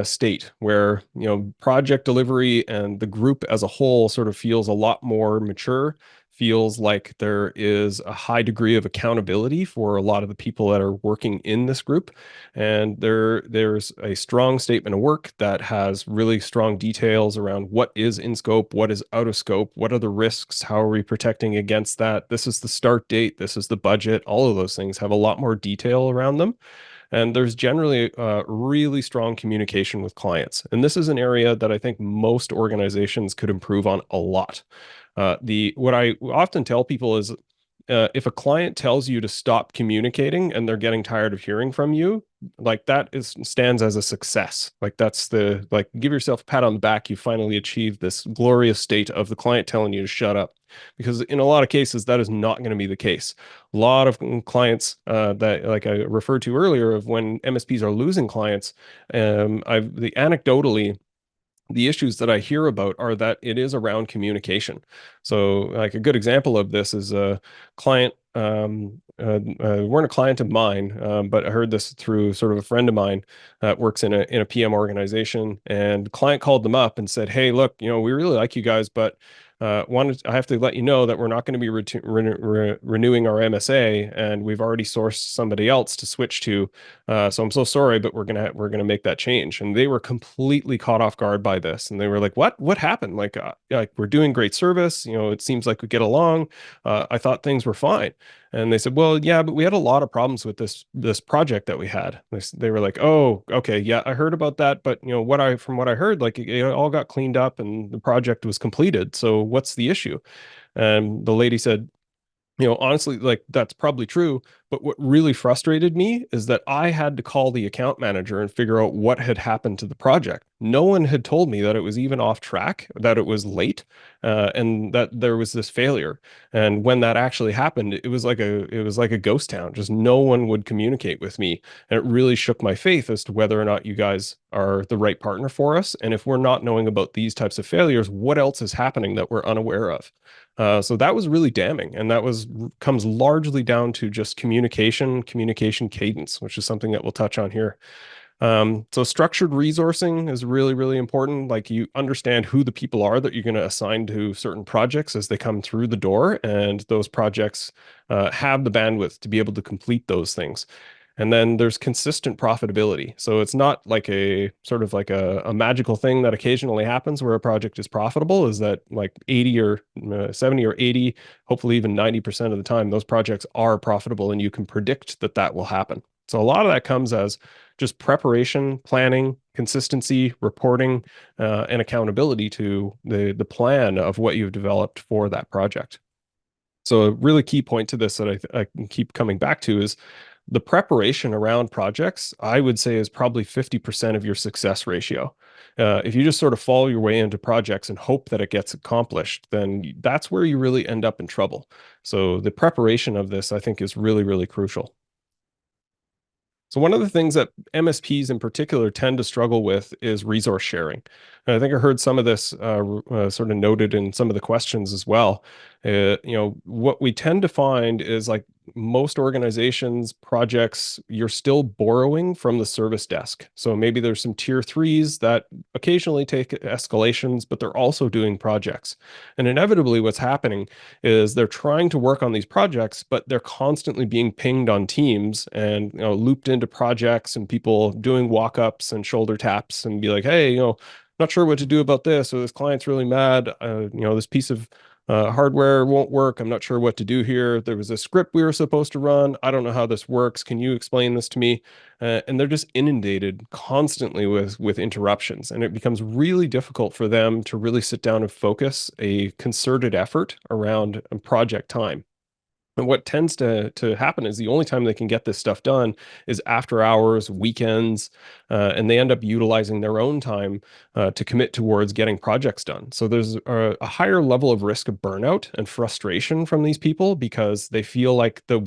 state where, you know, project delivery and the group as a whole sort of feels a lot more mature, feels like there is a high degree of accountability for a lot of the people that are working in this group. And there's a strong statement of work that has really strong details around what is in scope, what is out of scope, what are the risks, how are we protecting against that? This is the start date, this is the budget. All of those things have a lot more detail around them. And there's generally really strong communication with clients. And this is an area that I think most organizations could improve on a lot. What I often tell people is if a client tells you to stop communicating and they're getting tired of hearing from you, like that stands as a success. Like give yourself a pat on the back. You finally achieved this glorious state of the client telling you to shut up, because in a lot of cases that is not going to be the case. A lot of clients that, like I referred to earlier, of when MSPs are losing clients, anecdotally, the issues that I hear about are that it is around communication. So like a good example of this is a client, weren't a client of mine, but I heard this through sort of a friend of mine that works in a PM organization, and the client called them up and said, "Hey, look, you know, we really like you guys, but I have to let you know that we're not going to be renewing our MSA, and we've already sourced somebody else to switch to. So I'm so sorry, but we're gonna make that change." And they were completely caught off guard by this, and they were like, "What happened? Like we're doing great service. You know, it seems like we get along. I thought things were fine." And they said, "Well, yeah, but we had a lot of problems with this project that we had." They were like, "Oh, okay, yeah, I heard about that, but you know from what I heard, like it all got cleaned up and the project was completed. So what's the issue?" And the lady said, "You know, honestly, like that's probably true. But what really frustrated me is that I had to call the account manager and figure out what had happened to the project. No one had told me that it was even off track, that it was late, and that there was this failure. And when that actually happened, it was like a ghost town. Just no one would communicate with me, and it really shook my faith as to whether or not you guys are the right partner for us. And if we're not knowing about these types of failures, what else is happening that we're unaware of?" So that was really damning, and that comes largely down to just communication cadence, which is something that we'll touch on here. So structured resourcing is really, really important. Like you understand who the people are that you're going to assign to certain projects as they come through the door, and those projects have the bandwidth to be able to complete those things. And then there's consistent profitability. So it's not like a sort of like a magical thing that occasionally happens where a project is profitable. Is that like 80 or 70 or 80, hopefully even 90% of the time, those projects are profitable and you can predict that that will happen. So a lot of that comes as just preparation, planning, consistency, reporting, and accountability to the plan of what you've developed for that project. So a really key point to this that I keep coming back to is the preparation around projects, I would say, is probably 50% of your success ratio. If you just sort of follow your way into projects and hope that it gets accomplished, then that's where you really end up in trouble. So the preparation of this, I think, is really, really crucial. So one of the things that MSPs in particular tend to struggle with is resource sharing. And I think I heard some of this sort of noted in some of the questions as well. You know, what we tend to find is like most organizations, projects, you're still borrowing from the service desk. So maybe there's some tier threes that occasionally take escalations, but they're also doing projects. And inevitably what's happening is they're trying to work on these projects, but they're constantly being pinged on Teams and, you know, looped into projects and people doing walk-ups and shoulder taps and be like, "Hey, you know, not sure what to do about this, or this client's really mad. You know, this piece of hardware won't work. I'm not sure what to do here. There was a script we were supposed to run. I don't know how this works. Can you explain this to me?" And they're just inundated constantly with interruptions, and it becomes really difficult for them to really sit down and focus a concerted effort around project time. And what tends to happen is the only time they can get this stuff done is after hours, weekends, and they end up utilizing their own time to commit towards getting projects done. So there's a higher level of risk of burnout and frustration from these people because they feel like they're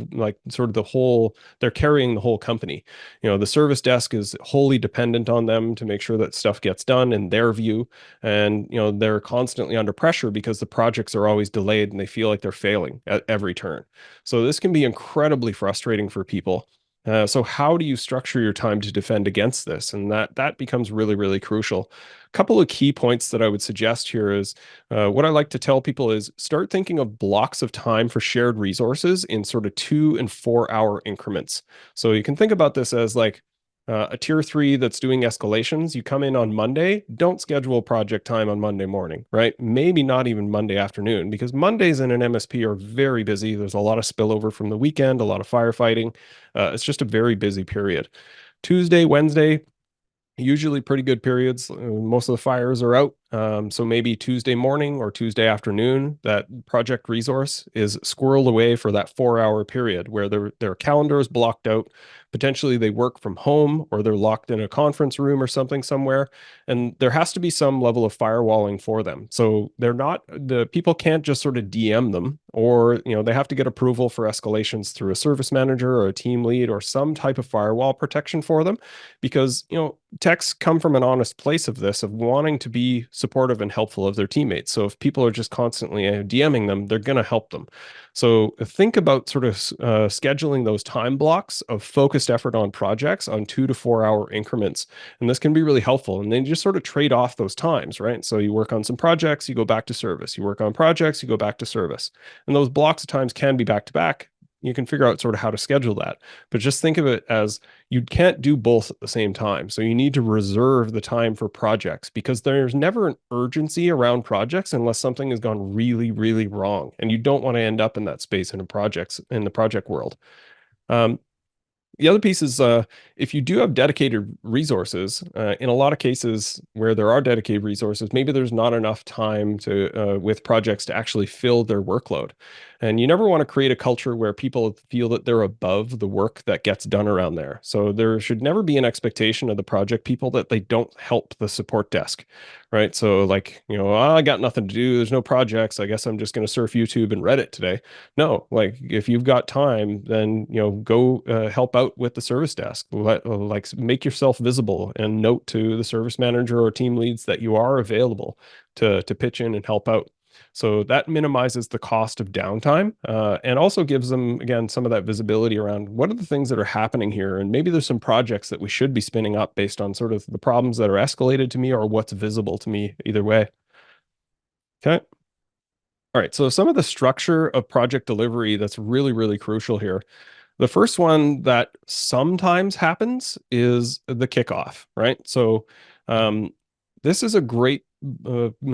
carrying the whole company. You know, the service desk is wholly dependent on them to make sure that stuff gets done in their view, and you know they're constantly under pressure because the projects are always delayed and they feel like they're failing at every turn. So this can be incredibly frustrating for people. So how do you structure your time to defend against this? And that becomes really, really crucial. A couple of key points that I would suggest here is what I like to tell people is start thinking of blocks of time for shared resources in sort of 2 and 4 hour increments. So you can think about this as like a tier 3 that's doing escalations. You come in on Monday, don't schedule project time on Monday morning, right? Maybe not even Monday afternoon, because Mondays in an MSP are very busy. There's a lot of spillover from the weekend, a lot of firefighting. It's just a very busy period. Tuesday, Wednesday, usually pretty good periods. Most of the fires are out. So maybe Tuesday morning or Tuesday afternoon, that project resource is squirreled away for that 4 hour period where their calendar is blocked out. Potentially they work from home or they're locked in a conference room or something somewhere. And there has to be some level of firewalling for them. So the people can't just sort of DM them, or, they have to get approval for escalations through a service manager or a team lead or some type of firewall protection for them, because, techs come from an honest place of this, of wanting to be supportive and helpful of their teammates. So if people are just constantly DMing them, they're going to help them. So think about sort of scheduling those time blocks of focused effort on projects on 2 to 4 hour increments. And this can be really helpful. And then you just sort of trade off those times, right? So you work on some projects, you go back to service. You work on projects, you go back to service. And those blocks of times can be back to back. You can figure out sort of how to schedule that. But just think of it as you can't do both at the same time. So you need to reserve the time for projects, because there's never an urgency around projects unless something has gone really, really wrong. And you don't want to end up in that space in the project world. The other piece is if you do have dedicated resources, in a lot of cases where there are dedicated resources, maybe there's not enough time with projects to actually fill their workload. And you never want to create a culture where people feel that they're above the work that gets done around there. So there should never be an expectation of the project people that they don't help the support desk, right? So like, I got nothing to do. There's no projects. I guess I'm just going to surf YouTube and Reddit today. No, like if you've got time, then, go help out with the service desk. Like make yourself visible and note to the service manager or team leads that you are available to pitch in and help out. So that minimizes the cost of downtime and also gives them, again, some of that visibility around what are the things that are happening here. And maybe there's some projects that we should be spinning up based on sort of the problems that are escalated to me or what's visible to me either way. Okay. All right. So some of the structure of project delivery that's really, really crucial here. The first one that sometimes happens is the kickoff, right? So this is a great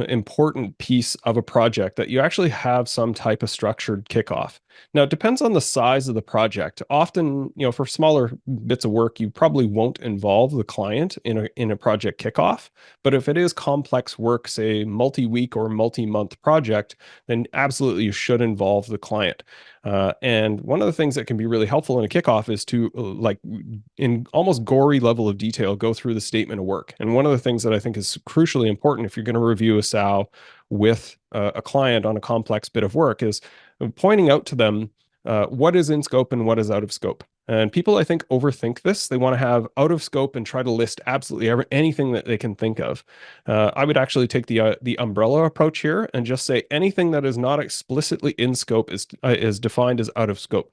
important piece of a project, that you actually have some type of structured kickoff. Now, it depends on the size of the project. Often, for smaller bits of work, you probably won't involve the client in a project kickoff. But if it is complex work, say multi-week or multi-month project, then absolutely you should involve the client. And one of the things that can be really helpful in a kickoff is to, like, in almost gory level of detail, go through the statement of work. And one of the things that I think is crucially important if you're going to review a SAO with a client on a complex bit of work is pointing out to them what is in scope and what is out of scope. And people, I think, overthink this. They want to have out of scope and try to list absolutely anything that they can think of. I would actually take the umbrella approach here and just say anything that is not explicitly in scope is defined as out of scope.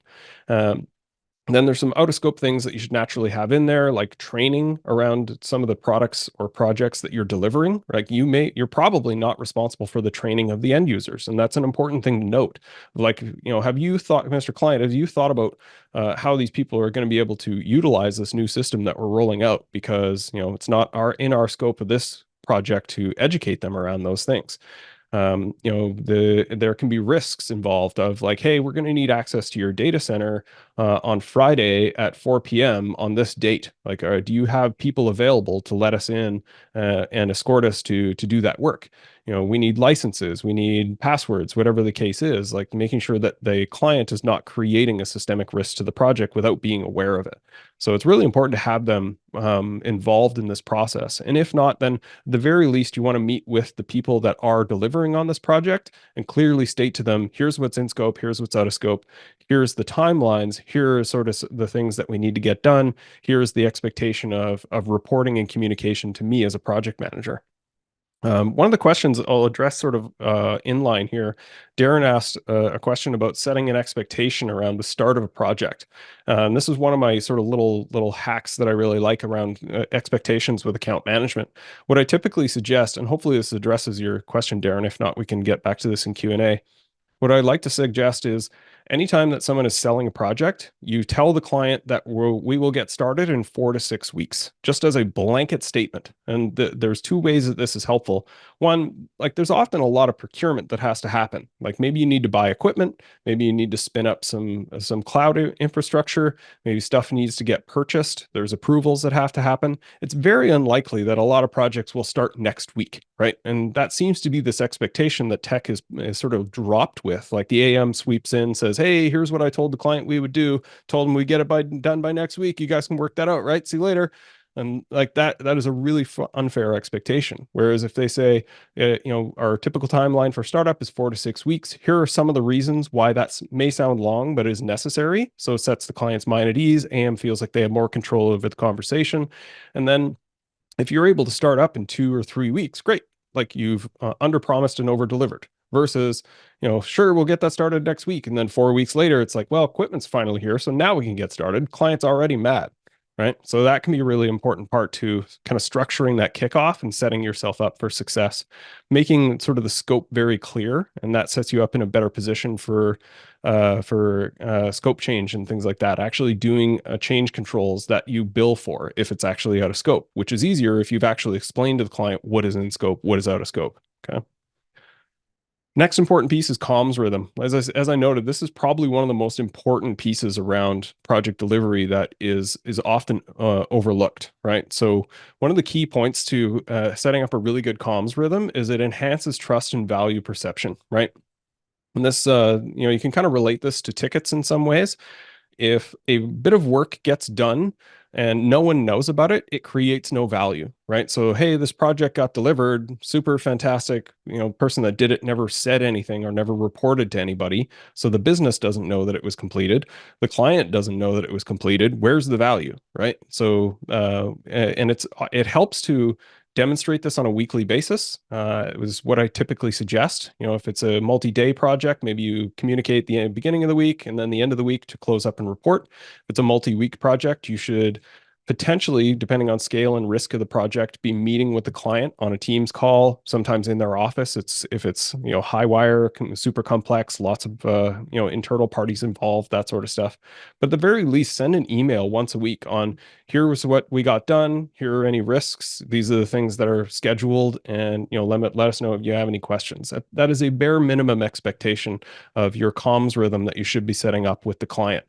Then there's some out of scope things that you should naturally have in there, like training around some of the products or projects that you're delivering. Like you're probably not responsible for the training of the end users. And that's an important thing to note. Like, have you thought, Mr. Client, have you thought about how these people are going to be able to utilize this new system that we're rolling out? Because, it's not in our scope of this project to educate them around those things. There can be risks involved of like, hey, we're going to need access to your data center on Friday at 4 p.m. on this date. Like, do you have people available to let us in and escort us to do that work? We need licenses, we need passwords, whatever the case is, like making sure that the client is not creating a systemic risk to the project without being aware of it. So it's really important to have them involved in this process. And if not, then at the very least, you want to meet with the people that are delivering on this project and clearly state to them, here's what's in scope, here's what's out of scope, here's the timelines, here are sort of the things that we need to get done, here's the expectation of reporting and communication to me as a project manager. One of the questions I'll address sort of inline here, Darren asked a question about setting an expectation around the start of a project. And this is one of my sort of little hacks that I really like around expectations with account management. What I typically suggest, and hopefully this addresses your question, Darren, if not, we can get back to this in Q&A. What I'd like to suggest is anytime that someone is selling a project, you tell the client that we will get started in 4 to 6 weeks, just as a blanket statement. And there's two ways that this is helpful. One, like there's often a lot of procurement that has to happen. Like maybe you need to buy equipment, maybe you need to spin up some cloud infrastructure, maybe stuff needs to get purchased. There's approvals that have to happen. It's very unlikely that a lot of projects will start next week, right? And that seems to be this expectation that tech is sort of dropped with. Like the AM sweeps in, says, hey, here's what I told the client we would do. Told them we get it done by next week. You guys can work that out, right? See you later. And like that is a really unfair expectation. Whereas if they say, our typical timeline for startup is 4 to 6 weeks. Here are some of the reasons why that may sound long, but is necessary. So it sets the client's mind at ease. AM feels like they have more control over the conversation. And then if you're able to start up in 2 or 3 weeks, great. Like you've under-promised and over-delivered. Versus, sure, we'll get that started next week. And then 4 weeks later, it's like, well, equipment's finally here. So now we can get started. Client's already mad, right? So that can be a really important part to kind of structuring that kickoff and setting yourself up for success, making sort of the scope very clear. And that sets you up in a better position for scope change and things like that. Actually doing change controls that you bill for if it's actually out of scope, which is easier if you've actually explained to the client what is in scope, what is out of scope. Okay. Next important piece is comms rhythm. As I noted, this is probably one of the most important pieces around project delivery that is often overlooked, right? So one of the key points to setting up a really good comms rhythm is it enhances trust and value perception, right? And this, you can kind of relate this to tickets in some ways. If a bit of work gets done and no one knows about it, it creates no value, right? So, hey, this project got delivered, super fantastic. Person that did it never said anything or never reported to anybody. So the business doesn't know that it was completed. The client doesn't know that it was completed. Where's the value, right? So, and it helps to demonstrate this on a weekly basis. It was what I typically suggest. If it's a multi-day project, maybe you communicate the beginning of the week and then the end of the week to close up and report. If it's a multi-week project, you should potentially, depending on scale and risk of the project, be meeting with the client on a Teams call, sometimes in their office. If it's high wire, super complex, lots of internal parties involved, that sort of stuff. But at the very least, send an email once a week on here was what we got done. Here are any risks. These are the things that are scheduled, and let us know if you have any questions. That is a bare minimum expectation of your comms rhythm that you should be setting up with the client.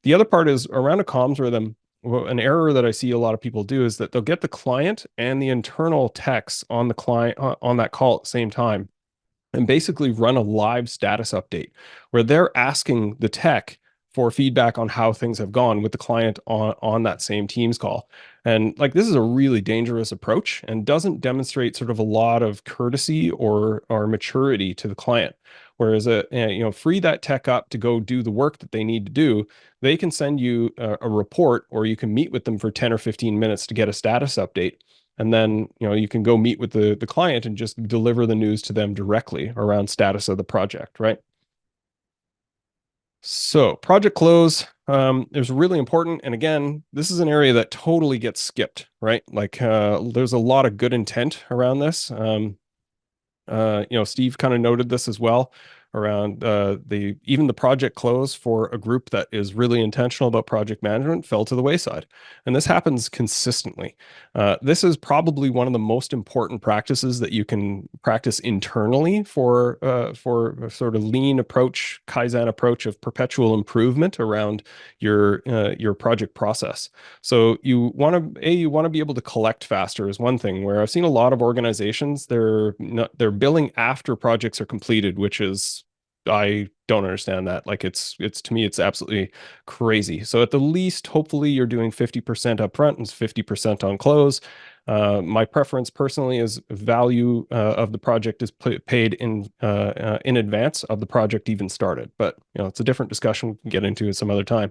The other part is around a comms rhythm. Well, an error that I see a lot of people do is that they'll get the client and the internal techs on the client on that call at the same time and basically run a live status update where they're asking the tech for feedback on how things have gone with the client on that same Teams call. And like, this is a really dangerous approach and doesn't demonstrate sort of a lot of courtesy or maturity to the client. Whereas, free that tech up to go do the work that they need to do. They can send you a report, or you can meet with them for 10 or 15 minutes to get a status update. And then, you can go meet with the client and just deliver the news to them directly around status of the project, right? So project close is really important. And again, this is an area that totally gets skipped, right? Like there's a lot of good intent around this. Steve kind of noted this as well around even the project close for a group that is really intentional about project management fell to the wayside. And this happens consistently. This is probably one of the most important practices that you can practice internally for a sort of lean approach, Kaizen approach of perpetual improvement around your project process. So you want to be able to collect faster is one thing, where I've seen a lot of organizations, they're billing after projects are completed, which is, I don't understand that. Like it's to me, it's absolutely crazy. So at the least, hopefully you're doing 50% upfront and 50% on close. My preference personally is value of the project is paid in advance of the project even started. But it's a different discussion we can get into some other time.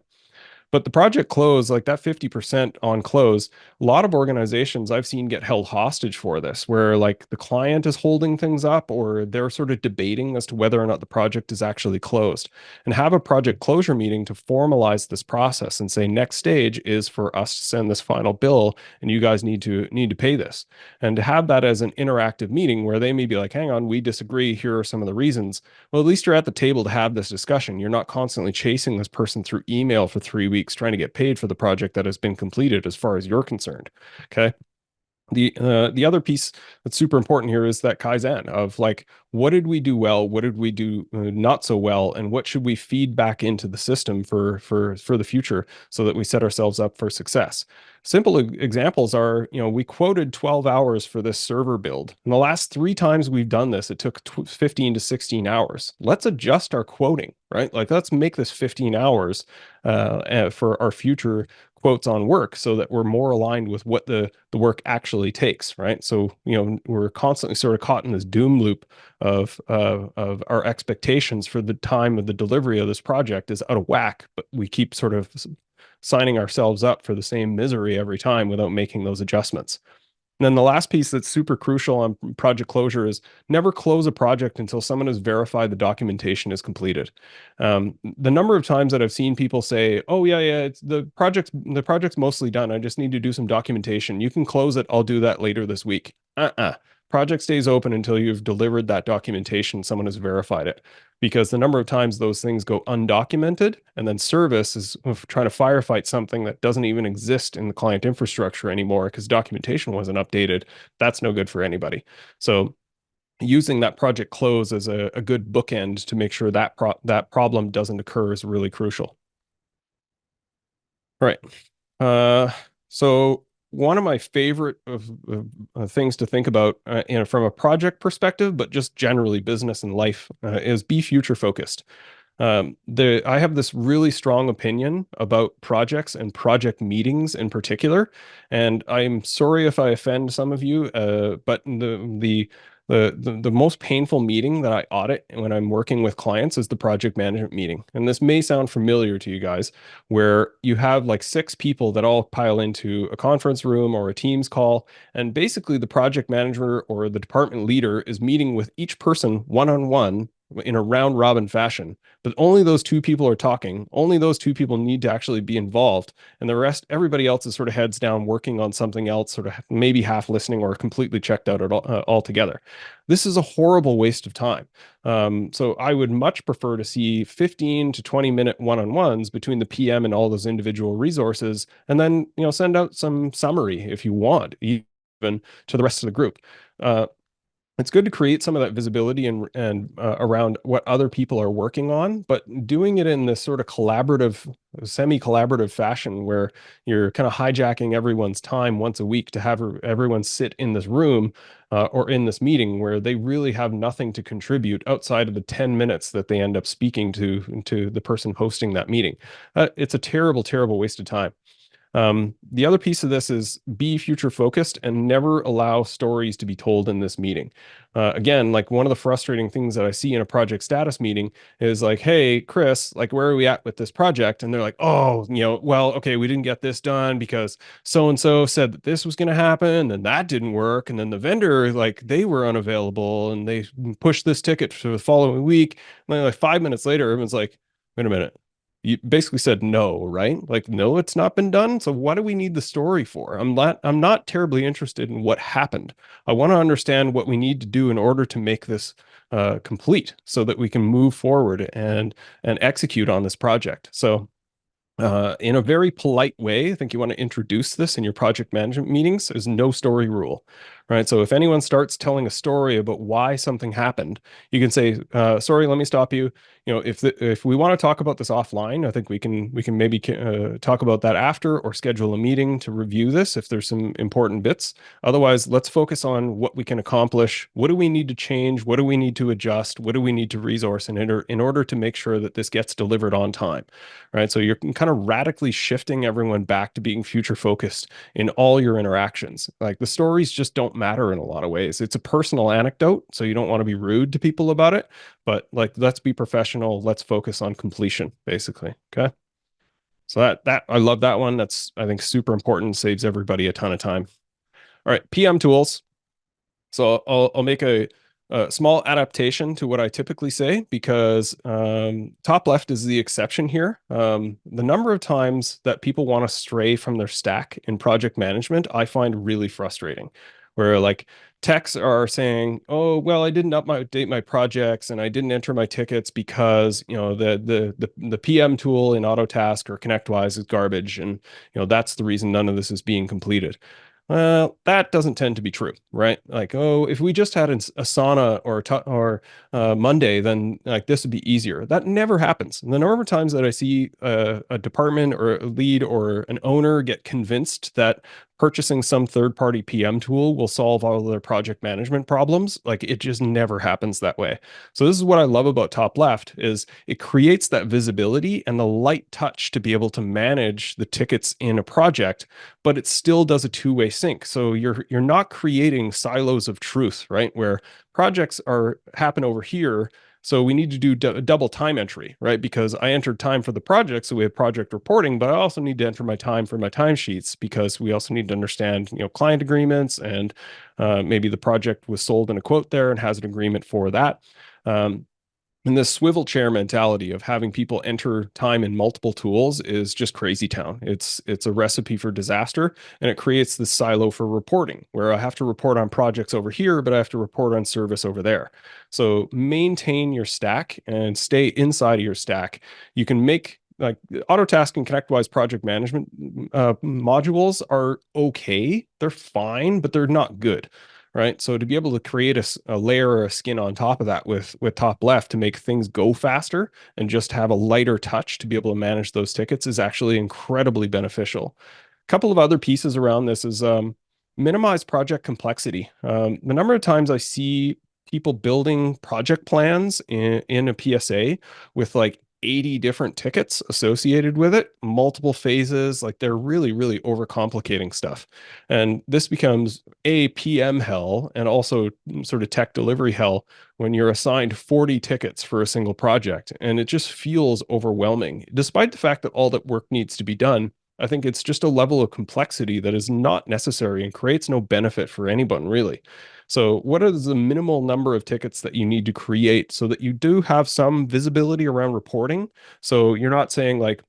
But the project close, like that 50% on close, a lot of organizations I've seen get held hostage for this, where like the client is holding things up or they're sort of debating as to whether or not the project is actually closed. And have a project closure meeting to formalize this process and say, next stage is for us to send this final bill and you guys need to pay this. And to have that as an interactive meeting where they may be like, hang on, we disagree, here are some of the reasons. Well, at least you're at the table to have this discussion. You're not constantly chasing this person through email for 3 weeks trying to get paid for the project that has been completed as far as you're concerned. Okay. The other piece that's super important here is that Kaizen of like, what did we do well? What did we do not so well? And what should we feed back into the system for the future so that we set ourselves up for success? Simple examples are, we quoted 12 hours for this server build. And the last 3 times we've done this, it took 15 to 16 hours. Let's adjust our quoting, right? Like, let's make this 15 hours for our future quotes on work so that we're more aligned with what the work actually takes, right? So, we're constantly sort of caught in this doom loop of our expectations for the time of the delivery of this project is out of whack, but we keep sort of signing ourselves up for the same misery every time without making those adjustments. And then the last piece that's super crucial on project closure is never close a project until someone has verified the documentation is completed. The number of times that I've seen people say, "Oh yeah, it's the project's mostly done. I just need to do some documentation. You can close it. I'll do that later this week." Project stays open until you've delivered that documentation. Someone has verified it, because the number of times those things go undocumented and then service is trying to firefight something that doesn't even exist in the client infrastructure anymore because documentation wasn't updated. That's no good for anybody. So using that project close as a good bookend to make sure that that problem doesn't occur is really crucial. All right. So one of my favorite of things to think about from a project perspective, but just generally business and life, is be future focused. I have this really strong opinion about projects and project meetings in particular, and I'm sorry if I offend some of you, but the most painful meeting that I audit when I'm working with clients is the project management meeting. And this may sound familiar to you guys, where you have like 6 people that all pile into a conference room or a Teams call. And basically the project manager or the department leader is meeting with each person one-on-one in a round robin fashion, but only those 2 people are talking. Only those 2 people need to actually be involved. And the rest, everybody else is sort of heads down working on something else, sort of maybe half listening or completely checked out altogether. This is a horrible waste of time. So I would much prefer to see 15 to 20-minute one-on-ones between the PM and all those individual resources, and then, send out some summary if you want, even to the rest of the group. It's good to create some of that visibility and around what other people are working on, but doing it in this sort of collaborative, semi-collaborative fashion where you're kind of hijacking everyone's time once a week to have everyone sit in this room or in this meeting where they really have nothing to contribute outside of the 10 minutes that they end up speaking to the person hosting that meeting. It's a terrible, terrible waste of time. The other piece of this is be future focused and never allow stories to be told in this meeting. Again, like one of the frustrating things that I see in a project status meeting is like, "Hey, Chris, like, where are we at with this project?" And they're like, "Oh, well, okay, we didn't get this done because so-and-so said that this was going to happen and that didn't work. And then the vendor, like, they were unavailable and they pushed this ticket for the following week." And then like 5 minutes later, everyone's like, "Wait a minute. You basically said no, right? Like, no, it's not been done. So what do we need the story for?" I'm not terribly interested in what happened. I want to understand what we need to do in order to make this complete so that we can move forward and execute on this project. So in a very polite way, I think you want to introduce this in your project management meetings. There's no story rule, right? So if anyone starts telling a story about why something happened, you can say, "Sorry, let me stop you. If we want to talk about this offline, I think we can maybe talk about that after, or schedule a meeting to review this if there's some important bits. Otherwise, let's focus on what we can accomplish. What do we need to change? What do we need to adjust? What do we need to resource in order to make sure that this gets delivered on time?" Right? So you're kind of radically shifting everyone back to being future focused in all your interactions. Like, the stories just don't matter in a lot of ways. It's a personal anecdote, so you don't want to be rude to people about it, but like, let's be professional. Let's focus on completion, basically. Okay. So that I love that one. That's, I think, super important, saves everybody a ton of time. All right, PM tools. So I'll make a small adaptation to what I typically say, because Topleft is the exception here. The number of times that people want to stray from their stack in project management, I find really frustrating. Where like techs are saying, "Oh, well, I didn't update my projects and I didn't enter my tickets because the PM tool in Autotask or ConnectWise is garbage, and that's the reason none of this is being completed." Well, that doesn't tend to be true, right? Like, oh, if we just had Asana or Monday, then like this would be easier. That never happens. The number of times that I see a department or a lead or an owner get convinced that purchasing some third-party PM tool will solve all of their project management problems, like it just never happens that way. So this is what I love about Topleft, is it creates that visibility and the light touch to be able to manage the tickets in a project, but it still does a two-way sync. So you're not creating silos of truth, right? Where projects happen over here, so we need to do double time entry, right? Because I entered time for the project, so we have project reporting, but I also need to enter my time for my timesheets, because we also need to understand, client agreements, and maybe the project was sold in a quote there and has an agreement for that. And this swivel chair mentality of having people enter time in multiple tools is just crazy town. It's a recipe for disaster, and it creates this silo for reporting where I have to report on projects over here, but I have to report on service over there. So maintain your stack and stay inside of your stack. You can make like Autotask and ConnectWise project management modules are okay. They're fine, but they're not good. Right. So to be able to create a layer or a skin on top of that with Topleft to make things go faster and just have a lighter touch to be able to manage those tickets is actually incredibly beneficial. A couple of other pieces around this is minimize project complexity. The number of times I see people building project plans in a PSA with like 80 different tickets associated with it, multiple phases, like they're really, really overcomplicating stuff. And this becomes a PM hell and also sort of tech delivery hell when you're assigned 40 tickets for a single project. And it just feels overwhelming. Despite the fact that all that work needs to be done, I think it's just a level of complexity that is not necessary and creates no benefit for anyone, really. So what is the minimal number of tickets that you need to create so that you do have some visibility around reporting? So you're not saying like,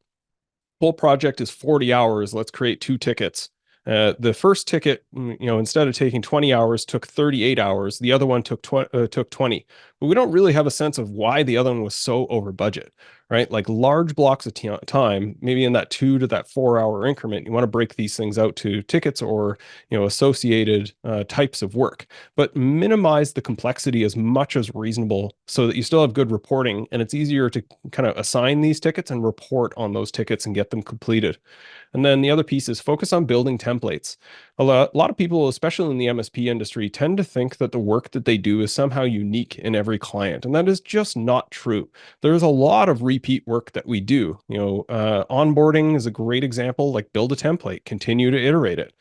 whole project is 40 hours, let's create 2 tickets. The first ticket, instead of taking 20 hours, took 38 hours. The other one took 20. But we don't really have a sense of why the other one was so over budget, right? Like large blocks of time, maybe in that 2 to that 4 hour increment, you want to break these things out to tickets or associated types of work, but minimize the complexity as much as reasonable so that you still have good reporting, and it's easier to kind of assign these tickets and report on those tickets and get them completed. And then the other piece is focus on building templates. A lot of people, especially in the MSP industry, tend to think that the work that they do is somehow unique in every client. And that is just not true. There's a lot of repeat work that we do. Onboarding is a great example, like build a template, continue to iterate it.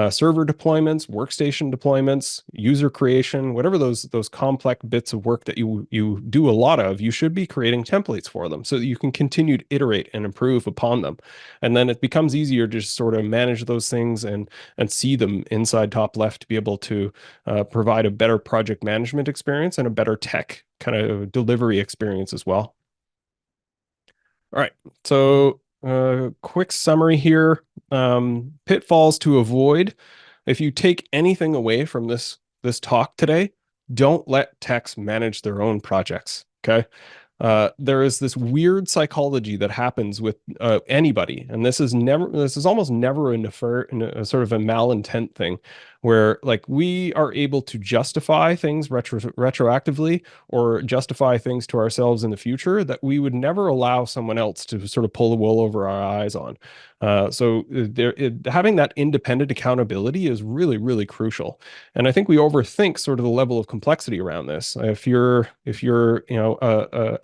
Server deployments, workstation deployments, user creation, whatever those complex bits of work that you do a lot of, you should be creating templates for them so that you can continue to iterate and improve upon them. And then it becomes easier to just sort of manage those things and see them inside Topleft to be able to provide a better project management experience and a better tech kind of delivery experience as well. All right, so quick summary here. Pitfalls to avoid. If you take anything away from this talk today, don't let techs manage their own projects. Okay. There is this weird psychology that happens with anybody, and this is almost never a sort of a malintent thing, where like we are able to justify things retroactively or justify things to ourselves in the future that we would never allow someone else to sort of pull the wool over our eyes on. So having that independent accountability is really, really crucial. And I think we overthink sort of the level of complexity around this. If you're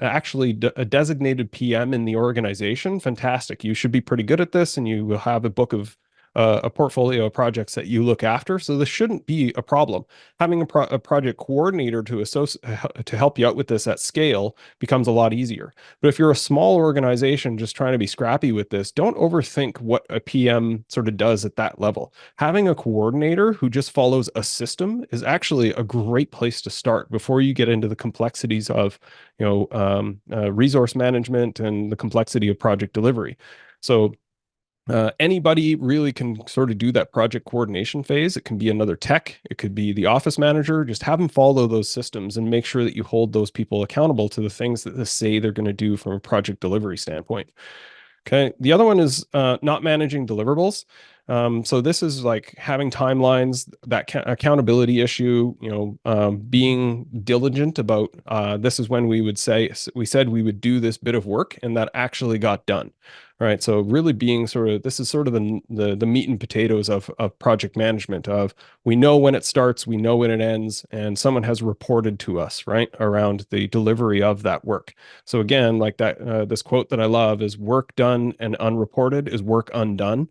actually a designated PM in the organization, fantastic. You should be pretty good at this, and you will have a book of a portfolio of projects that you look after. So this shouldn't be a problem. Having a project coordinator to help you out with this at scale becomes a lot easier. But if you're a small organization just trying to be scrappy with this, don't overthink what a PM sort of does at that level. Having a coordinator who just follows a system is actually a great place to start before you get into the complexities of, resource management and the complexity of project delivery. So anybody really can sort of do that project coordination phase. It can be another tech. It could be the office manager. Just have them follow those systems and make sure that you hold those people accountable to the things that they say they're going to do from a project delivery standpoint. Okay. The other one is not managing deliverables. So this is like having timelines, that accountability issue, being diligent about this is when we said we would do this bit of work and that actually got done. Right. So really being this is sort of the meat and potatoes of project management of we know when it starts, we know when it ends, and someone has reported to us, right, around the delivery of that work. So again, like that, this quote that I love is work done and unreported is work undone.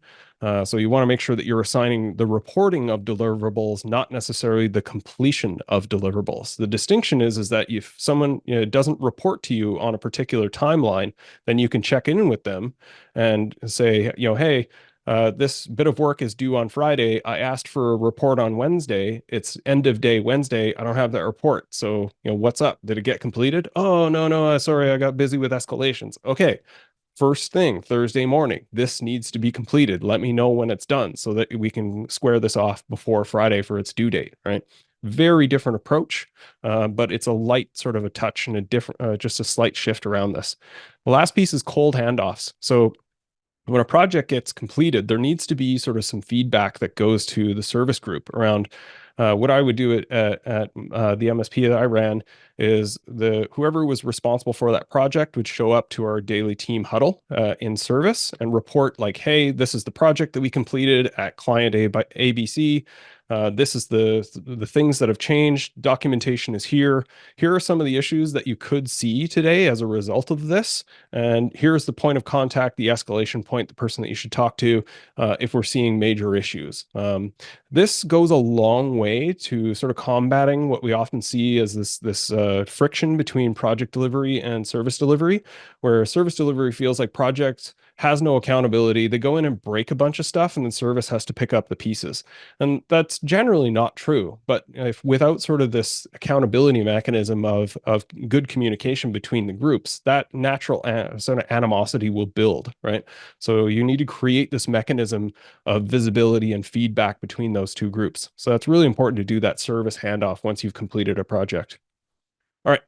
So you want to make sure that you're assigning the reporting of deliverables, not necessarily the completion of deliverables. The distinction is that if someone doesn't report to you on a particular timeline, then you can check in with them and say, hey, this bit of work is due on Friday. I asked for a report on Wednesday. It's end of day Wednesday. I don't have that report. So, what's up? Did it get completed? Oh, no, sorry, I got busy with escalations. Okay. First thing, Thursday morning, this needs to be completed. Let me know when it's done so that we can square this off before Friday for its due date, right? Very different approach, but it's a light sort of a touch and a different, just a slight shift around this. The last piece is cold handoffs. So when a project gets completed, there needs to be sort of some feedback that goes to the service group around what I would do at the MSP that I ran is whoever was responsible for that project would show up to our daily team huddle in service and report like, hey, this is the project that we completed at client ABC. This is the things that have changed. Documentation is here. Here are some of the issues that you could see today as a result of this. And here's the point of contact, the escalation point, the person that you should talk to if we're seeing major issues. This goes a long way to sort of combating what we often see as this friction between project delivery and service delivery, where service delivery feels like project has no accountability. They go in and break a bunch of stuff and then service has to pick up the pieces. And that's generally not true. But if without sort of this accountability mechanism of good communication between the groups, that natural sort of animosity will build, right? So you need to create this mechanism of visibility and feedback between those two groups. So that's really important to do that service handoff once you've completed a project. All right.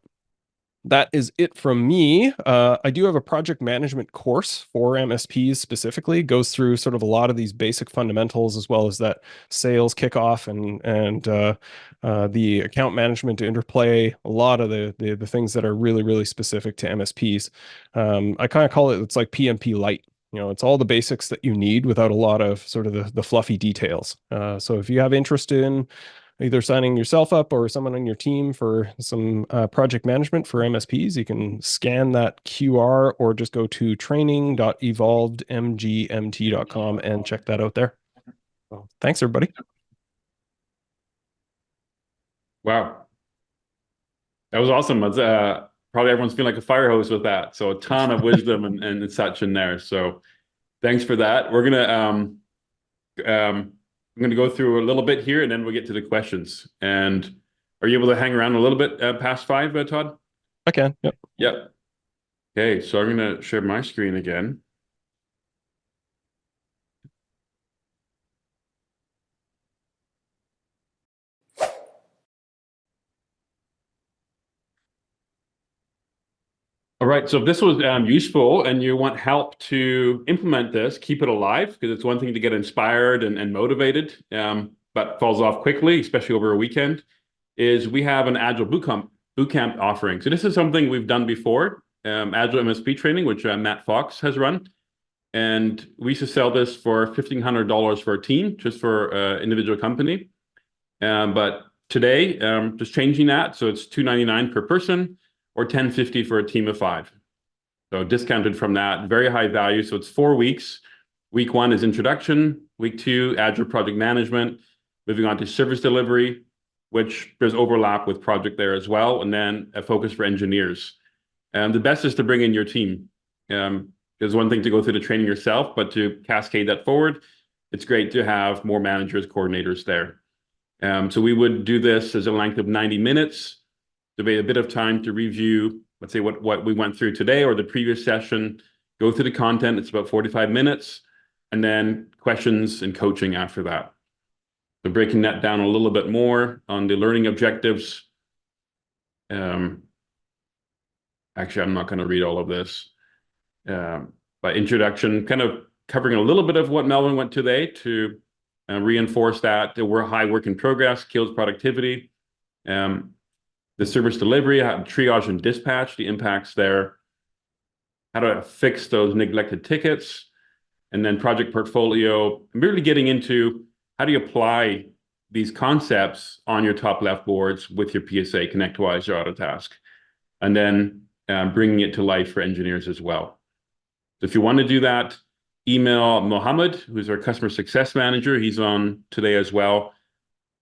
That is it from me. I do have a project management course for MSPs specifically. It goes through sort of a lot of these basic fundamentals as well as that sales kickoff and the account management interplay, a lot of the things that are really, really specific to MSPs. I kind of call it's like PMP light. It's all the basics that you need without a lot of sort of the fluffy details. So if you have interest in either signing yourself up or someone on your team for some project management for MSPs, you can scan that QR or just go to training.evolvedmgmt.com and check that out there. So thanks, everybody. Wow. That was awesome. Probably everyone's feeling like a fire hose with that. So a ton of wisdom and such in there. So thanks for that. We're going to go through a little bit here and then we'll get to the questions. And are you able to hang around a little bit past 5, Todd? I can. Yep. Yep. Okay, so I'm going to share my screen again. All right, so if this was useful and you want help to implement this, keep it alive, because it's one thing to get inspired and motivated, but falls off quickly, especially over a weekend, is we have an Agile bootcamp offering. So this is something we've done before, Agile MSP training, which Matt Fox has run. And we used to sell this for $1,500 for a team, just for individual company. But today, just changing that, so it's $299 per person, or $1,050 for a team of 5. So discounted from that, very high value. So it's 4 weeks Week 1 is introduction. Week 2, Agile project management. Moving on to service delivery, which there's overlap with project there as well. And then a focus for engineers. The best is to bring in your team. There's one thing to go through the training yourself, but to cascade that forward, it's great to have more managers, coordinators there. So we would do this as a length of 90 minutes. There'll be a bit of time to review, let's say, what we went through today or the previous session, go through the content. It's about 45 minutes, and then questions and coaching after that. So breaking that down a little bit more on the learning objectives. Actually, I'm not going to read all of this. By introduction, kind of covering a little bit of what Melvin went today to reinforce that there were high work in progress, kills productivity. The service delivery, triage and dispatch, the impacts there, how to fix those neglected tickets, and then project portfolio, really getting into how do you apply these concepts on your Topleft boards with your PSA, ConnectWise, or Autotask, and then bringing it to life for engineers as well. So if you want to do that, email Mohammed, who's our customer success manager. He's on today as well.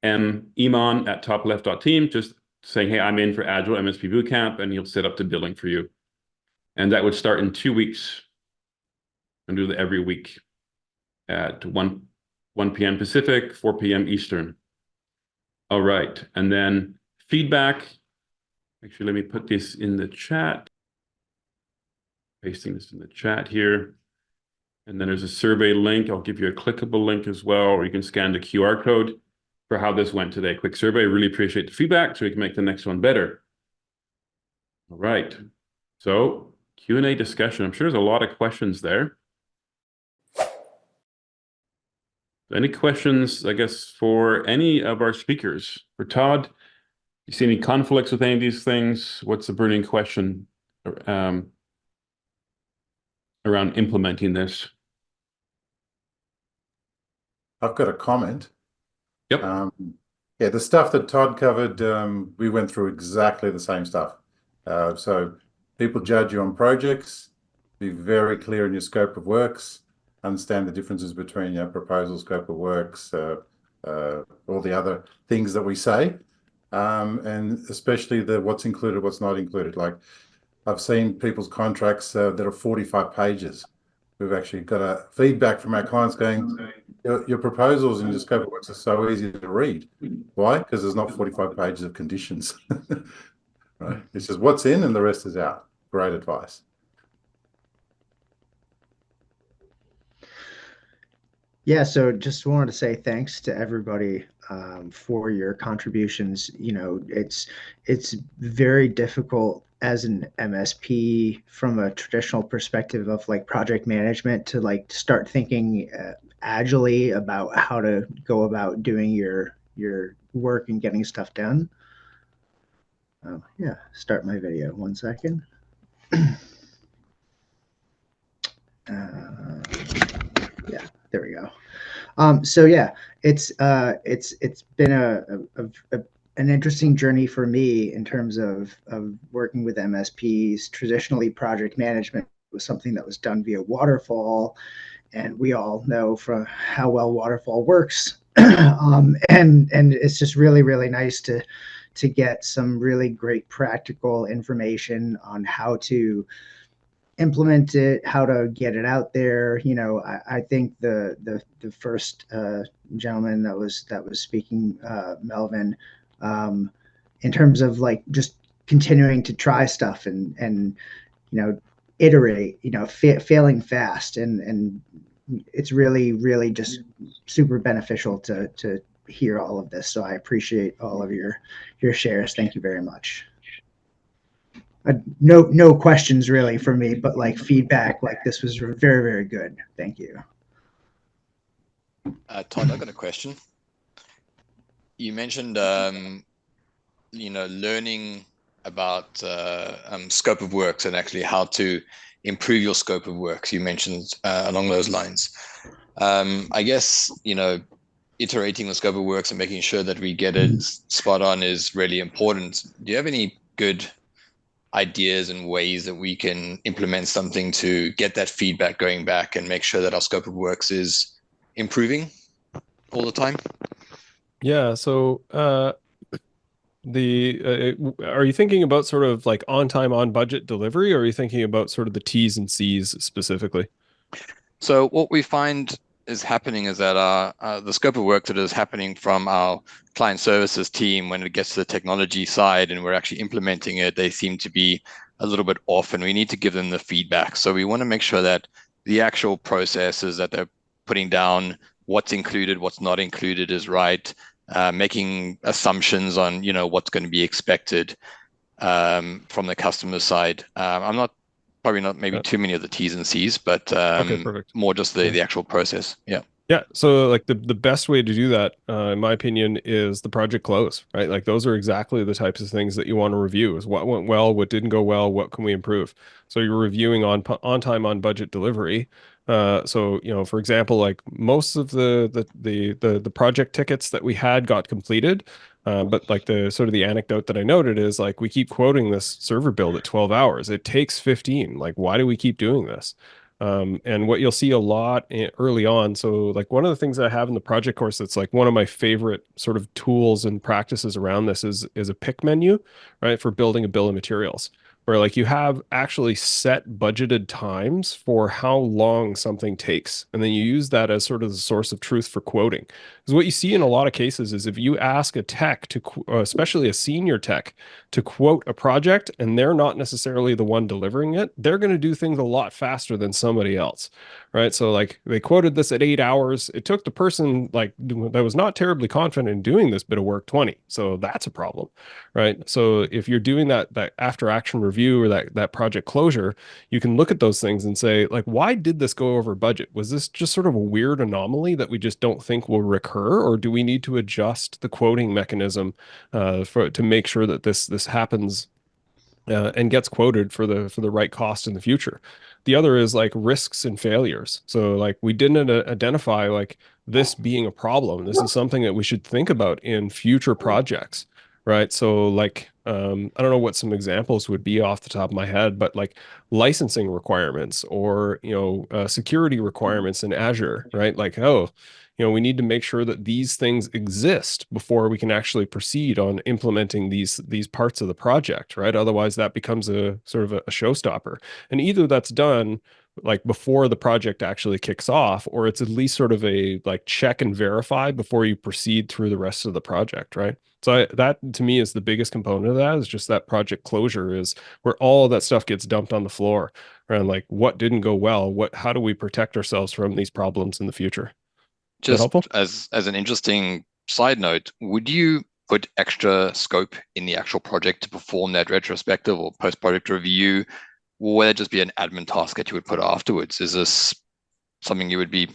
Iman@topleft.team, just saying, hey, I'm in for Agile MSP Bootcamp, and he'll set up the billing for you. And that would start in 2 weeks. And do that every week at 1 p.m. Pacific, 4 p.m. Eastern. All right. And then feedback. Actually, let me put this in the chat. Pasting this in the chat here. And then there's a survey link. I'll give you a clickable link as well, or you can scan the QR code for how this went today. Quick survey. Really appreciate the feedback so we can make the next one better. All right. So Q&A discussion. I'm sure there's a lot of questions there. Any questions, I guess, for any of our speakers? For Todd, you see any conflicts with any of these things? What's the burning question around implementing this? I've got a comment. Yep. Yeah, the stuff that Todd covered, we went through exactly the same stuff. So people judge you on projects, be very clear in your scope of works, understand the differences between your proposal, scope of works, all the other things that we say, and especially the what's included, what's not included. Like I've seen people's contracts that are 45 pages. We've actually got a feedback from our clients going, your proposals and your scope of works are so easy to read. Why? Because there's not 45 pages of conditions. Right? It's just what's in and the rest is out. Great advice. Yeah, so just wanted to say thanks to everybody for your contributions. You know, it's very difficult as an MSP from a traditional perspective of like project management to like start thinking agilely about how to go about doing your work and getting stuff done. Oh yeah, start my video. 1 second. Yeah, there we go. So yeah, it's been an interesting journey for me in terms of working with MSPs. Traditionally, project management was something that was done via waterfall, and we all know from how well waterfall works. And it's just really nice to get some really great practical information on how to implement it, how to get it out there. You know, I think the first gentleman that was speaking, Melvin, in terms of like just continuing to try stuff and you know, iterate, you know, failing fast, and it's really just super beneficial to hear all of this. So I appreciate all of your shares. Thank you very much. No questions really for me, but like feedback, like this was very good. Thank you. Todd, I've got a question. You mentioned, you know, learning about scope of works and actually how to improve your scope of works. You mentioned along those lines. I guess, you know, iterating the scope of works and making sure that we get it spot on is really important. Do you have any good ideas and ways that we can implement something to get that feedback going back and make sure that our scope of works is improving all the time? Yeah. So, are you thinking about sort of like on time, on budget delivery, or are you thinking about sort of the T's and C's specifically? So what we find is happening is that the scope of work that is happening from our client services team, when it gets to the technology side and we're actually implementing it, they seem to be a little bit off, and we need to give them the feedback. So we want to make sure that the actual processes that they're putting down, what's included, what's not included, is right. Making assumptions on what's going to be expected from the customer side. Probably not maybe too many of the T's and C's, but Okay, perfect. more just the actual process. Yeah. Yeah. So like the best way to do that, in my opinion, is the project close, right? Like those are exactly the types of things that you want to review, is what went well, what didn't go well, what can we improve? So you're reviewing on time, on budget delivery. So, for example, like most of the project tickets that we had got completed. But like the sort of the anecdote that I noted is like, we keep quoting this server build at 12 hours. It takes 15. Like, why do we keep doing this? And what you'll see a lot early on. So like one of the things I have in the project course that's like one of my favorite sort of tools and practices around this is a pick menu, right? For building a bill of materials, where like you have actually set budgeted times for how long something takes. And then you use that as sort of the source of truth for quoting. Because what you see in a lot of cases is if you ask a tech to, especially a senior tech, to quote a project and they're not necessarily the one delivering it, they're going to do things a lot faster than somebody else, right? So like they quoted this at 8 hours. It took the person like that was not terribly confident in doing this bit of work 20. So that's a problem, right? So if you're doing that after action review or that project closure, you can look at those things and say like, why did this go over budget? Was this just sort of a weird anomaly that we just don't think will recur, or do we need to adjust the quoting mechanism to make sure that this happens and gets quoted for the right cost in the future? The other is like risks and failures. So like we didn't identify like this being a problem. This is something that we should think about in future projects, right? So like I don't know what some examples would be off the top of my head, but like licensing requirements or security requirements in Azure, right? Like, oh, we need to make sure that these things exist before we can actually proceed on implementing these parts of the project, right? Otherwise, that becomes a sort of a showstopper. And either that's done like before the project actually kicks off, or it's at least sort of a like check and verify before you proceed through the rest of the project, right? So that to me is the biggest component of that, is just that project closure, is where all that stuff gets dumped on the floor around like what didn't go well, how do we protect ourselves from these problems in the future? Just as an interesting side note, would you put extra scope in the actual project to perform that retrospective or post-project review? Or would it just be an admin task that you would put afterwards? Is this something you would be,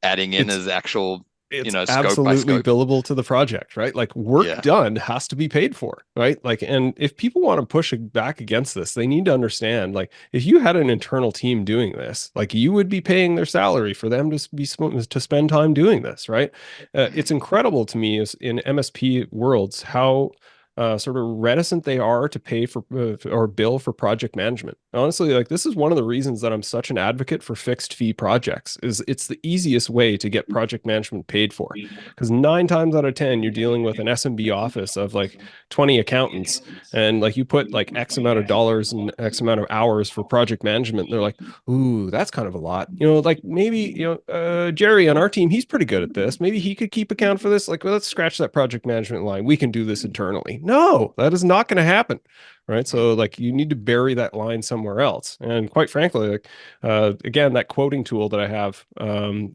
adding in as actual, it's scope absolutely by scope? billable to the project, right? Like work done has to be paid for, right? Like, and if people want to push back against this, they need to understand, like, if you had an internal team doing this, like you would be paying their salary for them to spend time doing this, right? It's incredible to me is in MSP worlds how sort of reticent they are to pay for or bill for project management. Honestly, like this is one of the reasons that I'm such an advocate for fixed fee projects, is it's the easiest way to get project management paid for. Because 9 times out of 10, you're dealing with an SMB office of like 20 accountants, and like you put like X amount of dollars and X amount of hours for project management. And they're like, ooh, that's kind of a lot. Like maybe, Jerry on our team, he's pretty good at this. Maybe he could keep account for this. Like, well, let's scratch that project management line. We can do this internally. No, that is not going to happen, right? So like you need to bury that line somewhere else. And quite frankly, like again, that quoting tool that I have,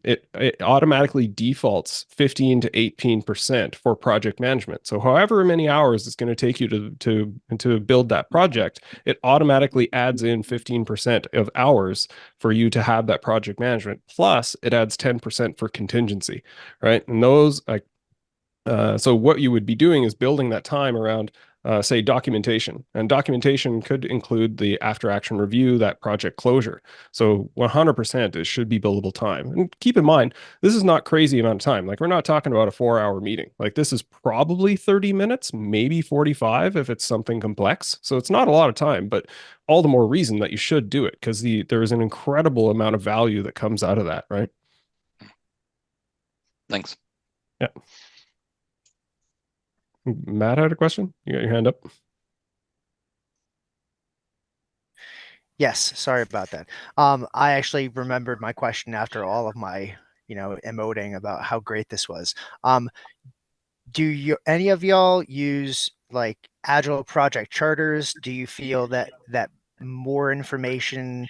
it automatically defaults 15 to 18% for project management. So however many hours it's going to take you to build that project, it automatically adds in 15% of hours for you to have that project management. Plus it adds 10% for contingency, right? And those like so what you would be doing is building that time around say documentation, and documentation could include the after action review, that project closure. So 100% it should be billable time. And keep in mind, this is not crazy amount of time. Like, we're not talking about a 4-hour meeting. Like, this is probably 30 minutes, maybe 45 if it's something complex. So it's not a lot of time, but all the more reason that you should do it, because there is an incredible amount of value that comes out of that, right? Thanks. Yeah. Matt had a question. You got your hand up. Yes, sorry about that. I actually remembered my question after all of my, emoting about how great this was. Do any of y'all use like Agile project charters? Do you feel that more information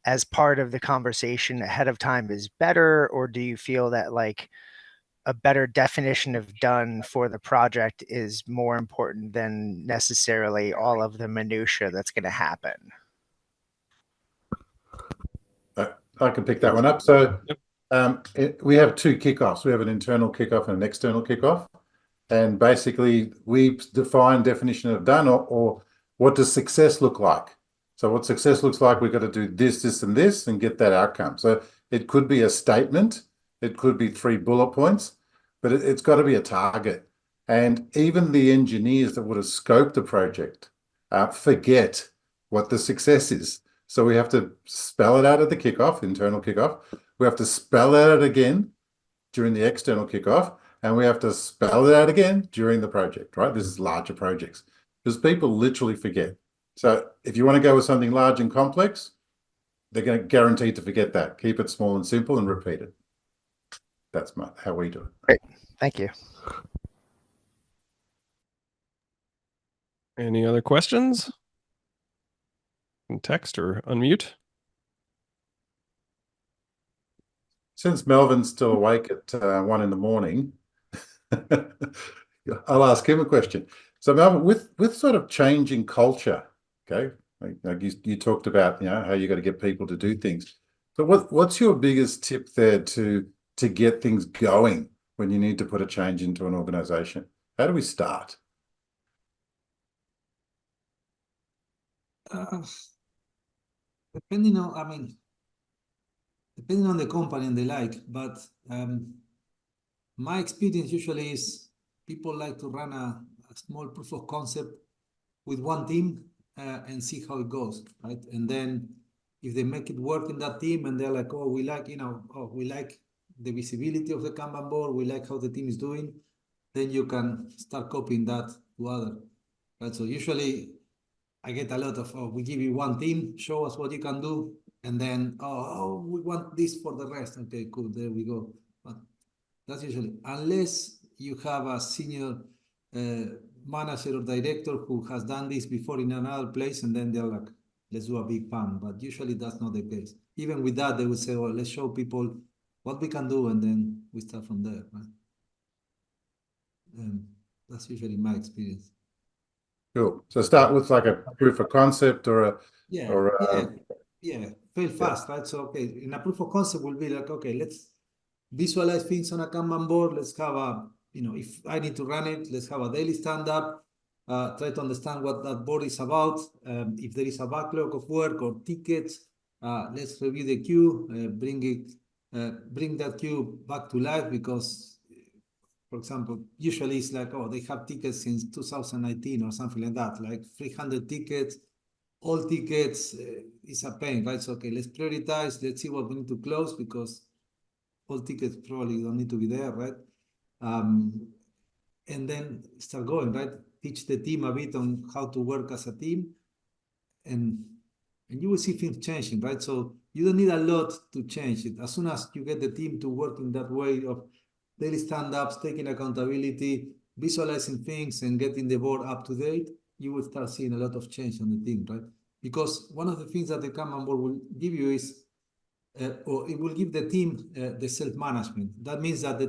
as part of the conversation ahead of time is better, or do you feel that like a better definition of done for the project is more important than necessarily all of the minutia that's going to happen? I can pick that one up. So we have two kickoffs. We have an internal kickoff and an external kickoff. And basically, we define definition of done, or what does success look like? So what success looks like, we've got to do this, this, and this, and get that outcome. So it could be a statement. It could be 3 bullet points, but it's got to be a target. And even the engineers that would have scoped the project forget what the success is. So we have to spell it out at the kickoff, internal kickoff. We have to spell it out again during the external kickoff, and we have to spell it out again during the project, right? This is larger projects, because people literally forget. So if you want to go with something large and complex, they're going to guarantee to forget that. Keep it small and simple and repeat it. That's how we do it. Great, thank you. Any other questions? Text or unmute. Since Melvin's still awake at 1 a.m, I'll ask him a question. So Melvin, with sort of changing culture, okay, like you talked about, how you got to get people to do things. So what's your biggest tip there to get things going when you need to put a change into an organization? How do we start? Depending on the company and the like, but my experience usually is people like to run a small proof of concept with one team and see how it goes, right? And then if they make it work in that team and they're like, oh, we like, we like the visibility of the Kanban board, we like how the team is doing, then you can start copying that to others, right? So usually I get a lot of, we give you one team, show us what you can do, and then, we want this for the rest. Okay, cool, there we go. But that's usually, unless you have a senior manager or director who has done this before in another place, and then they're like, let's do a big bang. But usually that's not the case. Even with that, they will say, well, let's show people what we can do, and then we start from there, right? That's usually my experience. Cool. So start with like a proof of concept or fail fast, right? So, okay, in a proof of concept will be like, okay, let's visualize things on a Kanban board. Let's have if I need to run it, let's have a daily stand-up, try to understand what that board is about. If there is a backlog of work or tickets, let's review the queue, bring that queue back to life, because for example, usually it's like, they have tickets since 2019 or something like that, like 300 tickets, all tickets is a pain, right? So, okay, let's prioritize, let's see what we need to close, because all tickets probably don't need to be there, right? And then start going, right? Teach the team a bit on how to work as a team, and you will see things changing, right? So you don't need a lot to change it. As soon as you get the team to work in that way of daily stand-ups, taking accountability, visualizing things, and getting the board up to date, you will start seeing a lot of change on the team, right? Because one of the things that the Kanban board will give you is, or it will give the team the self-management. That means that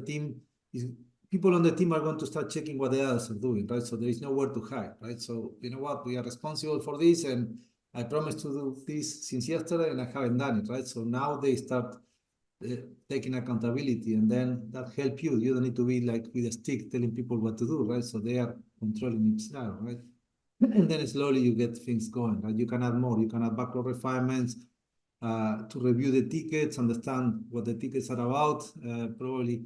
people on the team are going to start checking what the others are doing, right? So there is nowhere to hide, right? So you know what, we are responsible for this, and I promised to do this since yesterday, and I haven't done it, right? So now they start taking accountability, and then that helps you. You don't need to be like with a stick telling people what to do, right? So they are controlling each other, right? And then slowly you get things going, right? You can add more, you can add backlog refinements, to review the tickets, understand what the tickets are about, probably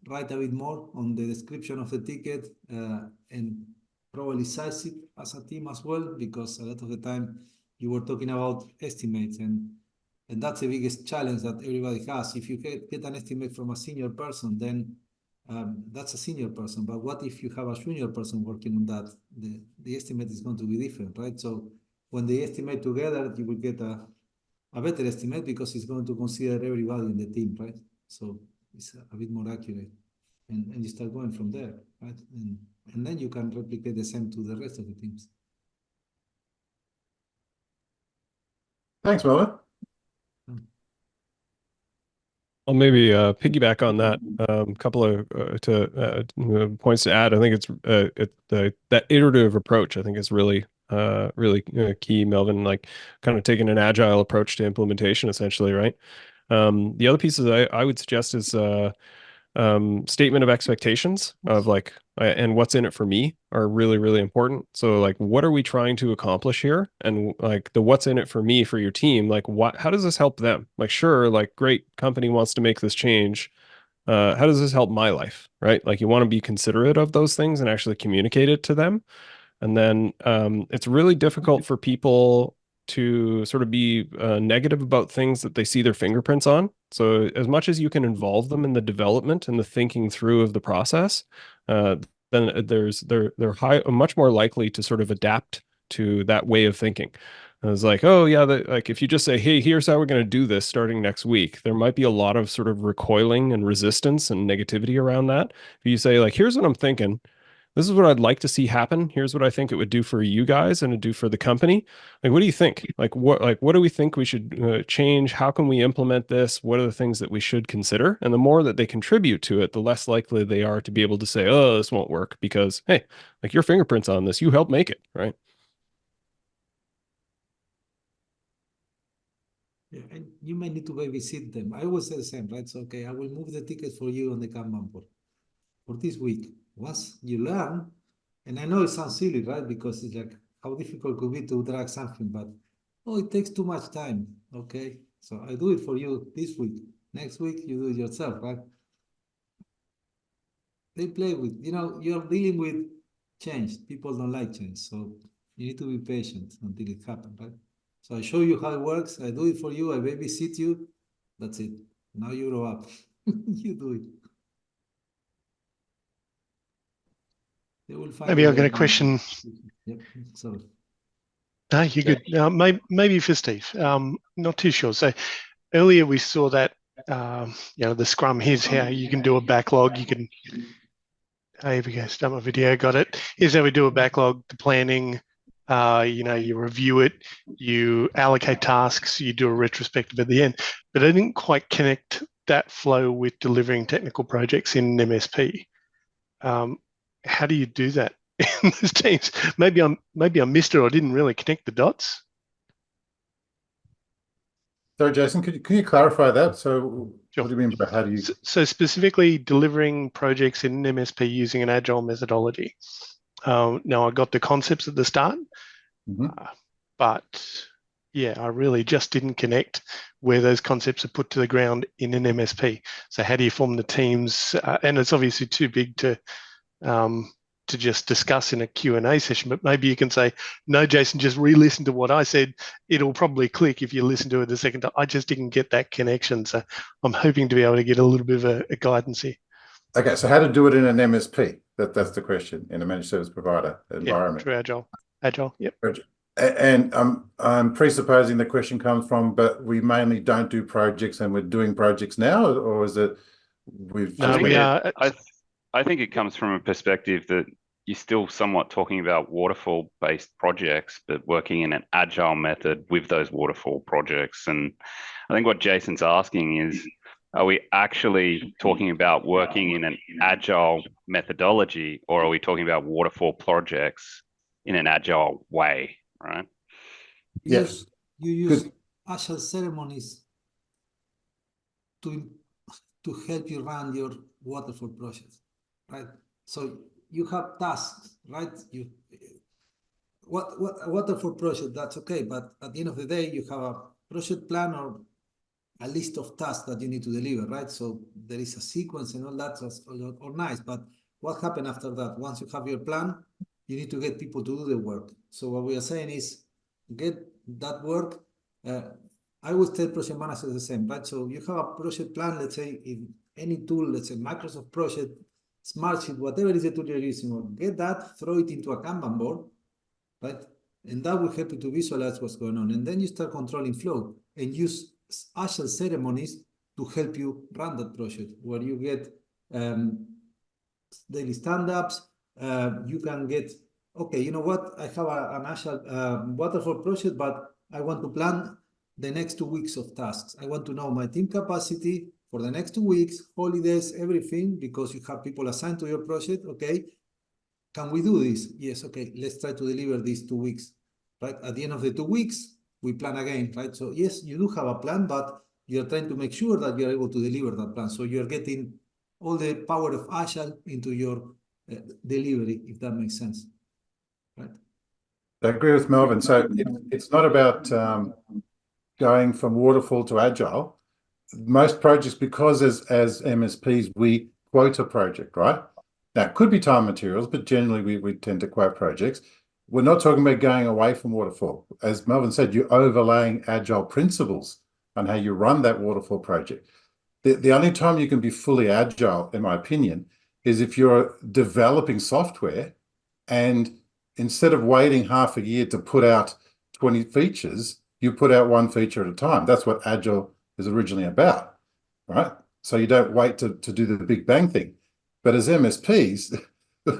write a bit more on the description of the ticket, and probably size it as a team as well, because a lot of the time you were talking about estimates, and that's the biggest challenge that everybody has. If you get an estimate from a senior person, then that's a senior person. But what if you have a junior person working on that? The estimate is going to be different, right? So when they estimate together, you will get a better estimate because it's going to consider everybody in the team, right? So it's a bit more accurate. And you start going from there, right? And then you can replicate the same to the rest of the teams. Thanks, Melvin. I'll maybe piggyback on that. Couple of points to add. I think it's that iterative approach. I think is really key, Melvin. Like kind of taking an agile approach to implementation, essentially, right? The other pieces I would suggest is statement of expectations of like and what's in it for me are really, really important. So like, what are we trying to accomplish here? And like the what's in it for me for your team, like how does this help them? Like, sure, like great company wants to make this change. How does this help my life? Right? Like you want to be considerate of those things and actually communicate it to them. And then it's really difficult for people to sort of be negative about things that they see their fingerprints on. So as much as you can involve them in the development and the thinking through of the process, then they're much more likely to sort of adapt to that way of thinking. And it's like, oh yeah, like if you just say, hey, here's how we're going to do this starting next week, there might be a lot of sort of recoiling and resistance and negativity around that. If you say like, here's what I'm thinking, this is what I'd like to see happen. Here's what I think it would do for you guys and it'd do for the company. Like, what do you think? Like, what do we think we should change? How can we implement this? What are the things that we should consider? And the more that they contribute to it, the less likely they are to be able to say, oh, this won't work because, hey, like your fingerprints on this, you helped make it, right? Yeah, and you may need to babysit them. I always say the same, right? So, okay, I will move the ticket for you on the Kanban board for this week. Once you learn, and I know it sounds silly, right? Because it's like, how difficult could be to drag something, but oh, it takes too much time. Okay, so I do it for you this week. Next week, you do it yourself, right? They play with, you're dealing with change. People don't like change, so you need to be patient until it happens, right? So I show you how it works. I do it for you. I babysit you. That's it. Now you grow up. You do it. They will find Maybe a I've got way. a question. Yep. Sorry. No, you're good. Maybe for Steve. Not too sure. So earlier we saw that the Scrum. Here's how you can do a backlog. You can. Here we go. Start my video. Got it. Here's how we do a backlog. The planning. You review it. You allocate tasks. You do a retrospective at the end. But I didn't quite connect that flow with delivering technical projects in MSP. How do you do that in those teams? Maybe I missed it or I didn't really connect the dots. So, Jason, could you clarify that? So, Sure. What do you mean by how do you? So specifically delivering projects in MSP using an agile methodology. Now I got the concepts at the start, but yeah, I really just didn't connect where those concepts are put to the ground in an MSP. So how do you form the teams? And it's obviously too big to just discuss in a Q&A session, but maybe you can say, no, Jason, just re-listen to what I said. It'll probably click if you listen to it a second time. I just didn't get that connection. So I'm hoping to be able to get a little bit of a guidance here. Okay, so how to do it in an MSP? That's the question, in a managed service provider environment. Yeah, through Agile, yep. And I'm presupposing the question comes from, but we mainly don't do projects and we're doing projects now, or is it we've? No, we are. I think it comes from a perspective that you're still somewhat talking about waterfall-based projects, but working in an agile method with those waterfall projects. And I think what Jason's asking is, are we actually talking about working in an agile methodology, or are we talking about waterfall projects in an agile way, right? Yes. You use agile ceremonies to help you run your waterfall projects, right? So you have tasks, right? a waterfall project, that's okay. But at the end of the day, you have a project plan or a list of tasks that you need to deliver, right? So there is a sequence and all that, so all nice. But what happened after that? Once you have your plan, you need to get people to do the work. So what we are saying is get that work. I would tell project managers the same, right? So you have a project plan, let's say in any tool, let's say Microsoft Project, Smartsheet, whatever is the tool you're using, or get that, throw it into a Kanban board, right? And that will help you to visualize what's going on. And then you start controlling flow and use Agile ceremonies to help you run that project, where you get daily stand-ups. You can get, okay, you know what? I have an Agile waterfall project, but I want to plan the next 2 weeks of tasks. I want to know my team capacity for the next 2 weeks, holidays, everything, because you have people assigned to your project. Okay, can we do this? Yes, okay, let's try to deliver these 2 weeks, right? At the end of the 2 weeks, we plan again, right? So yes, you do have a plan, but you're trying to make sure that you're able to deliver that plan. So you're getting all the power of Agile into your delivery, if that makes sense, right? I agree with Melvin. So it's not about going from waterfall to agile. Most projects, because as MSPs, we quote a project, right? Now, it could be time materials, but generally we tend to quote projects. We're not talking about going away from waterfall. As Melvin said, you're overlaying agile principles on how you run that waterfall project. The only time you can be fully agile, in my opinion, is if you're developing software and instead of waiting half a year to put out 20 features, you put out one feature at a time. That's what agile is originally about, right? So you don't wait to do the big bang thing. But as MSPs,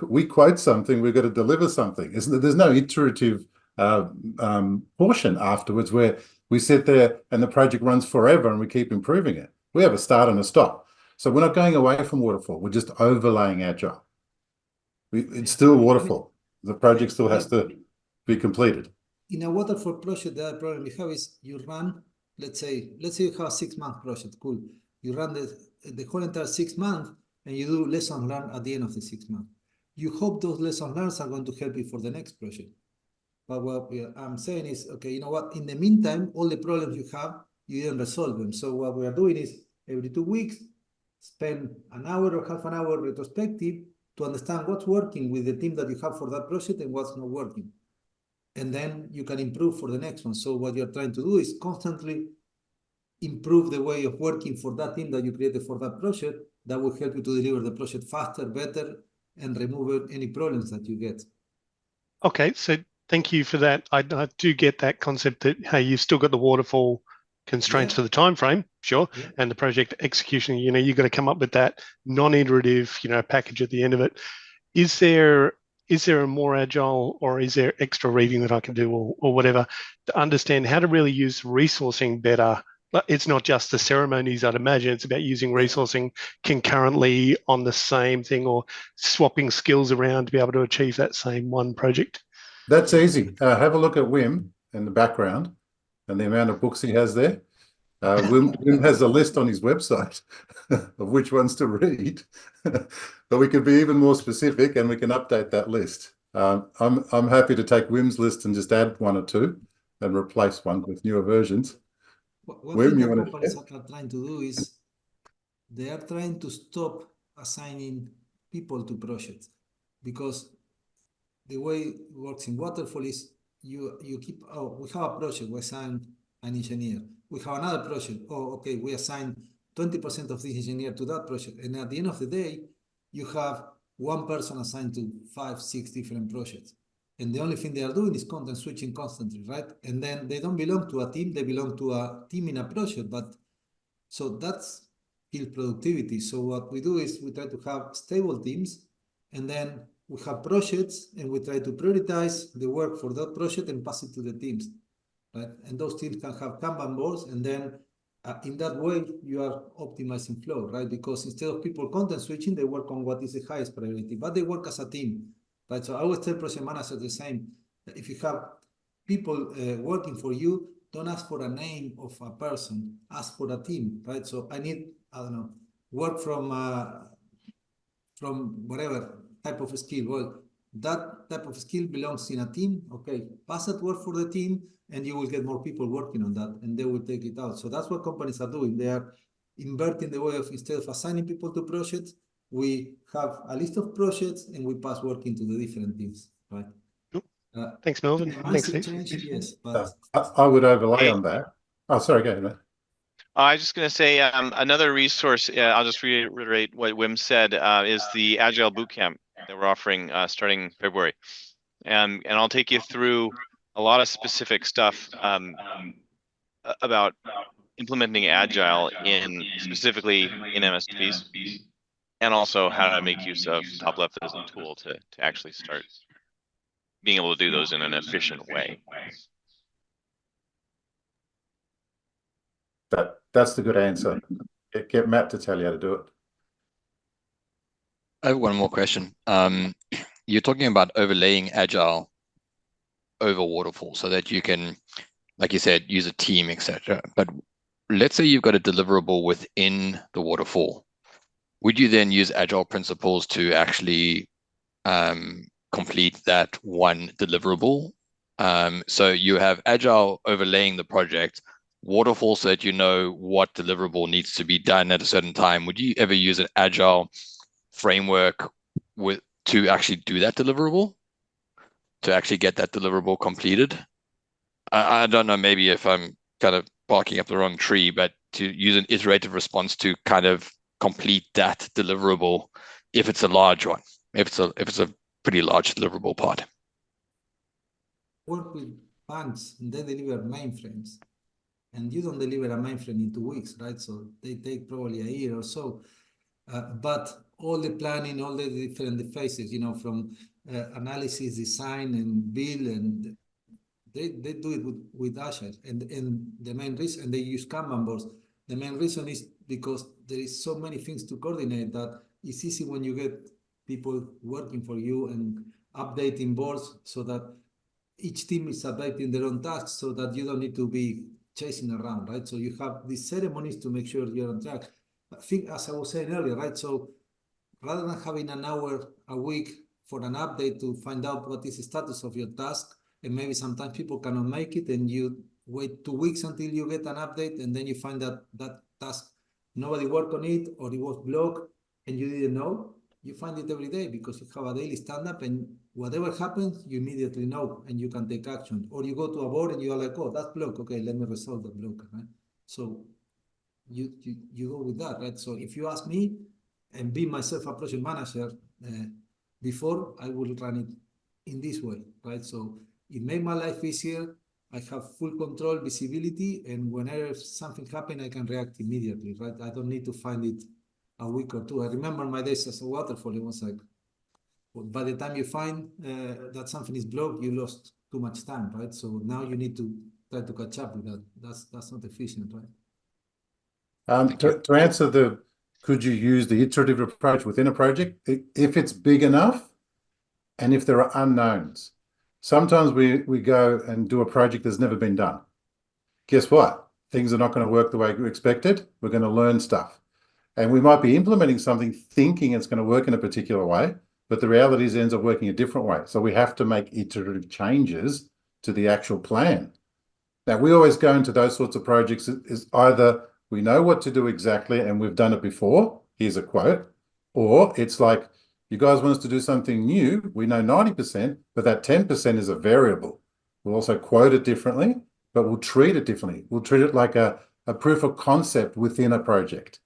we quote something, we've got to deliver something. There's no iterative portion afterwards where we sit there and the project runs forever and we keep improving it. We have a start and a stop. So we're not going away from waterfall. We're just overlaying agile. It's still waterfall. The project still has to be completed. In a waterfall project, the other problem you have is you run, let's say you have a 6-month project, cool. You run the whole entire 6 months and you do lessons learned at the end of the 6 months. You hope those lessons learned are going to help you for the next project. But what I'm saying is, okay, you know what? In the meantime, all the problems you have, you didn't resolve them. So what we are doing is every 2 weeks, spend an hour or half an hour retrospective to understand what's working with the team that you have for that project and what's not working. And then you can improve for the next one. So what you're trying to do is constantly improve the way of working for that team that you created for that project. That will help you to deliver the project faster, better, and remove any problems that you get. Okay, so thank you for that. I do get that concept that, hey, you've still got the waterfall constraints for the time frame, sure, and the project execution. You've got to come up with that non-iterative, package at the end of it. Is there a more agile, or is there extra reading that I can do, or whatever, to understand how to really use resourcing better? It's not just the ceremonies, I'd imagine. It's about using resourcing concurrently on the same thing, or swapping skills around to be able to achieve that same one project. That's easy. Have a look at Wim in the background and the amount of books he has there. Wim has a list on his website of which ones to read, but we could be even more specific and we can update that list. I'm happy to take Wim's list and just add 1 or 2 and replace one with newer versions. One thing that companies are trying to do is they are trying to stop assigning people to projects, because the way it works in waterfall is you keep, we have a project, we assign an engineer. We have another project, okay, we assign 20% of this engineer to that project. And at the end of the day, you have one person assigned to 5, 6 different projects. And the only thing they are doing is content switching constantly, right? And then they don't belong to a team, they belong to a team in a project. But so that's kills productivity. So what we do is we try to have stable teams, and then we have projects and we try to prioritize the work for that project and pass it to the teams, right? And those teams can have Kanban boards, and then in that way, you are optimizing flow, right? Because instead of people content switching, they work on what is the highest priority, but they work as a team, right? So I always tell project managers the same. If you have people working for you, don't ask for a name of a person, ask for a team, right? So I need, I don't know, work from whatever type of skill. Well, that type of skill belongs in a team. Okay, pass that work for the team, and you will get more people working on that, and they will take it out. So that's what companies are doing. They are inverting the way of, instead of assigning people to projects, we have a list of projects and we pass work into the different teams, right? Thanks, Melvin. Thanks, Mindset Steve. change, yes, but I would overlay Hey. on that. Oh, sorry, go ahead, mate. I was just going to say another resource. I'll just reiterate what Wim said. Is the Agile Bootcamp that we're offering starting February, and I'll take you through a lot of specific stuff about implementing Agile specifically in MSPs, and also how to make use of Topleft as a tool to actually start being able to do those in an efficient way. That's the good answer. Get Matt to tell you how to do it. I have one more question. You're talking about overlaying Agile over waterfall so that you can, like you said, use a team, etc. But let's say you've got a deliverable within the waterfall. Would you then use Agile principles to actually complete that one deliverable? So you have Agile overlaying the project, waterfall so that you know what deliverable needs to be done at a certain time. Would you ever use an Agile framework to actually do that deliverable, to actually get that deliverable completed? I don't know, maybe if I'm kind of barking up the wrong tree, but to use an iterative response to kind of complete that deliverable if it's a large one, if it's a pretty large deliverable part. work with banks and they deliver mainframes, and you don't deliver a mainframe in 2 weeks, right? So they take probably a year or so. But all the planning, all the different phases, from analysis, design, and build, and they do it with Agile. And the main reason, and they use Kanban boards. The main reason is because there is so many things to coordinate that it's easy when you get people working for you and updating boards so that each team is updating their own tasks so that you don't need to be chasing around, right? So you have these ceremonies to make sure you're on track. I think, as I was saying earlier, right? So rather than having an hour a week for an update to find out what is the status of your task, and maybe sometimes people cannot make it, and you wait 2 weeks until you get an update, and then you find that that task, nobody worked on it, or it was blocked, and you didn't know. You find it every day because you have a daily stand-up, and whatever happens, you immediately know, and you can take action. Or you go to a board and you are like, oh, that's blocked. Okay, let me resolve that block, right? So you go with that, right? So if you ask me, and be myself a project manager, before I will run it in this way, right? So it made my life easier. I have full control, visibility, and whenever something happens, I can react immediately, right? I don't need to find it a week or two. I remember my days as a waterfall. It was like, well, by the time you find that something is blocked, you lost too much time, right? So now you need to try to catch up with that. That's not efficient, right? To answer could you use the iterative approach within a project? If it's big enough and if there are unknowns. Sometimes we go and do a project that's never been done. Guess what? Things are not going to work the way we expected. We're going to learn stuff. And we might be implementing something thinking it's going to work in a particular way, but the reality is it ends up working a different way. So we have to make iterative changes to the actual plan. Now, we always go into those sorts of projects is either we know what to do exactly and we've done it before, here's a quote, or it's like, you guys want us to do something new, we know 90%, but that 10% is a variable. We'll also quote it differently, but we'll treat it differently. We'll treat it like a proof of concept within a project,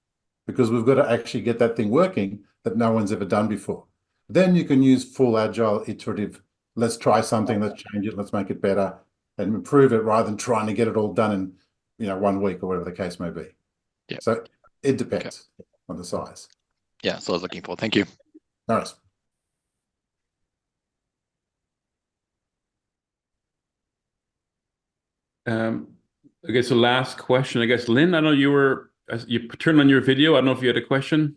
because we've got to actually get that thing working that no one's ever done before. Then you can use full agile iterative, let's try something, let's change it, let's make it better and improve it rather than trying to get it all done in 1 week or whatever the case may be. Yeah. So it depends on the size. Yeah, that's what I was looking for. Thank you. Nice. Okay, so last question, I guess, Lynn, I know you turned on your video. I don't know if you had a question.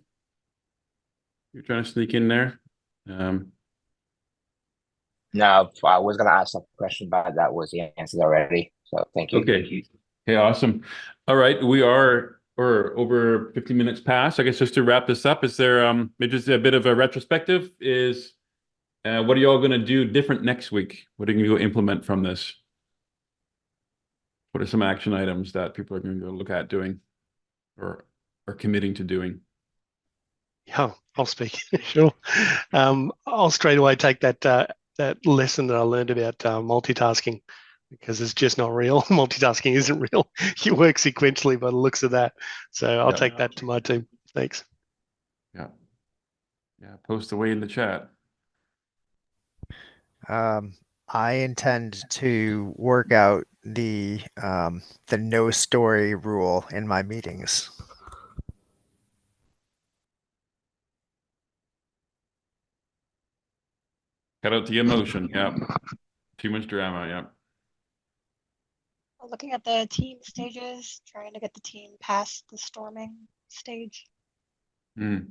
You're trying to sneak in there. No, I was going to ask a question, but that was answered already. So thank you. Okay. Okay, awesome. All right, we're over 50 minutes past. I guess just to wrap this up, is there maybe just a bit of a retrospective? Is What are you all going to do different next week? What are you going to implement from this? What are some action items that people are going to go look at doing or are committing to doing? Yeah, I'll speak. Sure. I'll straight away take that lesson that I learned about multitasking, because it's just not real. Multitasking isn't real. You work sequentially by the looks of that. So I'll take that to my team. Thanks. Yeah. Post away in the chat. I intend to work out the no story rule in my meetings. Cut out the emotion. Yeah. Too much drama. Yeah. Looking at the team stages, trying to get the team past the storming stage. Mm.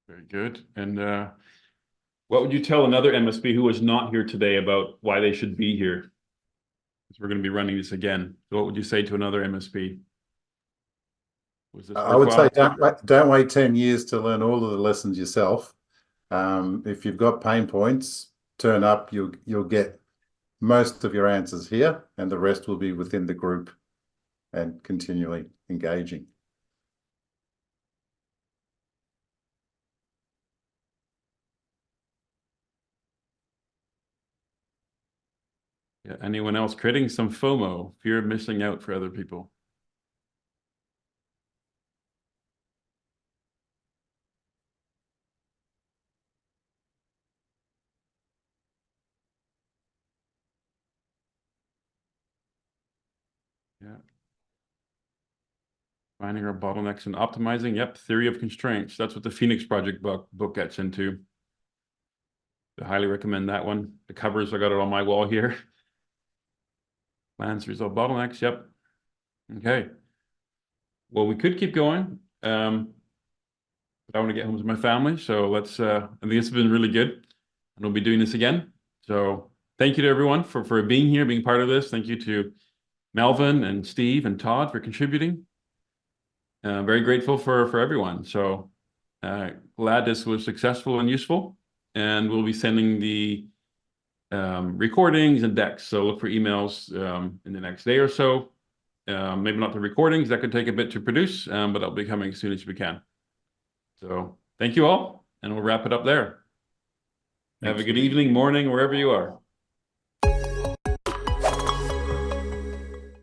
Very good. And what would you tell another MSP who was not here today about why they should be here? Because we're going to be running this again. So what would you say to another MSP? Was this I would say worthwhile? don't wait 10 years to learn all of the lessons yourself. If you've got pain points, turn up, you'll get most of your answers here, and the rest will be within the group and continually engaging. Yeah. Anyone else creating some FOMO, fear of missing out for other people? Yeah. Finding our bottlenecks and optimizing. Yep. Theory of constraints. That's what the Phoenix Project book gets into. I highly recommend that one. The covers, I got it on my wall here. Plans to resolve bottlenecks. Yep. Okay. Well, we could keep going. But I want to get home to my family. So let's, I think this has been really good. And we'll be doing this again. So thank you to everyone for being here, being part of this. Thank you to Melvin and Steve and Todd for contributing. Very grateful for everyone. So glad this was successful and useful. And we'll be sending the recordings and decks. So look for emails in the next day or so. Maybe not the recordings, that could take a bit to produce, but that'll be coming as soon as we can. So thank you all, and we'll wrap it up there. Have a good evening, morning, wherever you are.